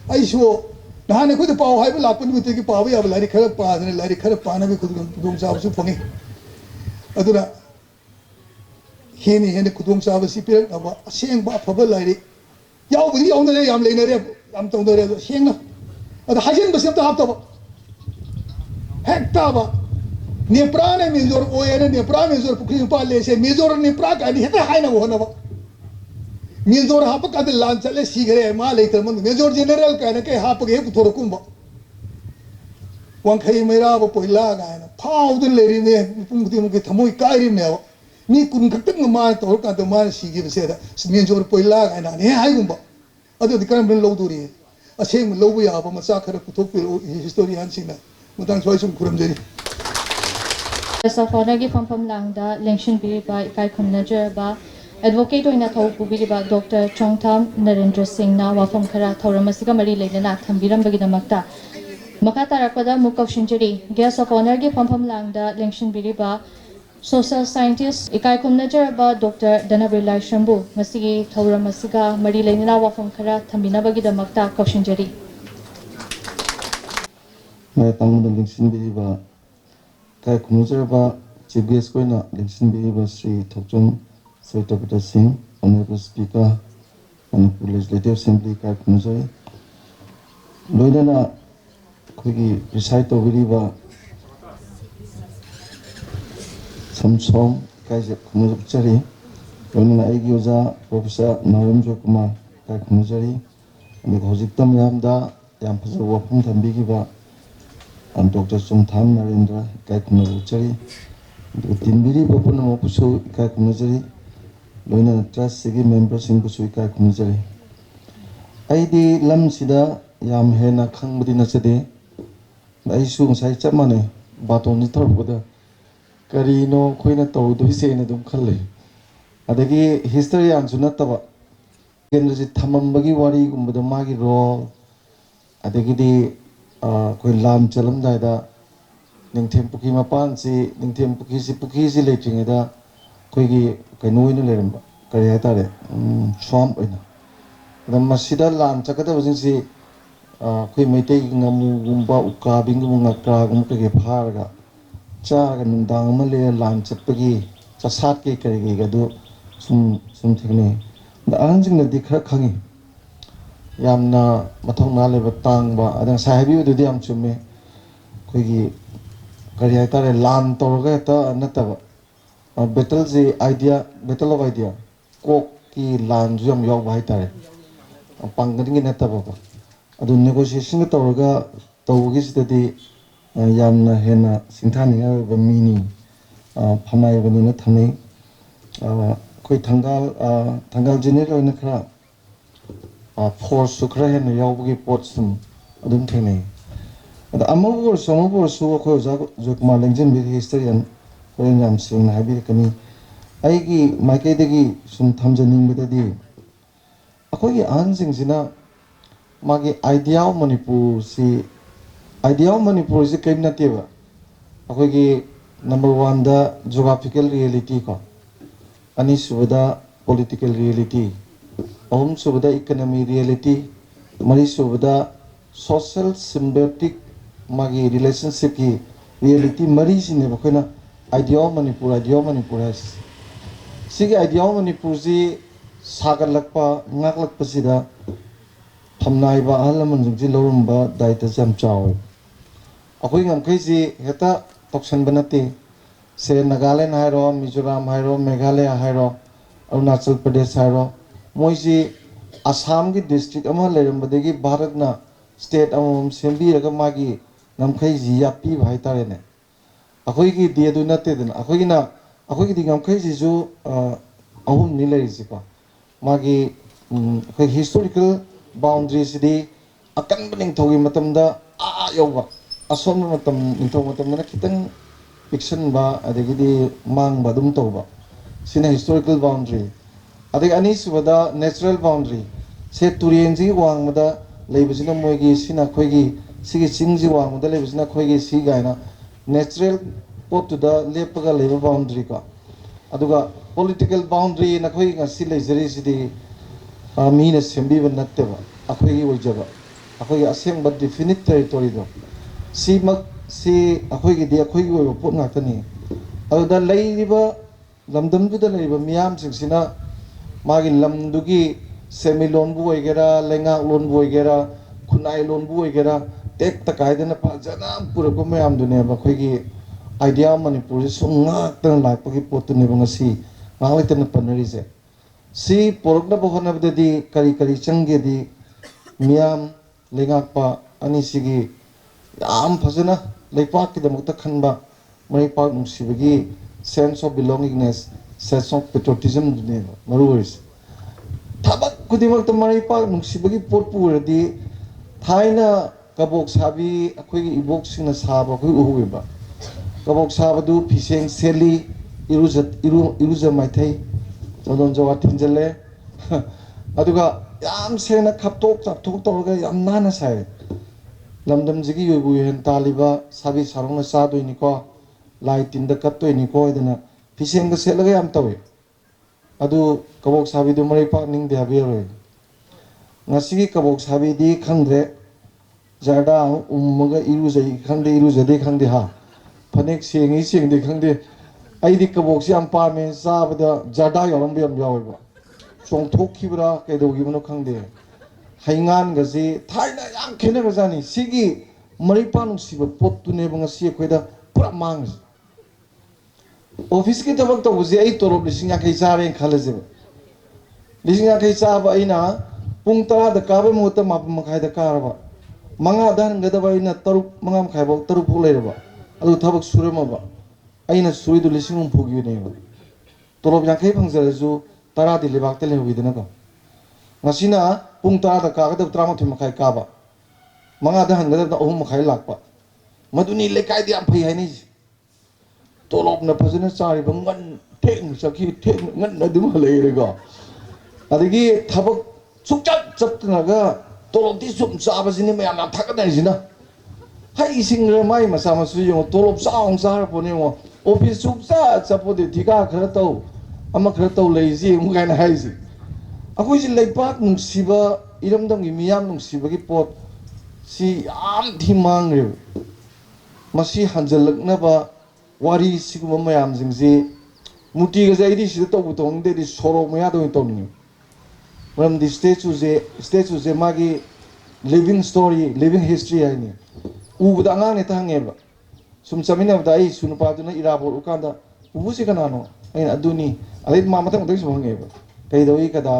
ai so nahane khud paw hai ba lakun mi te ki paw ya lari khara pa ne lari khara pa na bi khudong sa su phangi aduna heni hene khudong sa ba si per ba seng ba phaba lari yaw bu yaw ne yam le ne re am tong de re seng na ada hajen ba sem ta hap ta ba hekta ba nepra ne mizor o ene nepra mizor pukri pa le se mizor nepra ka ni heta hai na ho na ba mizor hap ka de lan chale sigre ma le ter mon mizor general ka ne ke hap ge pu thor kum ba wang khai mera ba poila ga na phau de le ri ne pung ti mo ke thamoi kai ri ne ni kun khak tak ma to ka de ma si ge se da mizor poila ga na ne hai gum ba adu di kan ben lo du ri aseng lo bu ya ba ma sa khara pu thok pi historian sing na mutang choi sum khuram jeri Safonagi Pampam Langda, Lengshin Biriba, Ikai Kumnajer, Advocate in a Tau Biriba, Dr. Chongtam, Narendra Singh, Wafam Kara, Tauramasiga Mari Lena, Tambiram Baginamakta, Makata Rapada, Mukoshinjeri, Guest of Honor, Pampam Langda, Lengshin Biriba, Social Scientist, Ikai Kumnajer, Dr. Danabila Shambu, Masigi, Tauramasiga, Mari Lena, Wafam Kara, Tambina Baginamakta, Koshinjeri. My tongue Lengshin Biriba. Kai Kumnajer Chief Guest Koina Lengshin Biriba Sri Thokchom Saitapita Singh, Honorable Speaker, Manipur Legislative Assembly Kai Kumnajer. Loidana Kugi recite Biriba Samsong Kai Kumnajer. Loidana Aigioza Professor Narendra Kumar Kai Kumnajer. And the Hojiktam Yamda Yampazo Wapum Tambigiba. And Dr. Chongtam Narendra Kai Kumnajer, Timbiri Bapuna Mopusu Kai Kumnajer, Lona Trust Sigi members in Pusu Kai Kumnajer. ID Lam Sida Yam Hena Kang Budina Sede, Aisung Sai Chamane, Baton Nitorbuda, Karino Quina Tau Duise Dum Kale. Adagi history and Sunatava, Genji Tamambagi Wari Gumbadamagi Ro, Adagi koi lam chalam dai da ningthem puki mapan si ningthem puki si leting da koi gi kai noi no leram kari hata re swamp ina da masida lam chakata wajin si koi meite ngamu gumba ukka bing gum ngakra gum ke phar ga cha ga nundang ma le lam chapagi cha sat ke kari gi ga du sum thikne da anjing na dikha khangi Yamna Matong Nale Batang ba adang sahibi du diam chume koigi kari tare lan torga ta nataba battle of idea kok ki lan ju yam yaw bai tare pangani gi neta ba adu negotiation ga tawga tawgi sidadi yamna hena singthani ga mini phamai bani na thami koi thangal general na khra force su khra hena yaw gi pot sum adum thene ada amabur su ko ja jokma lengjin bi historian ko yam sing na bi kani aigi maike degi sum thamjaning bedadi akoi an sing sina magi idea of manipur si kaim na teba akoi gi number 1 da geographical reality ko ani subada political reality ahum subada economy reality mari subada social symbiotic magi relationship ki reality mari sine bakoina idea of manipur has sigi idea of manipur ji sagalakpa ngaklakpa sida thamnai ba ahalaman jingji lorumba daita jam chaw akoi ngam kai ji heta toksan banati se nagaland hairo mizoram hairo meghalaya hairo arunachal pradesh hairo moiji assam gi district ama lerambadegi bharatna state amam sembi raga magi ngamkhai ji yapi bhai tare ne akoi gi de du nate den akoi gi ngamkhai ji ju ahum ni lai ji ko magi historical boundaries di akan bening thogi matamda yoba ason matam intho matam na kitang fiction ba adegi mang ba dum toba sina historical boundary adegi anis wada natural boundary se turienji wang mada leibisina moigi sina khoigi sigi singji wang mada leibisina khoigi si gaina natural pot to the lepaga leiba boundary ka aduga political boundary na khoi ngasi leizari sidi mina sembi ban natteba akhoi oijaba akhoi aseng ba definite territory do si akhoi gi de akhoi gi pot ngakani aduda leiba lamdam du da leiba miyam singsina magi lamdugi semilon bu oigera lenga lon bu oigera khunai lon bu oigera tek takaidana phajana purako mayam dune ba khoi gi idea manipur ji sunga tan lakpagi potu ne bangasi ngalitan panari je si porokna bohona bedi kari changge di miyam lengakpa ani sigi yam phajana leipak ki damukta khanba mai pa musibagi sense of belongingness sense of patriotism dune maruis thabak kudimak tamari pa musibagi pot puradi thaina kabok sabi akhoi ibok singna saba khoi uhuba kabok sabadu piseng seli iruza maithai jodon jawa tinjale aduga yam sena khaptok chapthok torga yam nana sai lamdam jigi yobu hen taliba sabi sarongna sadoi ni ko lai tinda katoi ni ko idana piseng ga selaga yam tawe adu kabok sabi du mari pak ning de habiroi ngasi kabok sabi di khangre jada ummaga iruzai khangde iruzade khangde ha phanek sengdi khangde aidi kabok si am pa me sabada jada yoram biam yawa chong thokkhibra kaidogibno khangde haingan gaji thaina yam khena gajani sigi maripan siba pottune bangasi khoida pura mang office ki tabak to buji ai torob lisinga kai sare khalaje lisinga kai saba aina pung tara da kabe muta map makhai da karaba manga dan gadaba ina taruk mangam khaibok taruk phuleiraba adu thabak surama aina suidu lising phugi ne torob yankai phangjaraju tara di lebak tele huidana ko ngasina pung tara da ka ga trama thima khai ka ba manga da hanga da ohum khai lakpa maduni lekai di am phai hai ni torob na phajana chari bangan theng sakhi theng ngan na dum halei go adigi thabak sukchat chaptna ga torob di sum chaba jini mayam na thakana jina hai singra mai masa masu yo torob saung sar pone mo office subsa chapode thika khara tau ama khara tau leiji mu gaina haisi akoi ji leipak nungsiba iramdam gi miyam nungsiba gi pot si am thimang re masi hanjalakna ba wari siguma mayam jingji muti ga jaidi si to bu tong de di soro maya do to ni ram di statue je magi living story living history ai ni ubuda ngang ne ta hangeba sum chamina dai sunpa duna irabor ukanda ubusi kana no ꯑꯩꯅ ꯑꯗꯨꯅꯤ ꯑꯗꯩ ꯃꯥ ꯃꯊꯪ ꯃꯊꯪ ꯁꯨꯝ ꯍꯪꯉꯦꯕ ꯀꯩꯗꯧꯏ ꯀꯗꯥ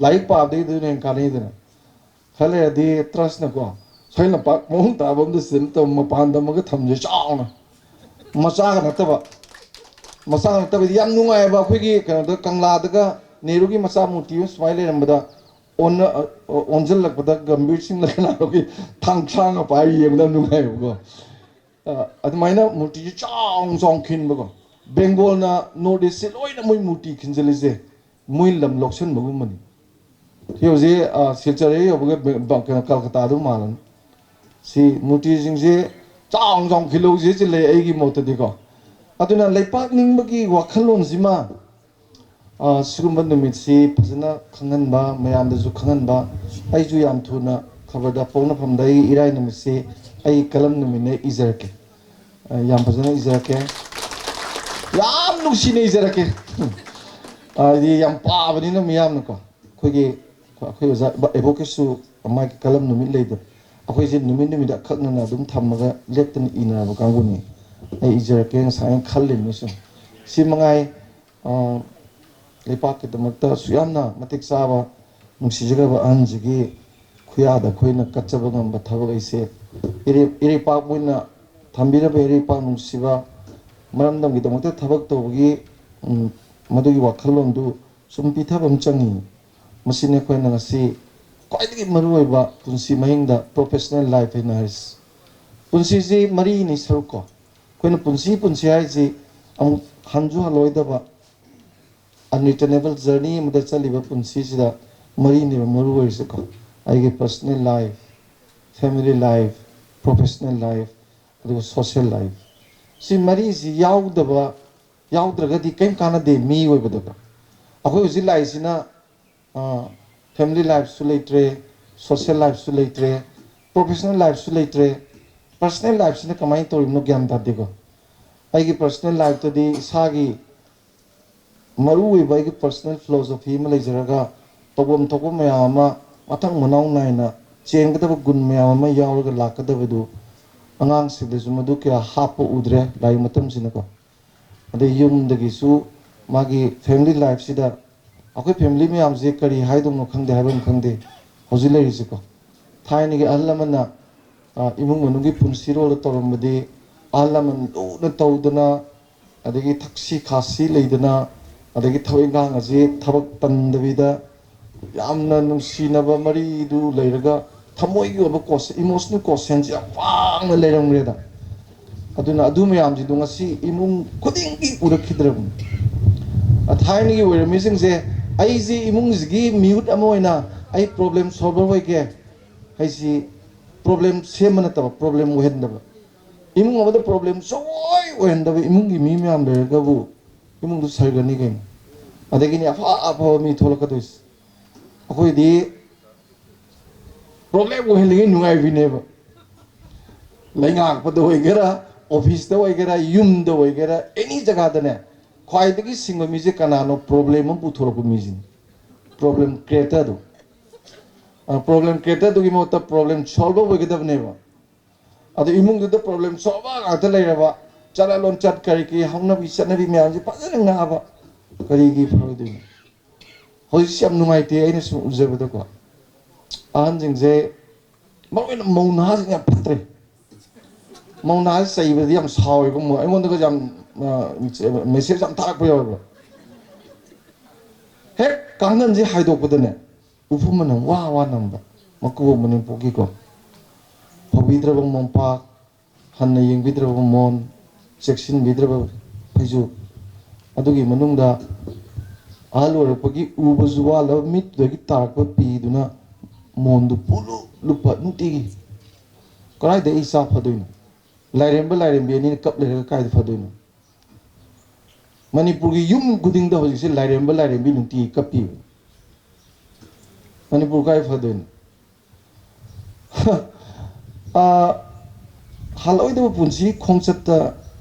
ꯂꯥꯏꯔꯤꯛ ꯄꯥꯕꯗꯒꯤ ꯑꯗꯨꯅ ꯍꯦꯟꯅ ꯀꯥꯟꯅꯩꯗꯅ ꯈꯔ ꯂꯩꯔꯗꯤ ꯇ꯭ꯔꯁꯅꯀꯣ ꯁꯣꯏꯅ ꯄꯥꯛ ꯃꯑꯣꯡ ꯇꯥꯕ ꯑꯝꯗ ꯁꯤꯗ ꯅꯠꯇꯕ ꯃꯄꯥꯟꯗ ꯑꯃꯒ ꯊꯝꯁꯦ ꯆꯥꯎꯅ ꯃꯆꯥꯒ ꯅꯠꯇꯕ ꯃꯆꯥꯒ ꯅꯠꯇꯕꯗꯤ ꯌꯥꯝ ꯅꯨꯡꯉꯥꯏꯑꯕ ꯑꯩꯈꯣꯏꯒꯤ ꯀꯩꯅꯣꯗ ꯀꯪꯂꯥꯗꯒ ꯅꯦꯍꯔꯨꯒꯤ ꯃꯆꯥ ꯃꯨꯔꯇꯤ ꯑꯃ ꯁꯨꯃꯥꯏꯅ ꯂꯩꯔꯝꯕꯗ ꯑꯣꯟꯁꯤꯜꯂꯛꯄꯗ ꯒꯝꯚꯤꯔ ꯁꯤꯡ ꯂꯈꯅꯥꯎꯒꯤ ꯊꯥꯡꯁꯥꯡꯒ ꯄꯥꯏꯔ ꯌꯦꯡꯕꯗ ꯌꯥꯝ ꯅꯨꯡꯉꯥꯏꯕꯀꯣ ꯑꯗꯨꯃꯥꯏꯅ ꯃꯨꯔꯇꯤꯁꯦ ꯆꯥꯎꯅ ꯆꯥꯎꯅ ꯈꯤꯟꯕꯀꯣ ꯕꯦꯡꯒꯣꯜꯅ ꯅꯣꯔꯠ ꯏꯁꯁꯦ ꯂꯣꯏꯅ ꯃꯣꯏ ꯃꯨꯔꯇꯤ ꯈꯤꯟꯖꯤꯜꯂꯤꯁꯦ ꯃꯣꯏ ꯂꯝ ꯂꯧꯁꯤꯟꯕꯒꯨꯝꯕꯅꯤ ꯁꯤ ꯍꯧꯖꯤꯛ ꯁꯤꯜꯆꯔ ꯌꯧꯕꯒ ꯀꯜꯀꯇꯥꯗꯨ ꯃꯥꯜꯂꯅꯤ ꯁꯤ ꯃꯨꯔꯇꯤꯁꯤꯡꯁꯦ ꯆꯥꯎꯅ ꯆꯥꯎꯅ ꯈꯤꯜꯍꯧꯁꯦ ꯆꯤꯜꯂꯦ ꯑꯩꯒꯤ ꯃꯣꯠꯇꯗꯤꯀꯣ ꯑꯗꯨꯅ ꯂꯩꯄꯥꯛ ꯅꯤꯡꯕꯒꯤ ꯋꯥꯈꯜꯂꯣꯟꯁꯤꯃ ꯁꯤꯒꯨꯝꯕ ꯅꯨꯃꯤꯠꯁꯤ ꯐꯖꯅ ꯈꯪꯍꯟꯕ ꯃꯌꯥꯝꯗꯁꯨ ꯈꯪꯍꯟꯕ ꯑꯩꯁꯨ ꯌꯥꯝ ꯊꯨꯅ ꯈꯕꯔꯗ ꯄꯣꯛꯅꯐꯝꯗ ꯑꯩ ꯏꯔꯥꯏ ꯅꯨꯃꯤꯠꯁꯤ ꯑꯩ ꯀꯂꯝ ꯅꯨꯃꯤꯠꯅꯦ ꯏꯖꯔꯛꯀꯦ ꯌꯥꯝ ꯐꯖꯅ ꯏꯖꯔꯛꯀꯦ ꯌꯥꯝ ꯅꯨꯡꯁꯤꯅ ꯏꯖꯔꯛꯀꯦ ꯍꯥꯏꯗꯤ ꯌꯥꯝ ꯄꯥꯕꯅꯤꯅ ꯃꯤꯌꯥꯝꯅꯀꯣ ꯑꯩꯈꯣꯏ ꯑꯣꯖꯥ ꯑꯦꯚꯣꯀꯦꯠꯁꯨ ꯃꯥꯒꯤ ꯀꯂꯝ ꯅꯨꯃꯤꯠ ꯂꯩꯗ ꯑꯩꯈꯣꯏꯁꯦ ꯅꯨꯃꯤꯠ ꯅꯨꯃꯤꯠ ꯑꯀꯛꯅꯅ ꯑꯗꯨꯝ ꯊꯝꯃꯒ ꯂꯦꯞꯇꯅ ꯏꯅꯔꯕ ꯀꯥꯡꯕꯨꯅꯤ ꯑꯩ ꯏꯖꯔꯛꯀꯦ ꯉꯁꯥꯏꯅ ꯈꯜꯂꯤꯕꯅꯤ ꯁꯨꯝ ꯁꯤ ꯃꯉꯥꯏ ꯂꯩꯄꯥꯛꯀꯤꯗꯃꯛꯇ ꯑꯁꯨꯛ ꯌꯥꯝꯅ ꯃꯇꯤꯛ ꯆꯥꯕ ꯅꯨꯡꯁꯤꯖꯈ꯭ꯔꯕ ꯑꯍꯟꯁꯤꯒꯤ ꯈꯨꯌꯥꯗ ꯑꯩꯈꯣꯏꯅ ꯀꯠꯆꯕ ꯉꯝꯕ ꯊꯕꯛ ꯑꯩꯁꯦ ꯏꯔꯩꯄꯥꯛ ꯃꯣꯏꯅ ꯊꯝꯕꯤꯔꯕ ꯏꯔꯩꯄꯥꯛ ꯅꯨꯡꯁꯤꯕ ꯃꯔꯝꯗꯝꯒꯤꯗꯃꯛꯇ ꯊꯕꯛ ꯇꯧꯕꯒꯤ ꯃꯗꯨꯒꯤ ꯋꯥꯈꯜꯂꯣꯟꯗꯨ ꯁꯨꯝ ꯄꯤꯊꯕ ꯑꯃ ꯆꯪꯉꯤ ꯃꯁꯤꯅꯤ ꯑꯩꯈꯣꯏꯅ ꯉꯁꯤ ꯈ꯭ꯋꯥꯏꯗꯒꯤ ꯃꯔꯨꯑꯣꯏꯕ ꯄꯨꯟꯁꯤ ꯃꯍꯤꯡꯗ ꯄ꯭ꯔꯣꯐꯦꯁꯅꯦꯜ ꯂꯥꯏꯐ ꯍꯥꯏꯅ ꯍꯥꯏꯔꯤꯁꯤ ꯄꯨꯟꯁꯤꯁꯤ ꯃꯔꯤꯅꯤ ꯁꯔꯨꯛꯀꯣ ꯑꯩꯈꯣꯏꯅ ꯄꯨꯟꯁꯤ ꯍꯥꯏꯁꯤ ꯑꯃꯨꯛ ꯍꯟꯁꯨ ꯍꯜꯂꯣꯏꯗꯕ ꯑꯟꯔꯤꯇꯔꯅꯦꯕꯜ ꯖꯔꯅꯤ ꯑꯃꯗ ꯆꯠꯂꯤꯕ ꯄꯨꯟꯁꯤꯁꯤꯗ ꯃꯔꯤꯅꯦꯕ ꯃꯔꯨ ꯑꯣꯏꯔꯤꯁꯦꯀꯣ ꯑꯩꯒꯤ personal life family life professional life ꯑꯗꯨꯒ ꯁꯣꯁꯤꯌꯦꯜ ꯂꯥꯏꯐ ꯁꯤ ꯃꯔꯤꯁꯤ ꯌꯥꯎꯗ꯭ꯔꯒꯗꯤ ꯀꯔꯤꯝ ꯀꯥꯟꯅꯗꯦ ꯃꯤ ꯑꯣꯏꯕꯗꯀꯣ ꯑꯩꯈꯣꯏ ꯍꯧꯖꯤꯛ ꯂꯥꯛꯏꯁꯤꯅ ꯐꯦꯃꯤꯂꯤ ꯂꯥꯏꯐꯁꯨ ꯂꯩꯇ꯭ꯔꯦ ꯁꯣꯁꯤꯌꯦꯜ ꯂꯥꯏꯐꯁꯨ ꯂꯩꯇ꯭ꯔꯦ ꯄ꯭ꯔꯣꯐꯦꯁꯅꯦꯜ ꯂꯥꯏꯐꯁꯨ ꯂꯩꯇ꯭ꯔꯦ ꯄꯔꯁꯣꯅꯦꯜ ꯂꯥꯏꯐꯁꯤꯅ ꯀꯃꯥꯏꯅ ꯇꯧꯔꯤꯕꯅꯣ ꯒ꯭ꯌꯥꯟ ꯇꯥꯗꯦꯀꯣ ꯑꯩꯒꯤ ꯄꯔꯁꯣꯅꯦꯜ ꯂꯥꯏꯐꯇꯗꯤ ꯏꯁꯥꯒꯤ ꯃꯔꯨꯑꯣꯏꯕ ꯑꯩꯒꯤ ꯄꯔꯁꯣꯅꯦꯜ ꯐꯤꯂꯣꯁꯣꯐꯤ ꯑꯃ ꯂꯩꯖꯔꯒ ꯇꯧꯐꯝ ꯊꯣꯛꯄ ꯃꯌꯥꯝ ꯑꯃ ꯃꯊꯪ ꯃꯅꯥꯎ ꯅꯥꯏꯅ ꯆꯦꯟꯒꯗꯕ ꯒꯨꯟ ꯃꯌꯥꯝ ꯑꯃ ꯌꯥꯎꯔꯒ ꯂꯥꯛꯀꯗꯕꯗꯨ ꯑꯉꯥꯡꯁꯤꯡꯗꯁꯨ ꯃꯗꯨ ꯀꯌꯥ ꯍꯥꯞꯄ ꯎꯗ꯭ꯔꯦ ꯂꯥꯏꯔꯤꯛ ꯃꯇꯝꯁꯤꯅꯀꯣ ꯑꯗꯩ ꯌꯨꯝꯗꯒꯤꯁꯨ ꯃꯥꯒꯤ ꯐꯦꯃꯤꯂꯤ ꯂꯥꯏꯐꯁꯤꯗ ꯑꯩꯈꯣꯏ ꯐꯦꯃꯤꯂꯤ ꯃꯌꯥꯝꯁꯦ ꯀꯔꯤ ꯍꯥꯏꯗꯧꯅꯣ ꯈꯪꯗꯦ ꯍꯥꯏꯕ ꯈꯪꯗꯦ ꯍꯧꯖꯤꯛ ꯂꯩꯔꯤꯁꯤꯀꯣ ꯊꯥꯏꯅꯒꯤ ꯑꯍꯜ ꯂꯃꯟꯅ ꯏꯃꯨꯡ ꯃꯅꯨꯡꯒꯤ ꯄꯨꯟꯁꯤꯔꯣꯜꯗ ꯇꯧꯔꯝꯕꯗꯤ ꯑꯍꯜ ꯂꯃꯟ ꯂꯨꯅ ꯇꯧꯗꯅ ꯑꯗꯒꯤ ꯊꯛꯁꯤ ꯈꯥꯁꯤ ꯂꯩꯗꯅ ꯑꯗꯒꯤ ꯊꯕꯛ ꯏꯟꯈꯥꯡ ꯑꯁꯤ ꯊꯕꯛ ꯇꯟꯗꯕꯤꯗ ꯌꯥꯝꯅ ꯅꯨꯡꯁꯤꯅꯕ ꯃꯔꯤꯗꯨ ꯂꯩꯔꯒ ꯊꯃꯣꯏꯒꯤ ꯑꯣꯏꯕ ꯏꯃꯣꯁꯅꯦꯜ ꯀꯣꯁꯦꯟꯁꯤ ꯌꯥꯝ ꯋꯥꯡꯅ ꯂꯩꯔꯝꯈ꯭ꯔꯦꯗ ꯑꯗꯨꯅ ꯑꯗꯨ ꯃꯌꯥꯝꯁꯤꯗꯣ ꯉꯁꯤ ꯏꯃꯨꯡ ꯈꯨꯗꯤꯡꯒꯤ ꯎꯔꯛꯈꯤꯗ꯭ꯔꯕꯅꯤ ꯊꯥꯏꯅꯒꯤ ꯑꯣꯏꯔꯝꯃꯤꯁꯤꯡꯁꯦ ꯑꯩꯁꯤ ꯏꯃꯨꯡꯁꯤꯒꯤ ꯃꯤꯍꯨꯠ ꯑꯃ ꯑꯣꯏꯅ ꯑꯩ ꯄ꯭ꯔꯣꯕ꯭ꯂꯦꯝ ꯁꯣꯜꯚꯔ ꯑꯣꯏꯒꯦ ꯑꯩꯁꯤ ꯄ꯭ꯔꯣꯕ꯭ꯂꯦꯝ ꯁꯦꯝꯕ ꯅꯠꯇꯕ ꯄ꯭ꯔꯣꯕ꯭ꯂꯦꯝ ꯑꯣꯏꯍꯟꯗꯕ ꯏꯃꯨꯡ ꯑꯃꯗ ꯄ꯭ꯔꯣꯕ꯭ꯂꯦꯝ ꯁꯨꯡꯑꯣꯏ ꯑꯣꯏꯍꯟꯗꯕ ꯏꯃꯨꯡꯒꯤ ꯃꯤ ꯃꯌꯥꯝ ꯂꯩꯔꯒꯕꯨ ꯏꯃꯨꯡꯗꯨ ꯁꯔꯒꯅꯤ ꯀꯩꯅꯣ ꯑꯗꯒꯤꯅꯤ ꯑꯐꯕ ꯃꯤ ꯊꯣꯛꯂꯛꯀꯗꯣꯏꯁꯤ ꯑꯩꯈꯣꯏꯗꯤ ꯄ꯭ꯔꯣꯕ꯭ꯂꯦꯝ ꯑꯣꯏꯍꯜꯂꯤꯉꯩ ꯅꯨꯡꯉꯥꯏꯕꯤꯅꯦꯕ ꯂꯩꯉꯥꯛꯄꯗ ꯑꯣꯏꯒꯦꯔꯥ ꯑꯣꯐꯤꯁꯇ ꯑꯣꯏꯒꯦꯔꯥ ꯌꯨꯝꯗ ꯑꯣꯏꯒꯦꯔꯥ ꯑꯦꯅꯤ ꯖꯒꯥꯗꯅꯦ ꯈ꯭ꯋꯥꯏꯗꯒꯤ ꯁꯤꯡꯕ ꯃꯤꯁꯦ ꯀꯅꯥꯅꯣ ꯄ꯭ꯔꯣꯕ꯭ꯂꯦꯝ ꯑꯃ ꯄꯨꯊꯣꯔꯛꯄ ꯃꯤꯁꯤꯅꯤ ꯄ꯭ꯔꯣꯕ꯭ꯂꯦꯝ ꯀ꯭ꯔꯤꯌꯦꯇꯔꯗꯨ ꯄ꯭ꯔꯣꯕ꯭ꯂꯦꯝ ꯀ꯭ꯔꯤꯌꯦꯇꯔꯗꯨꯒꯤ ꯃꯍꯨꯠꯇ ꯄ꯭ꯔꯣꯕ꯭ꯂꯦꯝ ꯁꯣꯜꯚꯔ ꯑꯣꯏꯒꯗꯕꯅꯦꯕ ꯑꯗꯣ ꯏꯃꯨꯡꯗꯨꯗ ꯄ꯭ꯔꯣꯕ꯭ꯂꯦꯝ ꯁꯣꯜꯚꯔ ꯉꯥꯛꯇ ꯂꯩꯔꯕ ꯆꯠꯅ ꯂꯣꯟꯆꯠ ꯀꯔꯤ ꯍꯧꯅꯕꯤ ꯆꯠꯅꯕꯤ ꯃꯌꯥꯝꯁꯦ ꯐꯖꯅ ꯉꯥꯛꯑꯕ ꯀꯔꯤꯒꯤ ꯐꯔꯣꯏꯗꯣꯏꯅꯣ ꯍꯧꯖꯤꯛꯁꯤ ꯌꯥꯝ ꯅꯨꯡꯉꯥꯏꯇꯦ ꯑꯩꯅ ꯁꯨꯝ ꯎꯖꯕꯗꯀꯣ ꯑꯍꯟꯁꯤꯡꯁꯦ ꯃꯔꯨꯑꯣꯏꯅ ꯃꯧ ꯅꯍꯥꯁꯤꯡ ꯌꯥꯝ ꯐꯠꯇ꯭ꯔꯦ ꯃꯧ ꯅꯍꯥꯁꯤ ꯆꯩꯕꯗꯤ ꯌꯥꯝ ꯁꯥꯎꯋꯦꯕ ꯑꯩꯉꯣꯟꯗꯒ ꯌꯥꯝ ꯃꯦꯁꯦꯖ ꯌꯥꯝ ꯊꯥꯔꯛꯄ ꯌꯥꯎꯋꯦꯕ ꯍꯦꯛ ꯀꯥꯡꯒꯟꯁꯦ ꯍꯥꯏꯗꯣꯛꯄꯗꯅꯦ ꯎꯐꯨꯟ ꯃꯅꯝ ꯋꯥ ꯅꯝꯕ ꯃꯀꯨꯕꯣꯛ ꯃꯅꯦꯝꯄꯣꯛꯀꯤꯀꯣ ꯐꯧꯕꯤꯗ꯭ꯔꯕ ꯃꯣꯝꯄꯥꯛ ꯍꯟꯅ ꯌꯦꯡꯕꯤꯗ꯭ꯔꯕ ꯃꯣꯟ ꯆꯦꯛꯁꯤꯟꯕꯤꯗ꯭ꯔꯕ ꯐꯩꯖꯨꯞ ꯑꯗꯨꯒꯤ ꯃꯅꯨꯡꯗ ꯑꯍꯜ ꯑꯣꯏꯔꯛꯄꯒꯤ ꯎꯕꯁꯨ ꯋꯥꯠꯂꯕ ꯃꯤꯠꯇꯨꯗꯒꯤ ꯇꯥꯔꯛꯄ ꯄꯤꯗꯨꯅ ꯃꯣꯟꯗꯨ ꯄꯨꯂꯨꯞ ꯂꯨꯞꯄ ꯅꯨꯡꯇꯤꯒꯤ ꯀꯗꯥꯏꯗ ꯏꯆꯥ ꯐꯗꯣꯏꯅꯣ ꯂꯥꯏꯔꯦꯝꯕꯤ ꯑꯅꯤꯅ ꯀꯞ ꯂꯩꯔꯒ ꯀꯥꯏꯗ ꯐꯗꯣꯏꯅꯣ ꯃꯅꯤꯄꯨꯔꯒꯤ ꯌꯨꯝ ꯈꯨꯗꯤꯡꯗ ꯍꯧꯖꯤꯛꯁꯦ ꯂꯥꯏꯔꯦꯝꯕꯤ ꯅꯨꯡꯇꯤꯒꯤ ꯀꯞꯄꯤꯕ ꯃꯅꯤꯄꯨꯔ ꯀꯥꯏ ꯐꯗꯣꯏꯅꯣ ꯍꯜꯂꯛꯑꯣꯏꯗꯕ ꯄꯨꯟꯁꯤ ꯈꯣꯡꯆꯠꯇ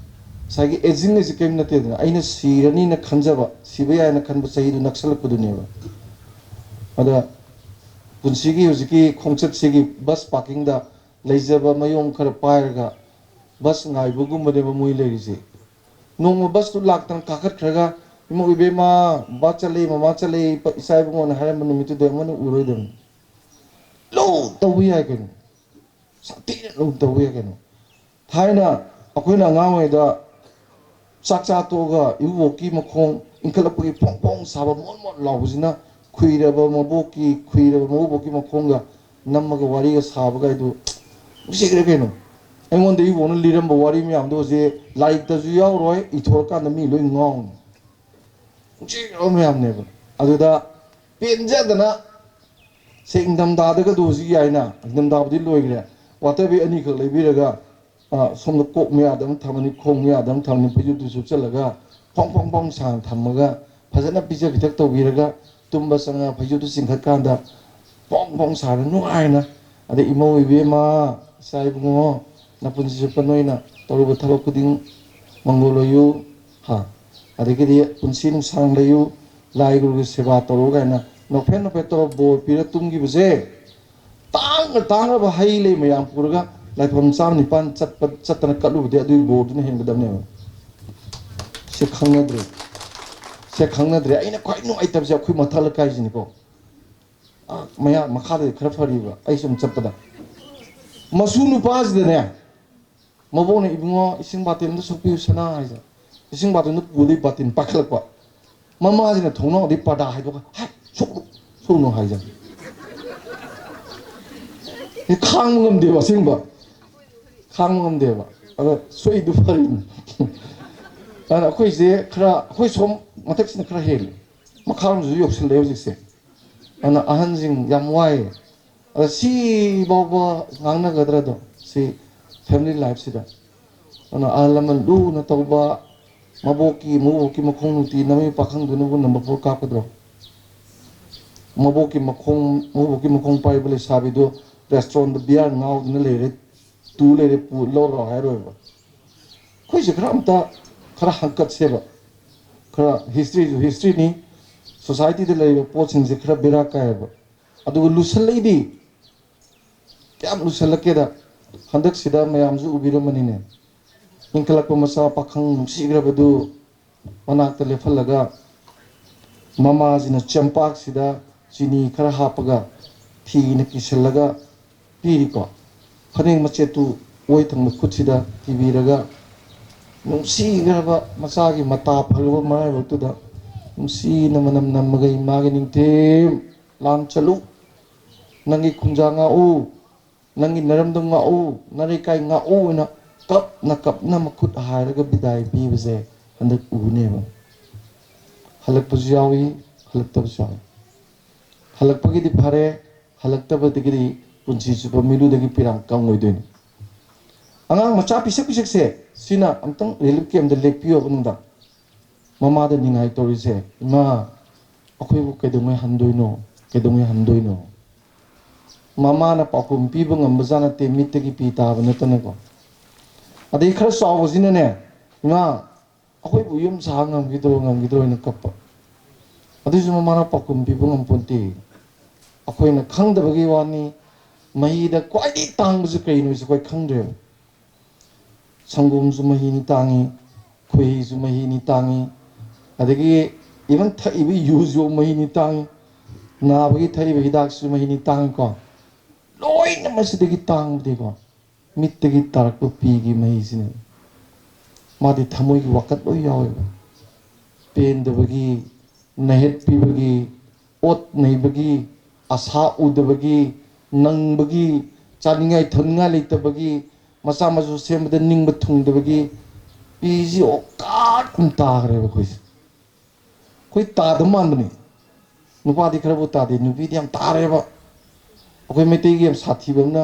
ꯉꯁꯥꯏꯒꯤ ꯑꯦꯖꯤꯡ ꯍꯥꯏꯁꯤ ꯀꯔꯤꯝ ꯅꯠꯇꯦꯗꯅ ꯑꯩꯅ ꯁꯤꯔꯅꯤꯅ ꯈꯟꯖꯕ ꯁꯤꯕ ꯌꯥꯏꯅ ꯈꯟꯕ ꯆꯍꯤꯗꯨ ꯅꯛꯁꯜꯂꯛꯄꯗꯨꯅꯦꯕ ꯑꯗ ꯄꯨꯟꯁꯤꯒꯤ ꯍꯧꯖꯤꯛꯀꯤ ꯈꯣꯡꯆꯠꯁꯤꯒꯤ ꯕꯁ ꯄꯥꯔꯀꯤꯡꯗ ꯂꯩꯖꯕ ꯃꯌꯣꯡ ꯈꯔ ꯄꯥꯏꯔꯒ ꯕꯁ ꯉꯥꯏꯕꯒꯨꯝꯕꯅꯦꯕ ꯃꯣꯏ ꯂꯩꯔꯤꯁꯦ ꯅꯣꯡꯃ ꯕꯁꯇꯨ ꯂꯥꯛꯇꯅ ꯀꯥꯈꯠꯈ꯭ꯔꯒ 이모 이베마 마찰리 마찰리 이사이봉원 하얀 놈이 되면 우르든 로 떠위야겠노 사티는 로 떠위야겠노 타이나 아코이나 강외다 짝짝도가 이보기 뭐콩 인클럽기 퐁퐁 사바 뭔뭔 라우지나 쿠이라바 뭐보기 쿠이라바 뭐보기 뭐콩가 남마가 와리가 사바가이도 무시 그러게노 애원데 이 오늘 리름 뭐 와리 미암도 이제 라이크다주 야우로이 이토르까는 미 로이 нгong 무시 그러면 아두다 벤자드나 생담다다가 도지 야이나 담다부디 로이 그래 와타비 아니 그 레비라가 somno kok me adam thamani khong me adam thamni paju du su chalaga pong pong pong sang thamaga phajana pija bitak to wiraga tumba sanga paju du singkhat kanda pong pong sang nu aina ade imo ibe ma sai bungo na punsi panoina toru thalo kuding mangolo yu ha ade ke dia punsi nu sang le yu lai guru seba toru ga na no phen to bo pira tumgi bese tang ba hai le mayam purga लाइफम साम निपान चतन कलुबदे अदुई बोर्डने हेंगदमने से खंगनद्रे आइना क्वाइ नु आइतबसे अखुइ मथल काइजिनिको मया मखादे खरा फरिबा आइ सुम चपदा मसु नुपाजदने मबोने इबुंगो इसिंग बातेन दु सुपि सना आइजा इसिंग बातेन दु पुलि बातेन पाखलकवा ममाजिने थोंनो दि पादा हाइदो हा सोनो हाइजा 이 खांगम देवा सिंबा खांगम देवा अगर सोई दुफरिन अन अखोइ जे खरा अखोइ सोम मथक्सिन खरा हेल मखाम जु योक्सिन लेव जिसे अन अहन जिंग याम वाइ अ सी बाबा गांगना गदरदो सी फैमिली लाइफ सिदा अन आलमन लु न तौबा मबोकी मखों नुती नमी पाखंग दुनुबु नंबर 4 कापद्रो मबोकी मखों पाइबले साबिदो रेस्टोरेंट बियार नाउ न लेरे तू लेरे पु लो रो हायरोबा कोइ से खरा हंकत सेबा खरा हिस्ट्री नि सोसाइटी दे लेबा पोचिंग से खरा बेरा कायबा अदु लुसल लेदी क्या लुसल केदा हंदक सिदा मयाम जु उबिरमनिने इंकलक मसा पाखंग नुसिग्रबदु मनाक लेफलगा ममा जिना चंपाक सिदा चिनी खरा हापगा थी न किसलगा पीरिको फनेंग मचेतु ओइ थंग खुदसिदा तिबिरगा नुसिग्रबा मसागी मता फलबा माय वतुदा नुसि नमनम नमगै मागे निंथे लाम चलु नंगी खुंजांगा उ नंगी नरमदंगा उ नरे काय nga उ ना कप न मखुद हारगा बिदाय पीबसे हंदक उनेबा हलक पजुयावी हलक तबसाव हलक पगिदि फारे हलक तबदिगिदि पुंसी सुब मिलुदगी पिरांग कांगोइदोनि अंगांग मचा पिसक से सिना अमतंग रिलिफ केम द लेपियो बनुदा ममा द निंगाइ तोरिसे इमा अखोइबु केदुमै हंदोइनो ममा ना पाकुम पीबो ngambajana te mitegi pi taaba natanago adai khara sawbasina ne इमा अखोइबु युम सा ngamgidro ina kappa adiju mama na pakum pीबो ngamponte अखोइना खंगदबगी वानी महीदा क्वाइदि तांगबजु कइनो से कोइ खंगद्रे संगुमजु महीनि तांगी खुइजु महीनि तांगी अदगी इवन थइबि युजु महीनि तांगी नाबगी थइबि हिदाकसु महीनि तांगी को लोइन मसदगी तांगबदिको मित्तगी तारक पीगी महीसिने मादि थमोइगी वकत लोइ यावेबा पेंदबगी नहेत पीबगी ओत नैबगी आशा उदबगी नंगबगी चानिंगाई थंगाई लेतबगी मसा मजु सेमद निंग थुंगदबगी पीजी ओकाट कुम तागरेबा कोइ तादमानबनी नुपादि खरबु तादे नुपीदि याम तारेबा अखोइ मेतेगी याम साथीबमना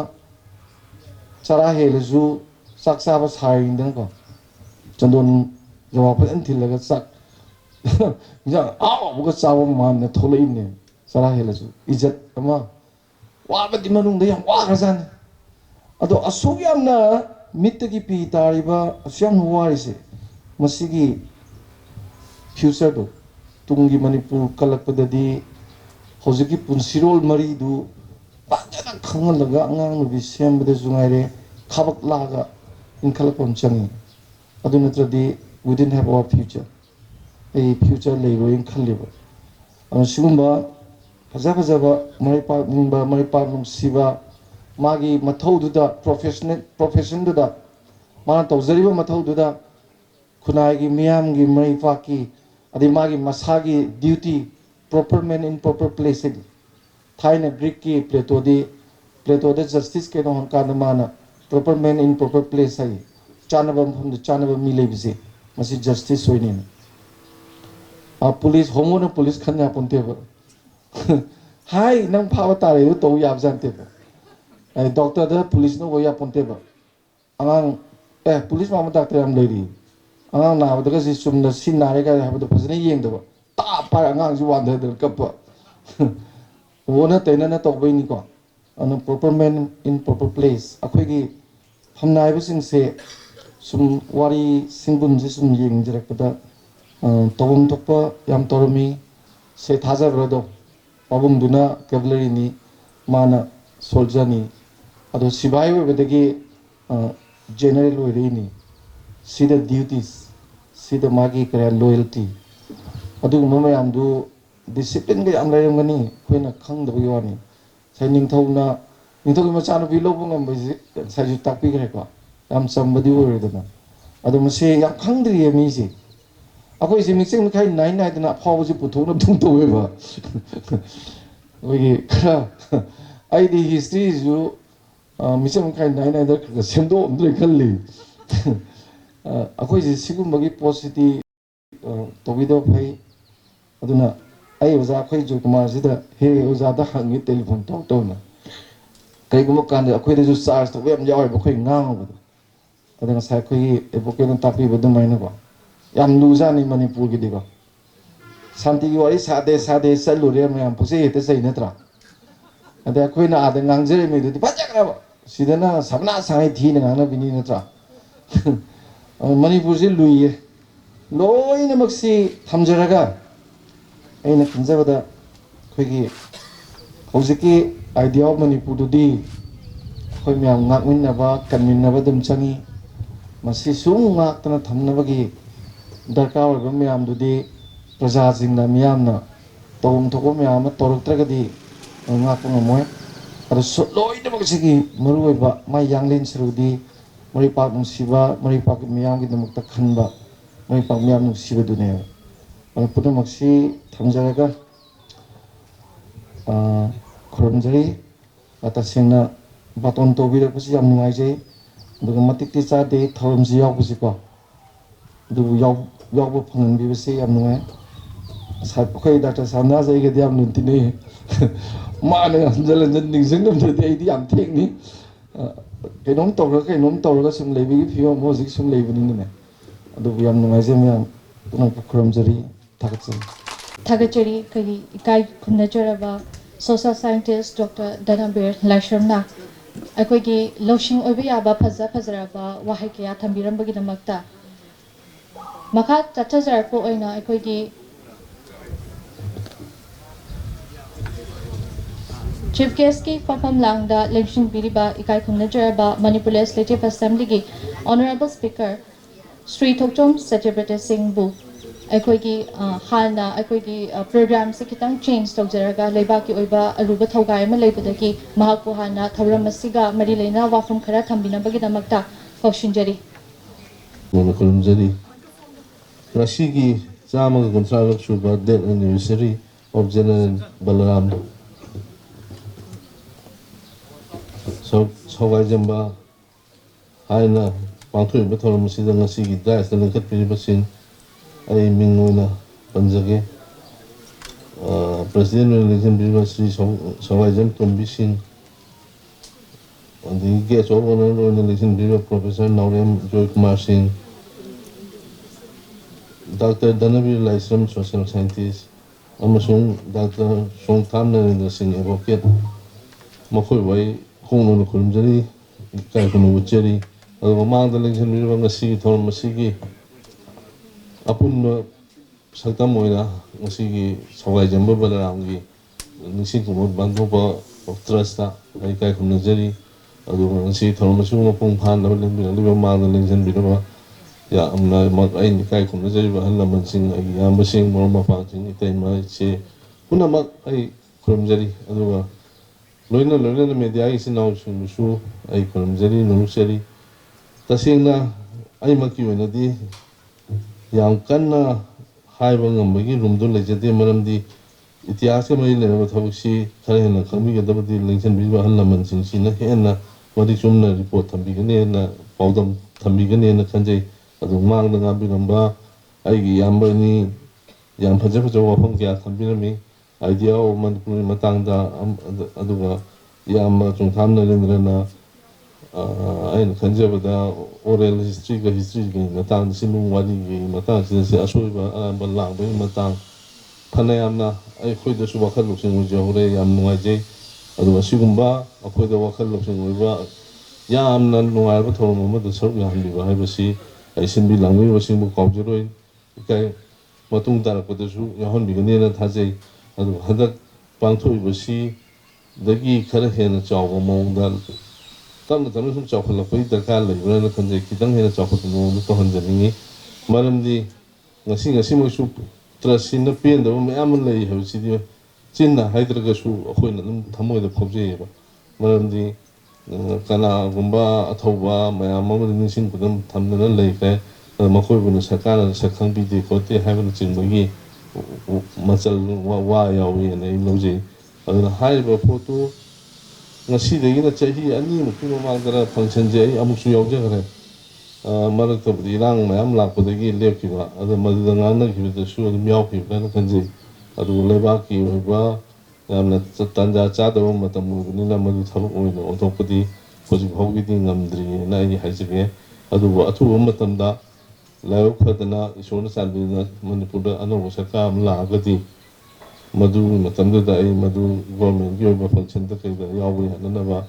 चरा हेलजु चाक चाबा साइंदनको चंदोन जवा फजन थिलगा चाक जा आबुगा चाबा मामने थोलैने चरा हेलजु इज्जत अमा वाबदि मनुंग याम वागजान अदो असुग यामना मित्तगी पी तारिबा असयाम वारिसे मसिगी फ्यूचर दो तुंगी मणिपुर कलकपददी होजिकी पुनसिरोल मरीदु पाजना खंगलगा अंगांग नुबि सेमबदे जुंगाइरे खाबक लागा इनखलपम चंगी अदु नत्रदि we didn't have our future ꯑꯩ ꯐ꯭ꯌꯨꯆꯔ ꯂꯩꯔꯣꯏꯅ ꯈꯜꯂꯤꯕ ꯑꯗꯨꯅ ꯁꯤꯒꯨꯝꯕ ꯐꯖ ꯐꯖꯕ ꯃꯔꯩꯄꯥꯛ ꯅꯤꯡꯕ ꯃꯔꯩꯄꯥꯛ ꯅꯨꯡꯁꯤꯕ ꯃꯥꯒꯤ ꯃꯊꯧꯗꯨꯗ ꯄ꯭ꯔꯣꯐꯦꯁꯟꯗꯨꯗ ꯃꯥꯅ ꯇꯧꯖꯔꯤꯕ ꯃꯊꯧꯗꯨꯗ ꯈꯨꯟꯅꯥꯏꯒꯤ ꯃꯤꯌꯥꯝꯒꯤ ꯃꯔꯩꯄꯥꯛꯀꯤ ꯑꯗꯩ ꯃꯥꯒꯤ ꯃꯁꯥꯒꯤ duty proper man in proper place थाइना ग्रीक की प्लेटोदे जस्टिस के नोन का नमाना proper man in proper place है चानबम मिले बिसे मसी जस्टिस होइने आप पुलिस होमो न पुलिस खन्या पुनते ब हाय नंग फाव तारे तो याब जानते ब डॉक्टर दा पुलिस न वो या पुनते ब अंगांग पुलिस मामा डॉक्टर हम लेरी अंगांग ना बदका सि सुमना सिन नारे का हाबदो फजने येंगदबा ता पार अंगांग जु वांदर कप वो न तेना न तौबैनी को अन proper man in proper place अखोगी हमनाइबसिंग से सुम वारी सिंगुन से सुम येंगजरकदा तौबम थोपा याम तोरमी से थाजरदो पाबुंदुना कैवलरी माना सोल्जर नि अदो सिपाही वेबदगी जनरल वेरेनी सीधा ड्यूटीज सीधा मागी करे लॉयल्टी अदुगुम मयामदु डिसिप्लिन के याम लेरमगनी खोइना खंगदबगी वानी साइ निंथौगी मचानुपी लौबो ngambasi साइजु ताकपीगरे को याम चंबदी ओरेदना अदो मसे याम खंगद्रिये मीसे अखोइ से मिक्सिंग मिखाइ नाइ नाइदना फावजि पुथोना दुम तोवेबा ओगी खरा आइदि हिस्ट्री जु मिक्सिंग मिखाइ नाइ नाइदर सेमदो अमद्रे खल्ली अखोइ से सिगुमबगी पॉजिटिव तोबिदो फै अदुना आई ओजा अखोइ जो कुमार सिदा हे ओजा दा हंगी टेलीफोन तौना कईगुम कान अखोइ दजु चार्ज तो वेम याव बखोइ ngang अदना साइ खोइ एडवोकेट तापी बदु माइना को याम लुजानि मणिपुर की दिगो शांति की वारी सादे चलुरे मयाम पुसे हेते सै नत्रा अदे अखोइना आदे ngangjरे मेदुदि फजग्राब सिदना सबना साइ थीन ngang बिनि नत्रा मणिपुर से लुइए लोइनमक्सी थमजरगा अैना खंजबदा खोइगी हौजिकी आइडिया ऑफ मणिपुर दुदी खोइ ma'am ngakminnaba kanminnaba dum changi masi sung ngaktana thamnabagi दरकार ओइबा म्याम दुदी प्रजा जिंगना म्यामना तौम थोको ma'am तोरक्त्रगदी ngakpa ngamoy ado loinamagsigi maru oiba mai yanglin srudi maripak nungsiba maripak ma'am gi namukta khanba maripak ma'am nungsiba dune ado punamaksi thamjaraga khurumjari atasengna baton tobira pasi yam nungaijai aduga matikti chade thoramji yawbusi ko du yaw phangin bi se yam nungai sa khoi doctor samna jai ge yam nun tini ma ne jalan jan ning jeng nam de di yam thek ni kainom tawra sum leibi phio music sum leibi ni ne adu yam nungai je yam tunang khurumjari thagachari kai ikai khunajara social scientist Dr. Danabir Laishramna अखोगी लौशिंग ओइबा याबा फजरबा वाहै कया थंबिरंबगी दमक्ता मखा तथजरपो ओइना अखोगी chief guest की फफम लांगदा लेंशिंग बिरिबा इकाई खुंगनजरबा Manipur legislative assembly की honourable speaker Shri Thokchom Satyavrat Singh बु अखोगी हाना अखोगी programme से खितंग change तौजरगा लेबा की ओइबा Aruba थौगाय अमा लेबदगी महाकु हाना थौरम असिगा मरि लेना वाफम खरा थंबिनबगी दमक्ता कौशिनजरी खुलुमजरी रशीगी चामग कुंथ्रालक सुबा death anniversary of general Balaram सौगाइजंबा हाइना पांथोइबा थौरम असिदा ngasiगी दाइसना लिंखत्पिरिबसिन आई मिंगोना पंजगे प्रेसिडेंट इलेक्शन बिल Shri Sagaijam Tombi Singh and the guest of honor on election bureau Professor Naurem Joy Kumar Singh, Dr. Danabir Laishram social scientist, Amasung Dr. Songtham Narendra Singh advocate, Makhoi Wai Khongno Khurumjari, Kai Khunu Ucheri, Amang the election bureau ngasi thor masigi apun sakta moira ngasi sawai jamba balaramgi ngisi kumot bangko of trust ai kai khunu jari adu ngasi thor masu ngopong phan la le mang the election bureau ꯌꯥꯝꯅꯃꯛ ꯑꯩꯅ ꯏꯀꯥꯏ ꯈꯨꯝꯅꯖꯔꯤꯕ ꯑꯍꯜ ꯂꯃꯟꯁꯤꯡ ꯑꯩꯒꯤ ꯏꯌꯥꯝꯕꯁꯤꯡ ꯃꯔꯨꯞ ꯃꯄꯥꯡꯁꯤꯡ ꯏꯇꯩꯃ ꯏꯆꯦ ꯄꯨꯝꯅꯃꯛ ꯑꯩ ꯈꯨꯔꯨꯝꯖꯔꯤ ꯑꯗꯨꯒ ꯂꯣꯏꯅꯅ ꯃꯦꯗꯤꯌꯥꯒꯤ ꯏꯆꯤꯟ ꯏꯅꯥꯎꯁꯤꯡꯕꯨꯁꯨ ꯑꯩ ꯈꯨꯔꯨꯝꯖꯔꯤ ꯅꯣꯛꯆꯔꯤ तसेंगना अमकी याम कन्ना हाइबंगंबगी रूमदो लेजदे मरमदी इतिहास के मरी लेरब थबसी खरे हेन खंबिगदबदी लेंसनबिबा हल लमनसिंसिना हेना मरी चुमना रिपोर्ट थंबिगनेना पाउदम थंबिगनेना खंजै अदु मांगना गाबिरंबा आइगी यामबनी याम फजे फजे वाफम क्या थंबिरमी आइडिया ओ मनपुरी मतंगदा अदुगा याम चुंथाम नरेंद्रना अन खंजबदा ओरल हिस्ट्री के मतंग सिनु वाली के मतंग से असोइबा लांगबे मतंग फनायामना अखोइदसु वखल लुसिंग उजहरे याम नुवाइजे अदुगा सिगुंबा अखोइदा वखल लुसिंग उइबा यामना नुवाइबा थोरम अमदा सरुक याहनबिबा हाइबसी आइसिनबि लांगबि वसिंबु काउजरोइ इकाय मतुंग तारकपदसु याहनबिगनेना थाजै अदु हदक पांथोइबसी दगी खरा हेना चावबा मोंगदा तमना तमना सुम चावखलपै दरकार लैबना खंजै खितंग हेना चावखल मोंग तोहनजनिंगी मरमदि ngasi ngasi mosu ट्रस्टना पेंदब मैम लई हबसिदी चिन्ना हाइद्रगसु अखोइना दum थमोइदा फौजेबा मरमदि कनागुंबा अथौबा मैम अमदि निसिंग पुदम थमना लैखै मखोइबुना सरकारना सखंबिदे खोते हाइबना चिंबगी मचल वा यावी ने लौजे अदुना हाइबा फोटो ngasidagiना chahi ani mukki mamangdara function je ai amuksu yaujagare मरक्तबदी इरांग मैम लापदगी लेपकिबा अदु मदुदा ngangnaखिबदसु अदु यावखिबना खंजै अदु लेबाकी ओइबा यामना तंजा चादब मतम उबनिना मदु थबक ओइना ओथोपदी होजिक हौगिदि ngamdri na ai हाइजगे अदु अथुबा मतमदा लायक फदना इसोरना चांबिना मणिपुरदा अनौब सरकार अम लागदी मदु मतमदा ai मदु गवर्नमेंट की ओइबा फंक्शन द कइदा यावबि हननबा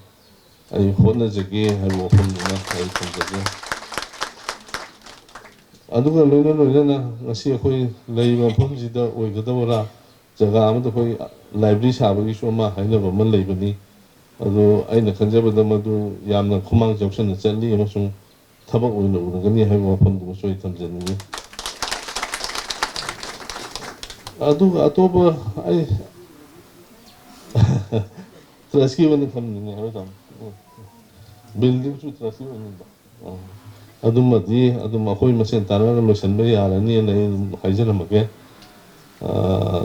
ai होनजगे हाइबो फमना ai खंजगे अदुगा लोइना ngasi अखोइ लैबा फमजिदा ओइगदबरा जगह अमदा अखोइ लाइब्रेरी साबगी सोमा हाइनबा मन लैबनी अदु आइना खंजबदा मदु यामना खुमांग जौसन चलली अमसुं थबक ओइना उरगनी हाइबा फमदु सोइ थमजनी अदुगा अतोबा आई ट्रस्की वन थमनी हाइबा बिल्डिंग सु ट्रस्की वन अदुमदी अदुम अखोइ मसेन तारना लोसनबा यारनी ने हाइजरमगे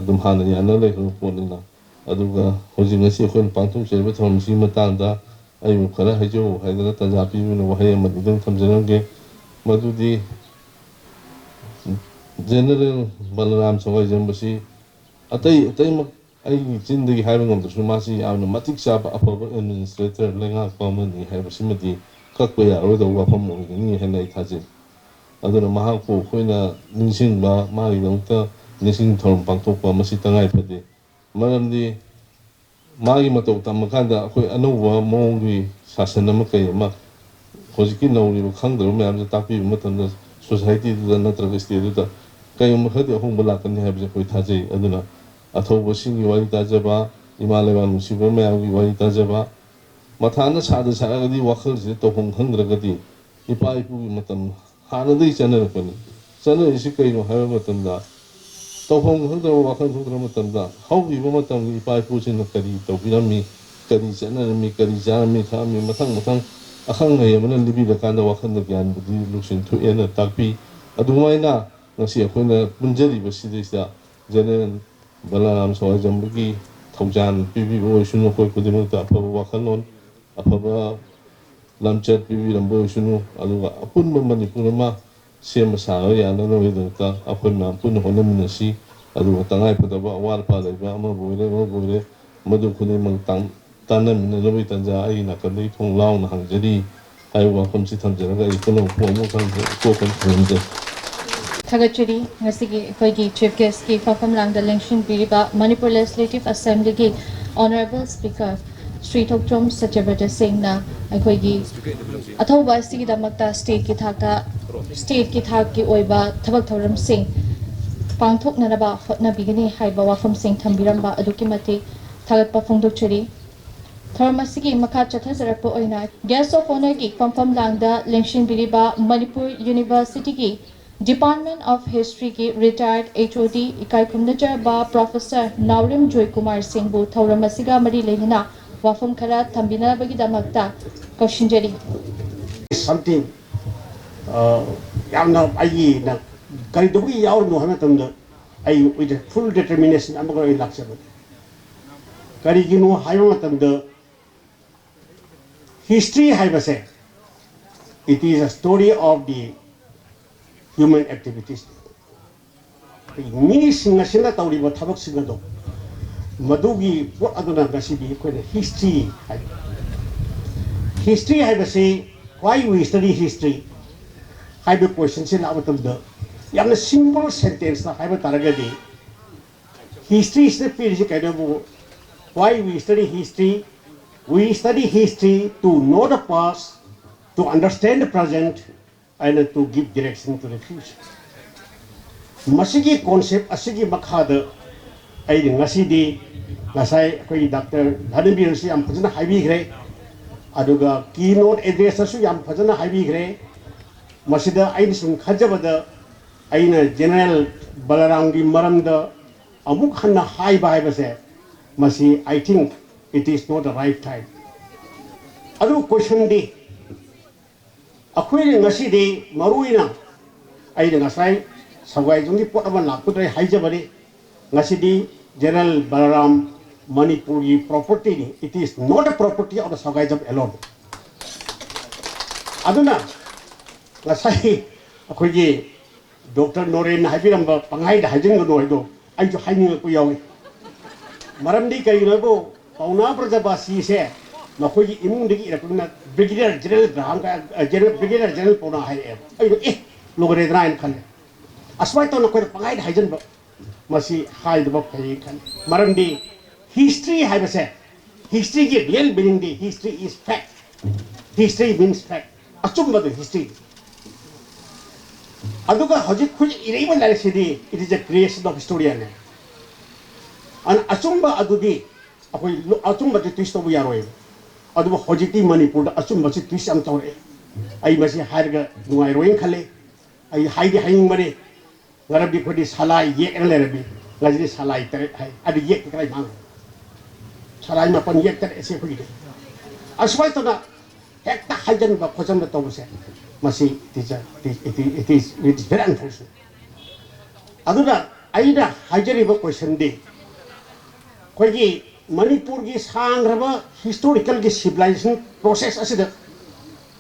अदुम हाना याना लेखो पोनिना अदुगा होजि ngasi अखोइ पांथुम सेबा थमसी मतंगदा ai खरा हाइजो हाइदना तजापि बिनो वहाय मदिदं थमजरंगे मदुदी जनरल बलराम सवाई जंबसी अतै मक ai चिंदगी हाइबा ngमदसु मासी यामना मतिक चाप अफब एडमिनिस्ट्रेटर लेंगा पामनी हाइबसी मदि kakpa yaroda wafam ogini henai thaje aduna mahako khoina ningsingba magi dongta ningsing thorum pangthokpa masi tangai phade maramdi magi matok tamakanda khoi anuwa mongi sasana ma kai ma hojiki nauri khangdro mayam ja takpi matanda society da natraga state da kai ma khadi hong bala kan habje khoi thaje aduna athobo singi wai tajaba himalaya musiba mayam gi wai tajaba मथाना सादा सागदी वखल से तोहम खंद्रगदी इपा इपु मतम हानदै चनरपनि चन इसी कइनो हाय मतमदा तोहम खंद्र वखल खंद्र मतमदा हौबिबो मतम इपा इपु सिन करी तोबिरमी करी चनरमी करी जामी खामी मथंग अखंग नयमना लिबि लकांदा वखल ज्ञान बुद्धि लुसिन थुएना ताकपि अदुमाइना ngasi अखोइना पुंजरी बसिदैसा जनरल बलराम सवाई जंबगी थौजान पिबि ओइसुनो कोइ कुदिमता अफब वखललोन अफबा लमचत पिबिरंबो सुनु अदुगा अपुनबा मणिपुरमा सेम सागा याना नोइदता अखोइना पुन होनमिनसी अदुगा तंगाइ फदबा अवार पा लैबा अमा बोइरे मदु खुने मंग तानमिन लबि तंजा आई नाकदै थों लाउना हंजरी आइवा फमसि थमजरगा इकोनो फोमो खंजे कोकन खंजे Thagachuri ngasigi khoigi chief guest ki Fafam Langda Lengshin Biriba Manipur Legislative Assembly ki Honorable Speaker Sri Thokchom Satyavrat Singh na khoigi athauba sigi damakta state ki thak ki oiba thabak thoram sing pangthok nanaba hotna bigini haiba wafam sing thambiramba aduki mati thagatpa phongdokchuri Thormasigi Makha Chathasarapa Oina, Guest of Honor Gi Pampham Langda, Lengshin Biriba, Manipur University Gi, Department of History Gi, retired HOD, Ikai Kumnajarba, Professor Naurim Joy Kumar Singbu, Thormasiga Mari Lehina, Wafum Kara, Tambina Bagida Magda, Koshinjari. Something, Yamna Ayi, Karidogi Yaur Mohammed, I with full determination, I'm going to election. Karigino Hayamatam the history Haibase. It is a story of the human activities. Mini Singasina Tauri, what Tabak Singado. Madugi, what other Gasibi, history. History Haibase, why we study history? Haibe questions in our the young simple sentence, the Haiba Taragadi. History is the physical kind of why we study history. We study history to know the past, to understand the present, and to give direction to the future. Masigi concept asigi makhada ay ngasidi ngasay koi Dr. Dhanabir si am phajana haibi gre aduga keynote address asu yam phajana haibi gre masida ay sum khajabada ayna General Balaram gi maramda amuk hanna haiba haibase masi I think it is not the right time. Adu question di akhoi ngasi di maruina ai ngasai sagai jungi pot aman lakudai haijabari ngasi di General Balaram Manipuri property ni it is not a property of the sagai jab alone. Aduna ngasai akhoi gi Dr. Noren haibiramba pangai da hajing do do ai jo haini ko yawi maramdi kai labo pauna prajabasi se makoi imung digi rakuna Brigadier General Brigadier General pauna hai ai logre drain khan asmai to nakoi pangai da hajin ba masi hai da pai khan maramdi history hai base history ki real meaning di history is fact. History means fact. Achum ba history aduga hojik khuj iraiba lai sidi it is a creation of historian and achumba adudi akoi achumba de twist of yaroi aduba hojiki Manipur da achumba si twist am tawre ai masi harga nuai roing khale ai haidi haing mare ngarabi khodi salai ye elerabi ngajri salai tare hai adi ye kai mang salai ma pan ye tare se khodi aswai to na ekta hajan ba khojam da tawse masi it is very unfortunate. Aduna aida hajari ba question de koi Manipur gi sangraba historical gi civilization process asida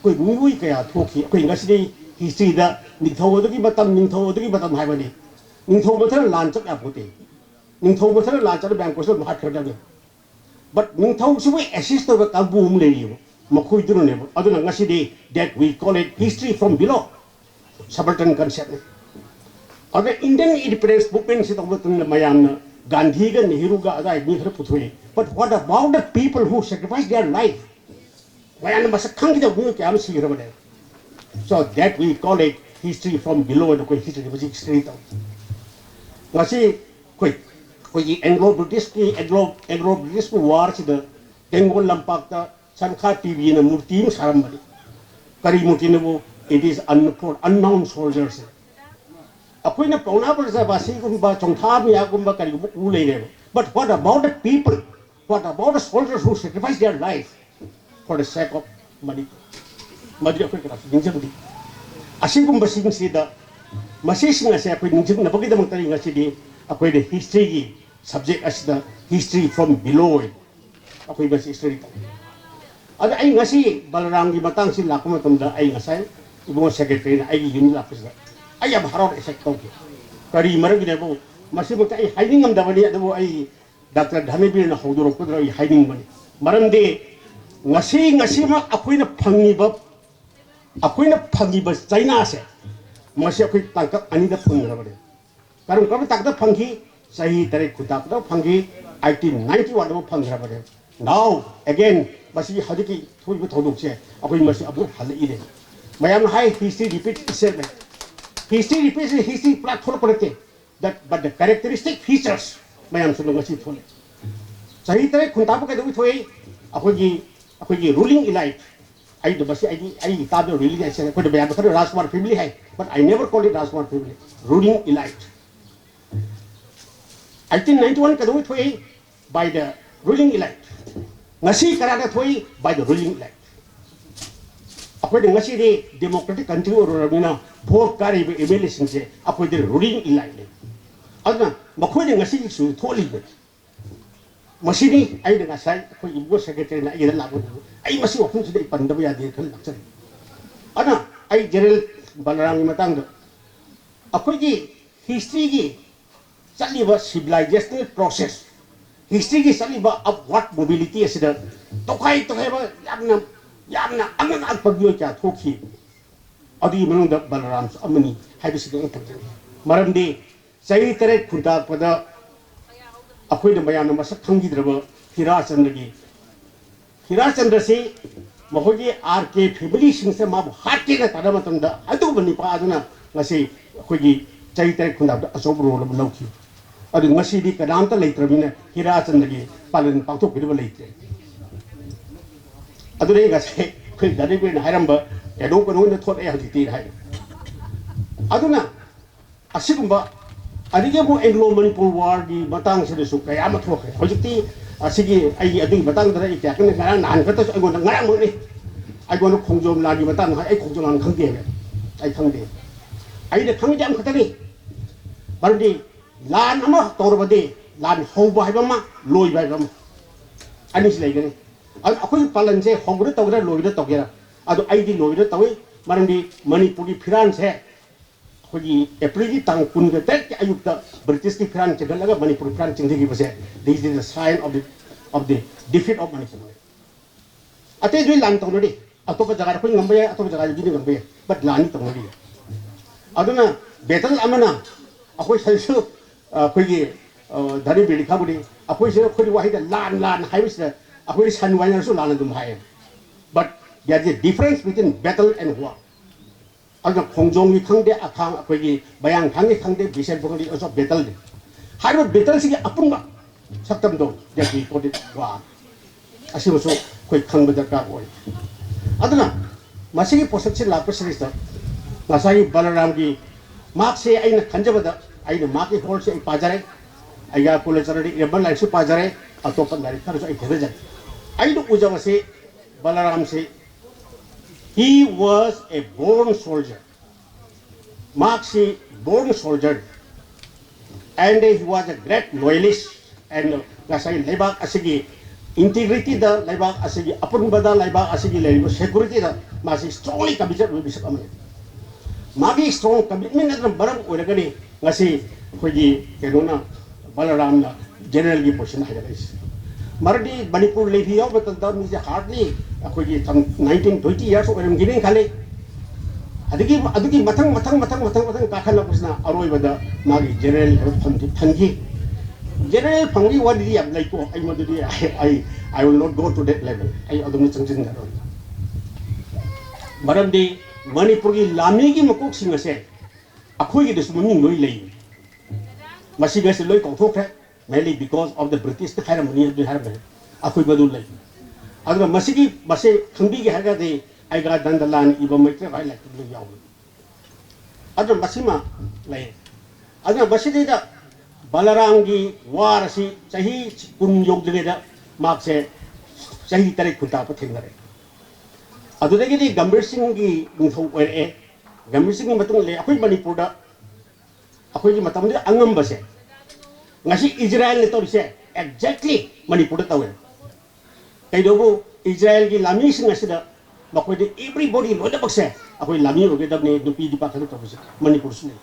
koi mui kaya thoki koi ngasi history da ningthau gi batam haibani ningthau bathar lan chak apote ningthau bathar lan chak bank ko ma khada but ningthau su assist to ka boom le makhui dunu ne aduna ngasi de that we call it history from below subaltern concept other Indian independence movement sit over mayam Gandhi ga Nehru ga ada ni khar puthoi but what about the people who sacrificed their life wayan masakhang ki bu kyam si rabade so that we call it history from below the history was history to ngasi koi Anglo-British war si the Bengal lampak ta Sankha TV na murti sarambali kari murti na it is unknown soldiers akoi na pauna parsa basi gumba chongtha ya gumba kari u leire but what about the people what about the soldiers who sacrificed their life for the sake of money akoi kra ningjabudi asigum basing sida masising ase akoi ningjab na bagida mangtari ngasi di akoi the history gi subject as the history from below akoi basi history ada ay ngasi Balaram gi matang si lakuma tumda ay ngasay ibong secretary na ay yun lapis da ay abharod effect to kari marag ne bo masi mo tay hiding am dabani ado ay Dr. Dhanabir na hodoro ko ay hiding bani maram de ngasi ma akoy na phangi ba China se masi akoy tangka ani da phang ra bade karon ko takda phangi sahi tare khuta da phangi 1991 mo phang ra bade now again masi hadiki thoi bu thodok che akoi masi abu hal ile mayam hai history repeats itself history repeats history platform parate that but the characteristic features mayam sunu masi thole sahi tare khunta bu ka du thoi अखोगी ruling elite I the बस I ताब ruling ऐसे कोई बयान कर Rajkumar family है but I never call it Rajkumar family ruling elite 1891 कदोई थोई by the ruling elite ngasi karana thoi by the ruling elite apoi de ngasi de democratic country ororabina vote kari be MLA singse apoi de ruling elite le adna makhoi de ngasi su tholi be masini ai de ngasai apoi ibo secretary na ira labu ai masi ofun su de pandaba ya de kan lakchari adna ai general balaram matang do apoi gi history gi chaliba civilizational process history ki saliba upward mobility asida tokai ba yamna angan alpagyo kya thoki adi manung da balaram amani haibisi de entak maramdi sai tare khunta pada akoi da bayan masak thangi draba hira chandra se mahogi RK family sing se ma hatti na tada matam da adu bani pa aduna ngasi akoi gi sai tare khunta da asobro lo lauki अदु ngasi kadamta leitrabina hira chandagi palan pangthok bidba leitre adu re gase khoi dare be hairamba edo kono ne thot e hajiti hai aduna asigumba adige mo anglo manipur war di batang se su kaya ma thok hojiti asigi ai adu batang dara ikya kan ngara nan ka to ai gon ngara mo ni ai gon khongjom la di batang ai khongjom lan khangge ai khangde ai de khangjam khatani bardi lan ama torbade lan hoba haibama loi baibama ani silai gani akoi palan se hobru tawra loira tawgera adu aidi loira tawi marandi manipuri firan se khoji april tang kun ga tek ayukta british ki firan che galaga manipuri firan chinggi base this is a sign of the defeat of manipur ate joi lan tawnadi atopa jaga khoi ngambe atopa jaga ji ngambe but lani tawnadi aduna betal amana akoi salsu अखोगी दारी बेली खाबुदी अखोई से अखोई वाहिदा लान हाइबस अखोई सन वाइनर सु लान दुम हाय but there is a difference between battle and war अगर खोंजोंगी खंगदे अखांग अखोगी बयांग खांगे खंगदे बिसेल बगली also बैटल दे हाइबो बैटल सिगे अपुंगा सक्तम दो देकी कोदि वा असिबसु खोई खंग दरकार होय अदना मसिगी पोसक्सि लापसिरिस नसाई बलराम की मार्क से आइना खंजबदा आइना माकी होल से पाजरे आइगा पुलेचरडी एबन लाइसु पाजरे अतोप लारि खरसु आई थेरे जाय आइदु उजम से बलराम से he was a born soldier mark से born soldier and he was a great loyalist and gasai lebak asigi integrity da lebak asigi apunbada lebak asigi lebo security da masi strongly committed with bisap amane magi strong commitment na baram oragani ngasi khoji kenona balaram na general gi position haidais mardi manipur levi yaw betal da mi hardly khoji 19-20 years oram ginin khale adugi mathang ka khala pusna aroi bada magi general thangi general phangri wadi am like ko ai modudi I will not go to that level ai adum changjin da mardi manipur gi lami gi makok sing ase akhoi gi desu muming loi lei masiga se loi kong thok hai mainly because of the british the harmony of the harmony akhoi badul lei adra masigi base khangbi gi haga de ai ga dandalan iba maitre vai la tu yaw adra masima lei adra basidi da balaram gi war si chahi kun yog de da mak se chahi tarik khunta pa thengare adudagi di gambir singh gi ngthau ore gambir singh matung le akhoi manipur da akhoi gi matam de angam base ngasi israel le tor se exactly manipur da tawe kai dobu israel gi lami sing asida makoi de everybody lo da bakse akhoi lami ro ge da ne dupi di pa khana tor se manipur sne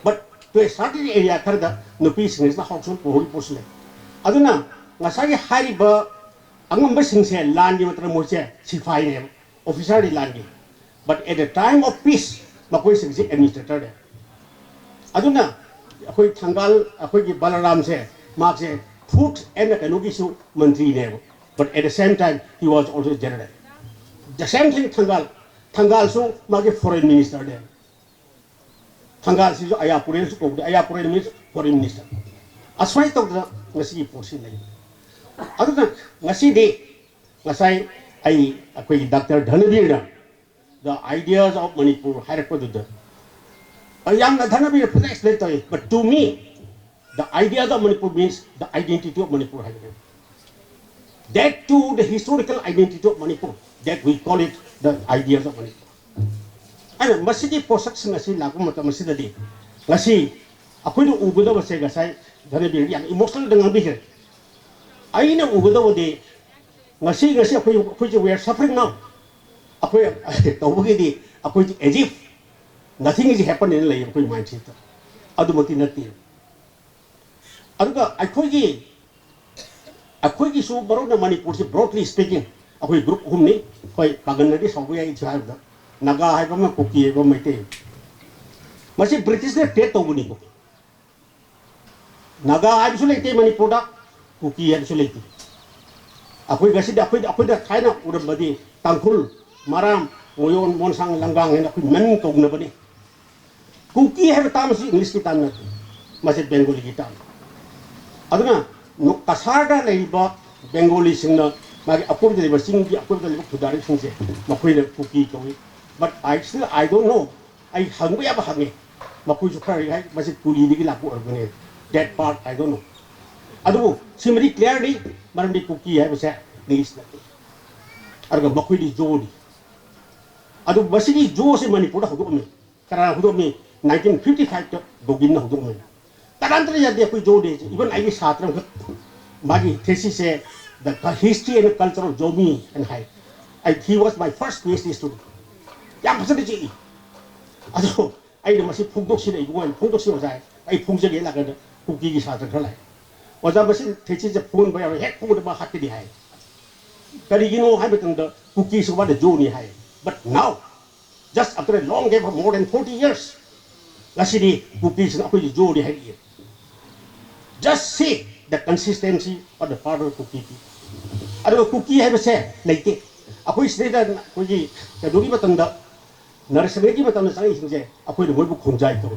but to a certain area karda nupi sing is na hokson pohol posle aduna ngasagi hari ba angam basing se land di matra moche sifai ne officer di land but at the time of peace makoi sing se administrator de aduna akoi thangal akoi gi balaram se mak se food and kanogi su mantri ne but at the same time he was also general the same thing thangal su mak foreign minister de thangal si ayapure su ko ayapure means foreign minister aswai to ngasi porsi lai aduna ngasi de ngasai ai Dr. Dhanabir the ideas of Manipur hairakpaduda yang Dhanabir put explain to it, but to me the ideas of Manipur means the identity of Manipur hairakpaduda. That too, the historical identity of Manipur, that we call it the ideas of Manipur. And masigi posaks ngasi lagu mata masidadi ngasi aku itu ugoda base ngasai Dhanabir yang emotional dengan bihir. Aina ugoda wade ngasi aku we are suffering now. Aku tahu begini aku as if nothing is happening in life aku mindset. Adu mati nanti. Aduga aku su baru na Manipur si broadly speaking aku group humni koi pagan nadi sabu yang itu ada. Naga hai pa ma Kuki hai pa Meitei. Masih British ne tet tahu ni ko. Naga hai su leite Manipur da Kuki hai su leite. Aku dah China udah badi tangkul maram ngoyon monsang langgang hen aku men tong na badi. Kuki hai ta masih English kita na masih Bengali kita. Aduna no kasarda leiba Bengali singna magi aku jadi bersinggi aku jadi kudari singse makoi le Kuki koi. But I don't know. I hungry apa hangi. Makoi sukari hai masih kuli di laku organize. That part I don't know. Aduh, simri clearly maram di Kuki hai masa English lagi. Arga makoi di Jodi. Aduh, masih di Jo se Manipur dah hukum ni. Karena hukum ni 1955 tu dogin na hukum ni. Tarantra jadi aku Jodi. Even I satram magi thesis se the history and culture of Jomi and Hai. He was my first PhD student. Yang pasal dia. Aduh, I masih pungdok sini, bukan pungdok sini saya. I pungdok dia lagi ada Kuki di satram kelai. Wajah masih thesis se phone bayar head phone dah hati di Hai. Kali gini Hai betul dah Kuki sebab ada Jo ni Hai. But now, just after a long gap of more than 40 years, nasi di Kuki sebab aku Jo di Hai. Just see the consistency of the father of Kuki. Ada Kuki Hai besar, lagi. Aku istilah aku ni keduri betul dah. Narsegi betul dah saya iseng aku ni boleh kunjai tu.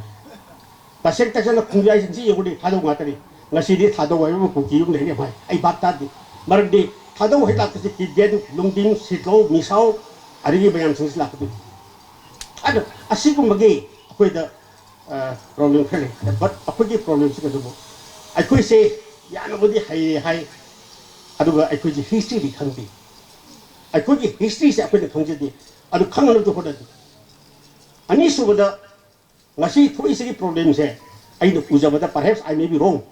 Pasal tak sana kunjai sendiri yang boleh thado ngatari. Nasi di thado ayu Kuki yang ni Hai. Ai batat di. Mardi thado hai tak si kijen lungding sitlo misau hari bayam sendiri lah tu. Ada asyik pun bagi aku ada problem kali. But aku ni problem sih kedua. Aku say ya nak budi hai. Aduh aku ni history di khangdi. Aku ni history sih aku ni khangdi di. Aduh khang tu hoda. Ani subada ngasih tu isi problem sih. Aini ujar benda perhaps I may be wrong.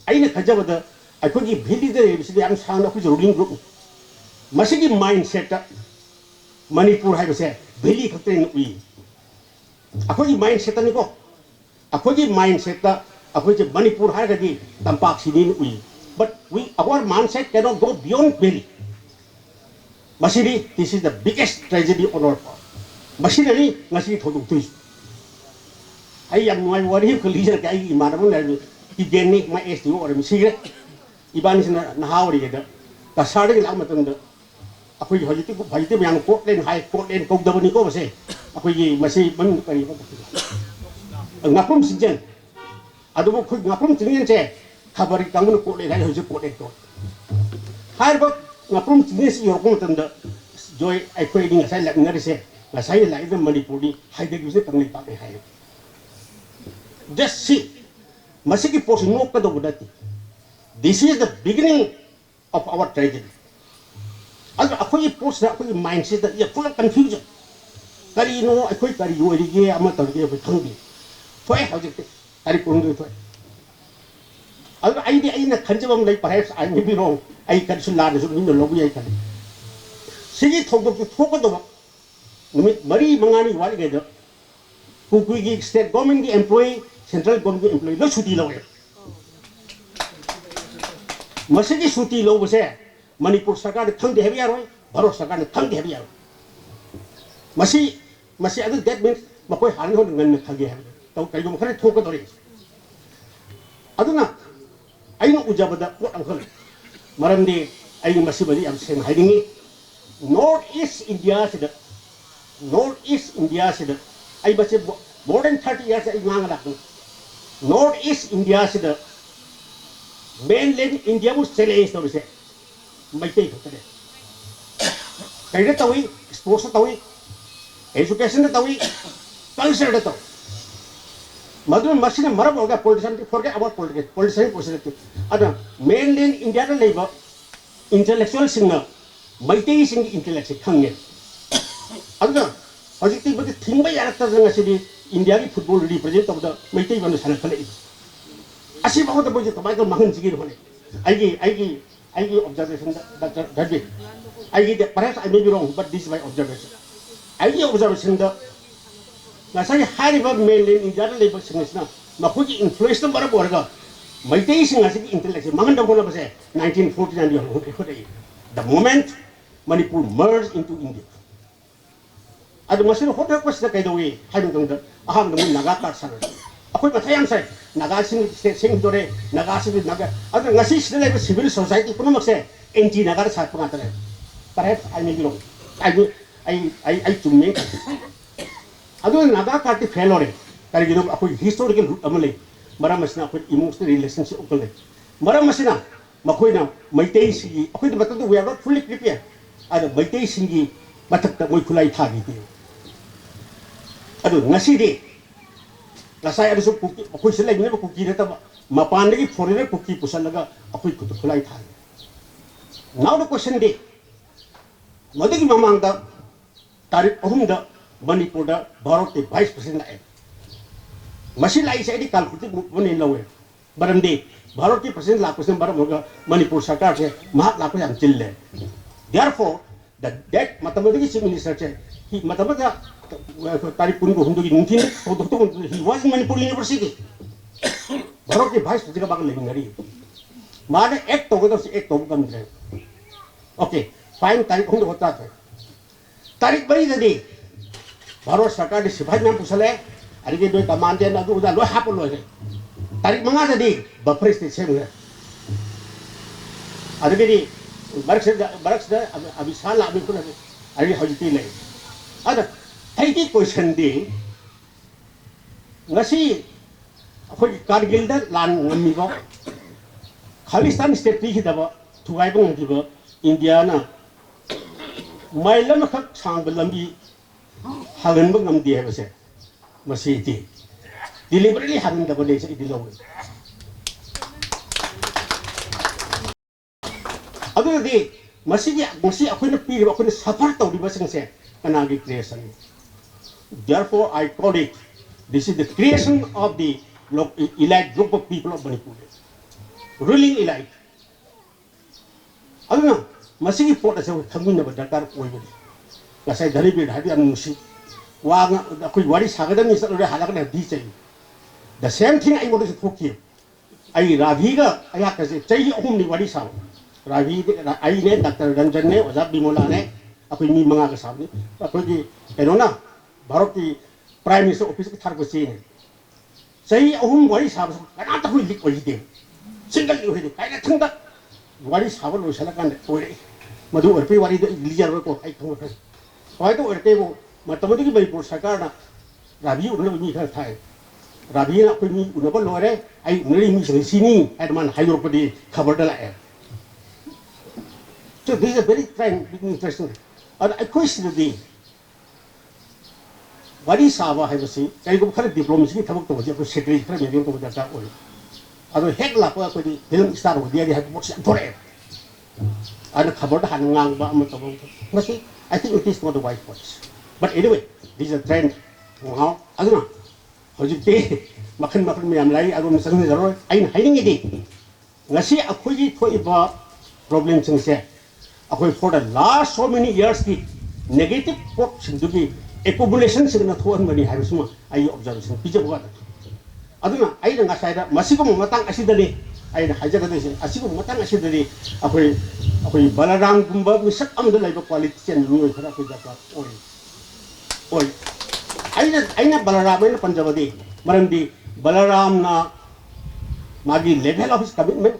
Aini kerja benda aku ni beli deh mesti yang sang aku ruling group. Masih di mindset Manipur hai besar beli kerja ni. Aku ni mindset ni ko. Aku ni mindset aku ni Manipur hai lagi tampak sini ni. But our mindset cannot go beyond beli. Masih di this is the biggest tragedy on our part. Masih ni masih thoduk tu. Ai yang mai wari kelihar kai mana pun dari igeni mai STO orang misir. Iban sini nahawari ada. Kasar ni lama tu. Aku hajiti yang kot len hai kot len kau dah bani ko masih. Aku masih men kari apa. Ngapum sijen. Aduh aku ngapum tingin je. Kabar kamu kot len hai hajit kot len tu. Hai bak ngapum tingin si yorong tanda. Joy aku ini saya lagi ngari se. Saya lagi tu Manipur ni hai dek bisa tengah pakai hai. Just see. Masih ki porsi nok kado budati. This is the beginning of our tragedy. Aku ni post aku ni mindset dia full of confusion. Kali no aku kali yo lagi amat terjadi apa tanggi. Fai hajik kali pun tu. Aku idea ini kerja bang lagi perhaps I may be wrong. I kali sulah ni sudah logo ya kali. Segi thok tu thok tu. Numit mari mangani wali gaya. Kuki state government ki employee, central government ki employee lo cuti lo. Masih ki cuti lo besar. Manipur सरकार ने थंग दे बियार होय भारत सरकार ने थंग दे बियार masih ada that means makoy harin ho ngan thage ha to kai dum khare thok dori aduna aino ujabada ko angkal marandi aino masih bali am sen hiding Northeast India sida ai bache more than 30 years ai nganga dak Northeast India sida mainland India mu sele is to bise Meitei khotare कहीं Tawi sports Tawi education Tawi culture तव मधु मसीने मरब होगा politician forget about politics politician personality अदा mainly India दा लेबा intellectual सिंग मैतेई सिंग intellect खंगे अदा हजिति बदि थिंबा यारता जंगसिदि इंडिया की फुटबॉल रिप्रेजेंट तबदा मैतेई बन साना खले असी बहुत बजे तबाइको महन जिगिर होने आईगी ऑब्जर्वेशन डॉक्टर धरबी आईगी perhaps I may be wrong but this my observation आईगी observation the ngasai hariba mainland India da lebar singisna makuji influence bara borga maitei singasi intellectual mangan da bola base 1949 yo hodai the moment Manipur merged into India adu masina hoda ko sida kai dawi haibin dong da aham da naga ka sana akoi mathayam sai naga sing dore naga sing naga adu ngasi sida lebar civil society puno makse anti naga sa pa tare perhaps I may be wrong I chumme अदो नागा काटी fail होरे करिगिनो अखोई historical root अमले मरा मसना अखोई emotional relationship उकले मरा मसना मखोइना मैतेई सिगी अखोई बतन we are not fully prepare अदो मैतेई सिंगी बतक मोय खुलाई थागी दे अदो ngasi de lasai adu kuki अखोई से लेने कुकी रे तब मपान की फॉरेनर कुकी पुसलगा अखोई खुद खुलाई थागी नाउ द क्वेश्चन दे मदगी ममांग दा तारीख अहुम दा मणिपुर दा भारत के वाइस प्रेसिडेंट लाए मसी लाई से कालकुटी बने लवे बरम दे भारत के प्रेसिडेंट लापस बरम होगा मणिपुर सरकार से महा लापस हम चिल्ले देयरफॉर द दैट मतमदगी चीफ मिनिस्टर से ही मतमदा तारीख कुन को हुंदगी नुंथिन तो he was Manipur university Bharat के वाइस प्रेसिडेंट बाग लेंगरी माने एक तो गदो से एक तो कम दे ओके फाइन तारीख हुंद होता था तारीख बड़ी दे भारत सरकार ने सिपाही में पुसले अरे दो कमांडर ना उदा लो हाप लो है तारीख मंगा दे बफर स्टेट से मुझे अरे दे बरक्स अभी साल अभी कुछ अरे हजती ले अरे ऐसी क्वेश्चन दे नसी अखोई कारगिल दा लान नमी को खालिस्तान स्टेट की दबा थुगाई बंग की बा इंडिया ना माइलम खक सांग लंबी हागन बंगम दी है बसे मसीती डिलीवरी हागन दबो ले से दिलो अदु दे मसी अखोई न पी अखोई न सफर तौरी बसंग से कना की creation therefore I call it this is the creation of the elite group of people of Manipur ruling elite अदु न मसी की पोट से थमिन न दरकार कोई भी ngasai dari bi hadi an musi wa akoi wari sagada ni sare halak na di chai the same thing I want to talk you ai ravi ga aya ka se chai ahum ni wari sa ravi ai ne Dr. Ranjan ne oja bimola ne akoi ni manga ka sa ni akoi ki eno na bharat ki prime minister office ki thar ko chi ne chai ahum wari sa ba kana ta hui lik oi de single oi de kai na thangda wari sa ba lo sala kan oi madu orpe wari de lijar ko ai thong ka why to orte wo matamo ki Manipur सरकार ना राभी उन्हें भी कर था राभी ना कोई भी उन्हें को लोरे आई उन्हें भी सिनी एडमान हाइड्रोपदी खबर डला है so this is a very interesting and I question the wari sawa hai basi kai ko khare diplomacy ki thabak to bajia ko secretary khare medium ko bajata oi ado hek la ko ko di film star ho dia ha ko thore ada khabar da hangang ba am to basi I think it is not the white voice but anyway this is a trend wow aduna hojite makan miyam lai agum sang zaro ain hiding it ngasi akhoi gi thoi ba problem sing se akhoi for the last so many years ki negative port sing du gi accumulation sing na thon mani ha suma ai observation pije ba aduna ai na ngasai da masiko matang asidale ai na haja ga de asiko matang asidale akhoi balaram gumba misak am da lai ba politician ni oi khara ko ja ka oi aina balaram na panjabadi maramdi balaram na magi level of his commitment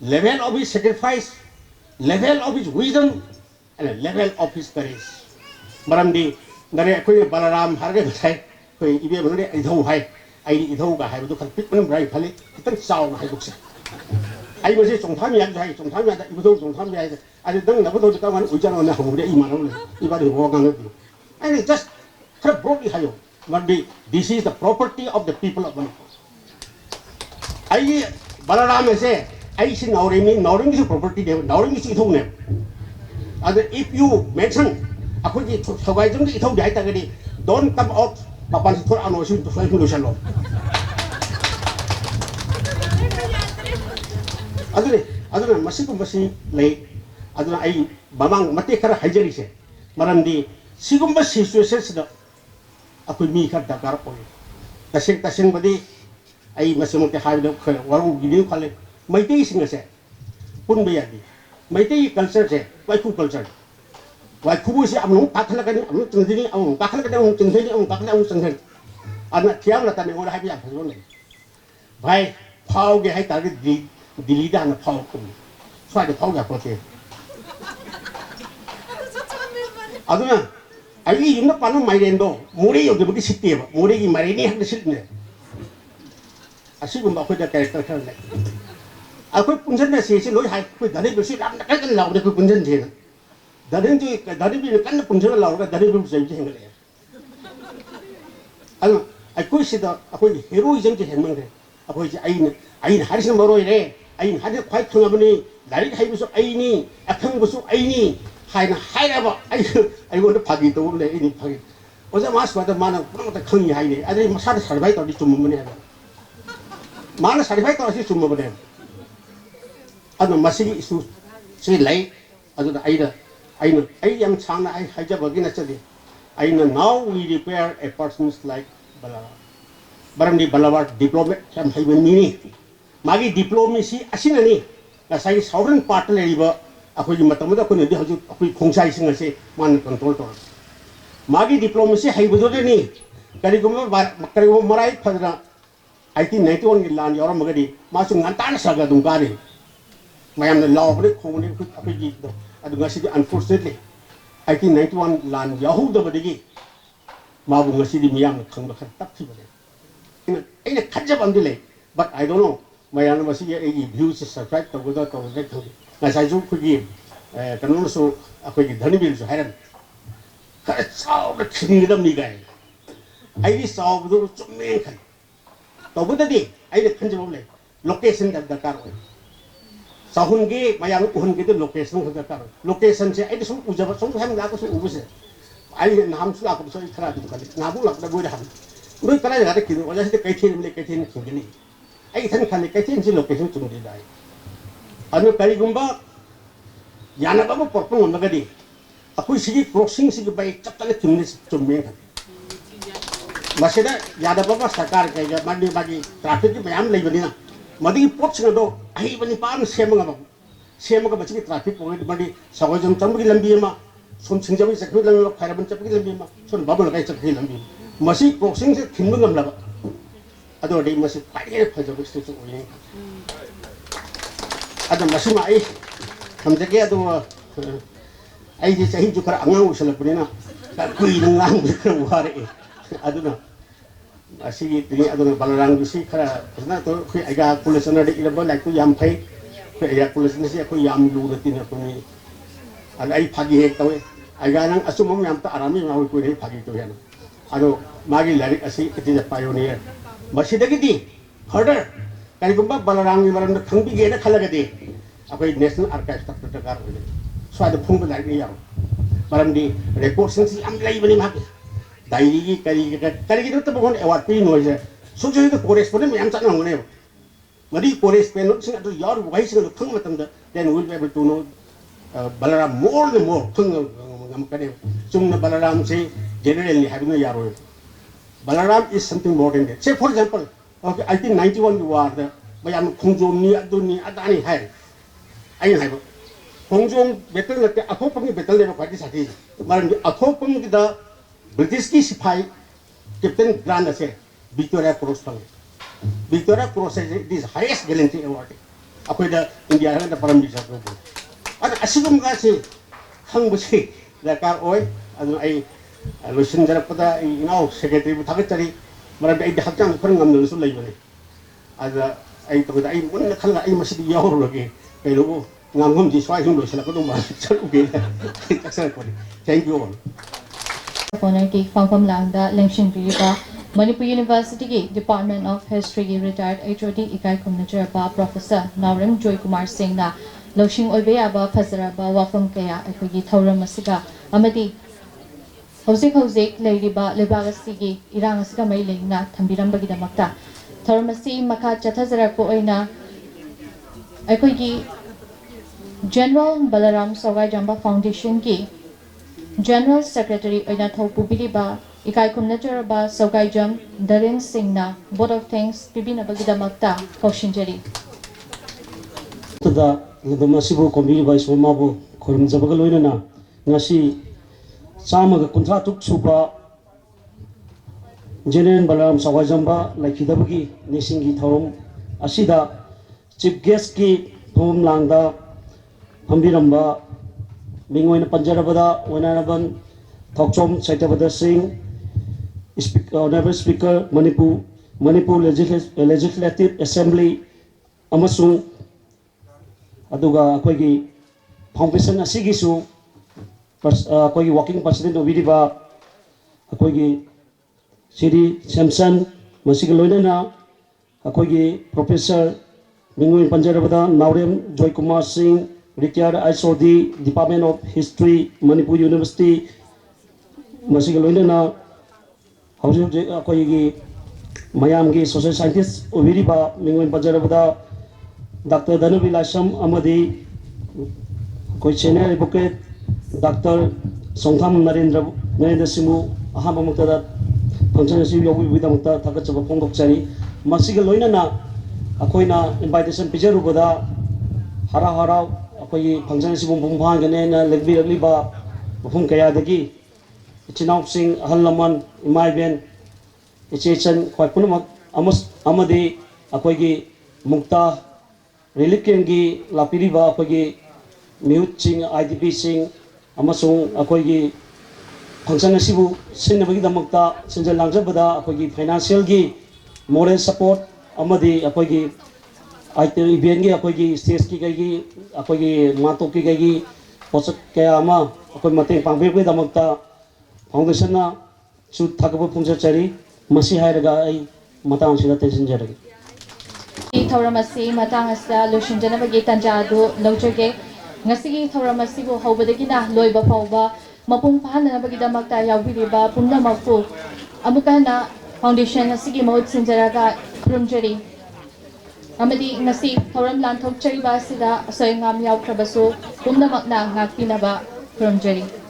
level of his sacrifice level of his wisdom and a level of his courage maramdi ngare koi balaram harge thai koi ibe bangre idhau hai ai idhau ga hai du kan pik man rai phale kitan chaw na hai dukse ai mà sẽ trồng tham nhà hay trồng tham nhà đấy ibu trồng tham nhà ai đang nấu đồ các bạn uống cháo nó không được iman không được ibu đi hoa ngang được ai just khá broadly hay mà đi this is the property of the people of Manipur ai Balaram ấy sẽ ai xin nào cái property này nào cái thông này if you mention aku ji sabai jung di thau dai ta gadi don't come out papan thor ano sin to sai lu salo aduna masi le aduna ai bamang mate kara hajari se maram di sigum ba situation da aku mi kar da kar poi tasing badi ai masi mo te ha da waru gidi khale mai te singa se pun be yadi mai te culture se waiku culture wai kubu si amnung kakhala kani amnung tengdini amnung kakhala kani amnung tengdini amnung kakhala amnung tengdini anak tiang lata ni orang happy apa sebenarnya baik pau ge hai tadi di lidah na pau kum soal de pau ge apa sih aduna ai yunda panu mai rendo muri yo de budi sitti ba muri gi mari ni hande sitti ne asi gum ba ko da character kan le aku punjen na si loi hai ko dane bi si lam na kan lau de ko punjen the dane bi kan punjen lau ka dane bi sai ji hengale al aku si da aku heroism ji hen mang de aku ji ai na haris maro ire ai hade khwai thung abani lai hai bu so ai ni akhang bu so ai ni hai na hai ra ba ai go de phagi to le ni phagi oja mas ba da mana pura ta khang hai ni ai masa da sarbai to di chum mane mana sarbai to si chum mane anu masih isu si lai adu da ai yang chang na ai haja bagi na chadi ai na now we require a persons like Balaram baram di Balaram diplomat sam hai ni magi diplomacy asina ni la sai sovereign part le riba akoi ji matam da ko ni haju akoi khongsai singa se man control to magi diplomacy hai bu de ni kari gum marai phadra 1991 gi lan yoram magadi masu ngantan saga dung kari mayam na law bri khong ni ku akoi ji do adu ngasi di unfortunately 1991 lan yahu da badigi ma bu ngasi di miyam khang ba khat tap thi ba ina khajja bandile but I don't know mayam na masi ye views subscribe to go to get to na sai ju ku gi kanun so akoi gi dhani bil so hairan ka sao da khini dam ni gai ai di sao bu chumme khan to bu da di ai da khan ju le location da dakar oi sahun ge mayang uhun ge de location da dakar location se ai di sum ujaba sum ham la ko su ubu se ai nam su la ko so khara du ka na bu la da bo da ham ui kala ga de ki wala se kai thin le kai thin ki ni ai than khan le kai thin si location chung di dai anu kali gumba yana ba por pon na ga di akui sigi crossing sigi bai chap tale chumni chumme khan masida yada ba sarkar ke ga mandi bagi traffic ki bayam lei bani na madi pot sing do ai bani pan sema ga bachi traffic ko mandi sagojam cham gi lambi ma sun singja bi sakhi lang khaira ban chap gi lambi ma sun babul kai chap gi lambi masi crossing se thinbu ngam la ado dei masi pai re phajo bi stu chu ni ado masi ma ai hamje ge ado ai ji sahi ju khara angang usala puni na ka kui ngang bi khara ware aduna asigi dini aduna Balaram bisi khara na to khi aga kulesana de ilaba like to yam phai khi aga kulesana si aku yam lu na tin aku ni ai phagi he tawe aga nang asumom yam ta arami ma ku re phagi to yan ado magi larik asi it is a pioneer masidagi di further kali gumba Balaram ni maram khangbi ge na khalaga di apai national archives tak terkar so ada phung ba ni yang maram di record sing am lai bani ma dairi kari gitu tuh bukan award pin aja. Soalnya itu koresponden yang cakap ngomongnya. Mari koresponden sing atau yar wahai sing thung matam dah. Then we'll be able to know Balaram more and more. Thung ngam kade. Sungna Balaram say generally having a yaro. Balaram is something more than that. Say for example, okay, I think 91 you are the bayam Khongjom ni aduni adani hai. Ayin hai. Khongjom betul nanti athopang betul le bakati sati. Malam athopang kita British ki sipai Captain Grant ase Victoria Cross pang Victoria Cross is this highest gallantry award aku da India da param bisa ko ana asigum ga se khang busi dakar oi adu ai lusin jara pada inau secretary bu thagachari maram ai hakang phang ngam nu su lai bane ada ai to da ai mun na khala ai masidi yawo lagi kai lo ngam di swai hum lo sala ko dum ba chal uge taksa ko thank you all Honor ki Phangpham Langda Lengshin Riba Manipur University ki Department of History ki retired HOD Ikai Khumnajara Professor Naurim Joy Kumar Singh na Loshing Oibeyaba Fazaraba Wafam Kaya Aikogi Thauram Asiga Amadi Hosik Leiriba Lebagasi Irang Asiga Mailing na Thambirambagi Damakta Thauramasi Maka Chatazara ko oina Aikogi General Balaram Sawai Jamba Foundation ki General Secretary Oina Thaupubiliba Ikai Khumnajara Sawai Jam Darin Singh na Board of Thanks Pibinabagi Damakta Kaushinjari da Masibu Kombi by Somabu Kurum Zabagaloina Nasi Samaga Kuntratuk Suba General Balaram Sawajamba like Hidabagi Nisingi Taurum Asida Chief Guest Ki Tom Langda Pambiramba Mingoin Panjarabada Wananaban Tokchom Saitabada Singh Honorable Speaker Manipur Legislative Assembly Amasung Aduga akoigi foundation asigisu akoigi working president obiriba akoigi Siri Samson masigi loinana akoigi Professor Mingoin Panjarabada Naurem Joy Kumar Singh retired HOD Department of History Manipur University masigi loinana hauju akoigi mayamgi social scientist obiriba Mingoin Panjarabada Dr. Dhanubi Lasham Amadi Koi Senior Advocate Dr. Songtham Narendra Simu Aham Muktada Function Yogi Vidamukta Takachaba Pongok Chari Masiga Loinana Akoina invitation Pijaru Boda Hara Hara Akoi Function Simu Bumbanganena Legbi Liba Bufum Kayadagi Chinau Singh Halaman Imaiben Ichan Kwapunamak Amadi Akoigi Mukta Relief Kengi Lapiriba Akoigi Mute Singh IDP Singh Amasung Akoigi Function Sibu Sinabagi Damakta Sinjal Langjabada Akoigi Financial Gi Moral Support Amadi Akoigi Item Bengi Akoigi Stage Ki Gagi Akoigi Mato Ki Gagi Posak Kaya Ama Akoi Mateng Pangbebi Damakta Foundation na Su Thakabu Pungsa Chari Masi Hairaga Ai Matang Sila Tension Jaragi Thauramasi Matangasa Lushin Janabagi Tanjadu Lojage Nasigi Thauramasi will Hobadagina Loiba Pauba Mapung Pana Bagidamata Yawiriba Pundamafu Amukana Foundation Nasigi Mode Sinjaraga Krumjari Amadi Nasi Thauram Lantok Chariba Sida Soyangam Yaw Trabasu Pundamakna Ngakpinaba Krumjari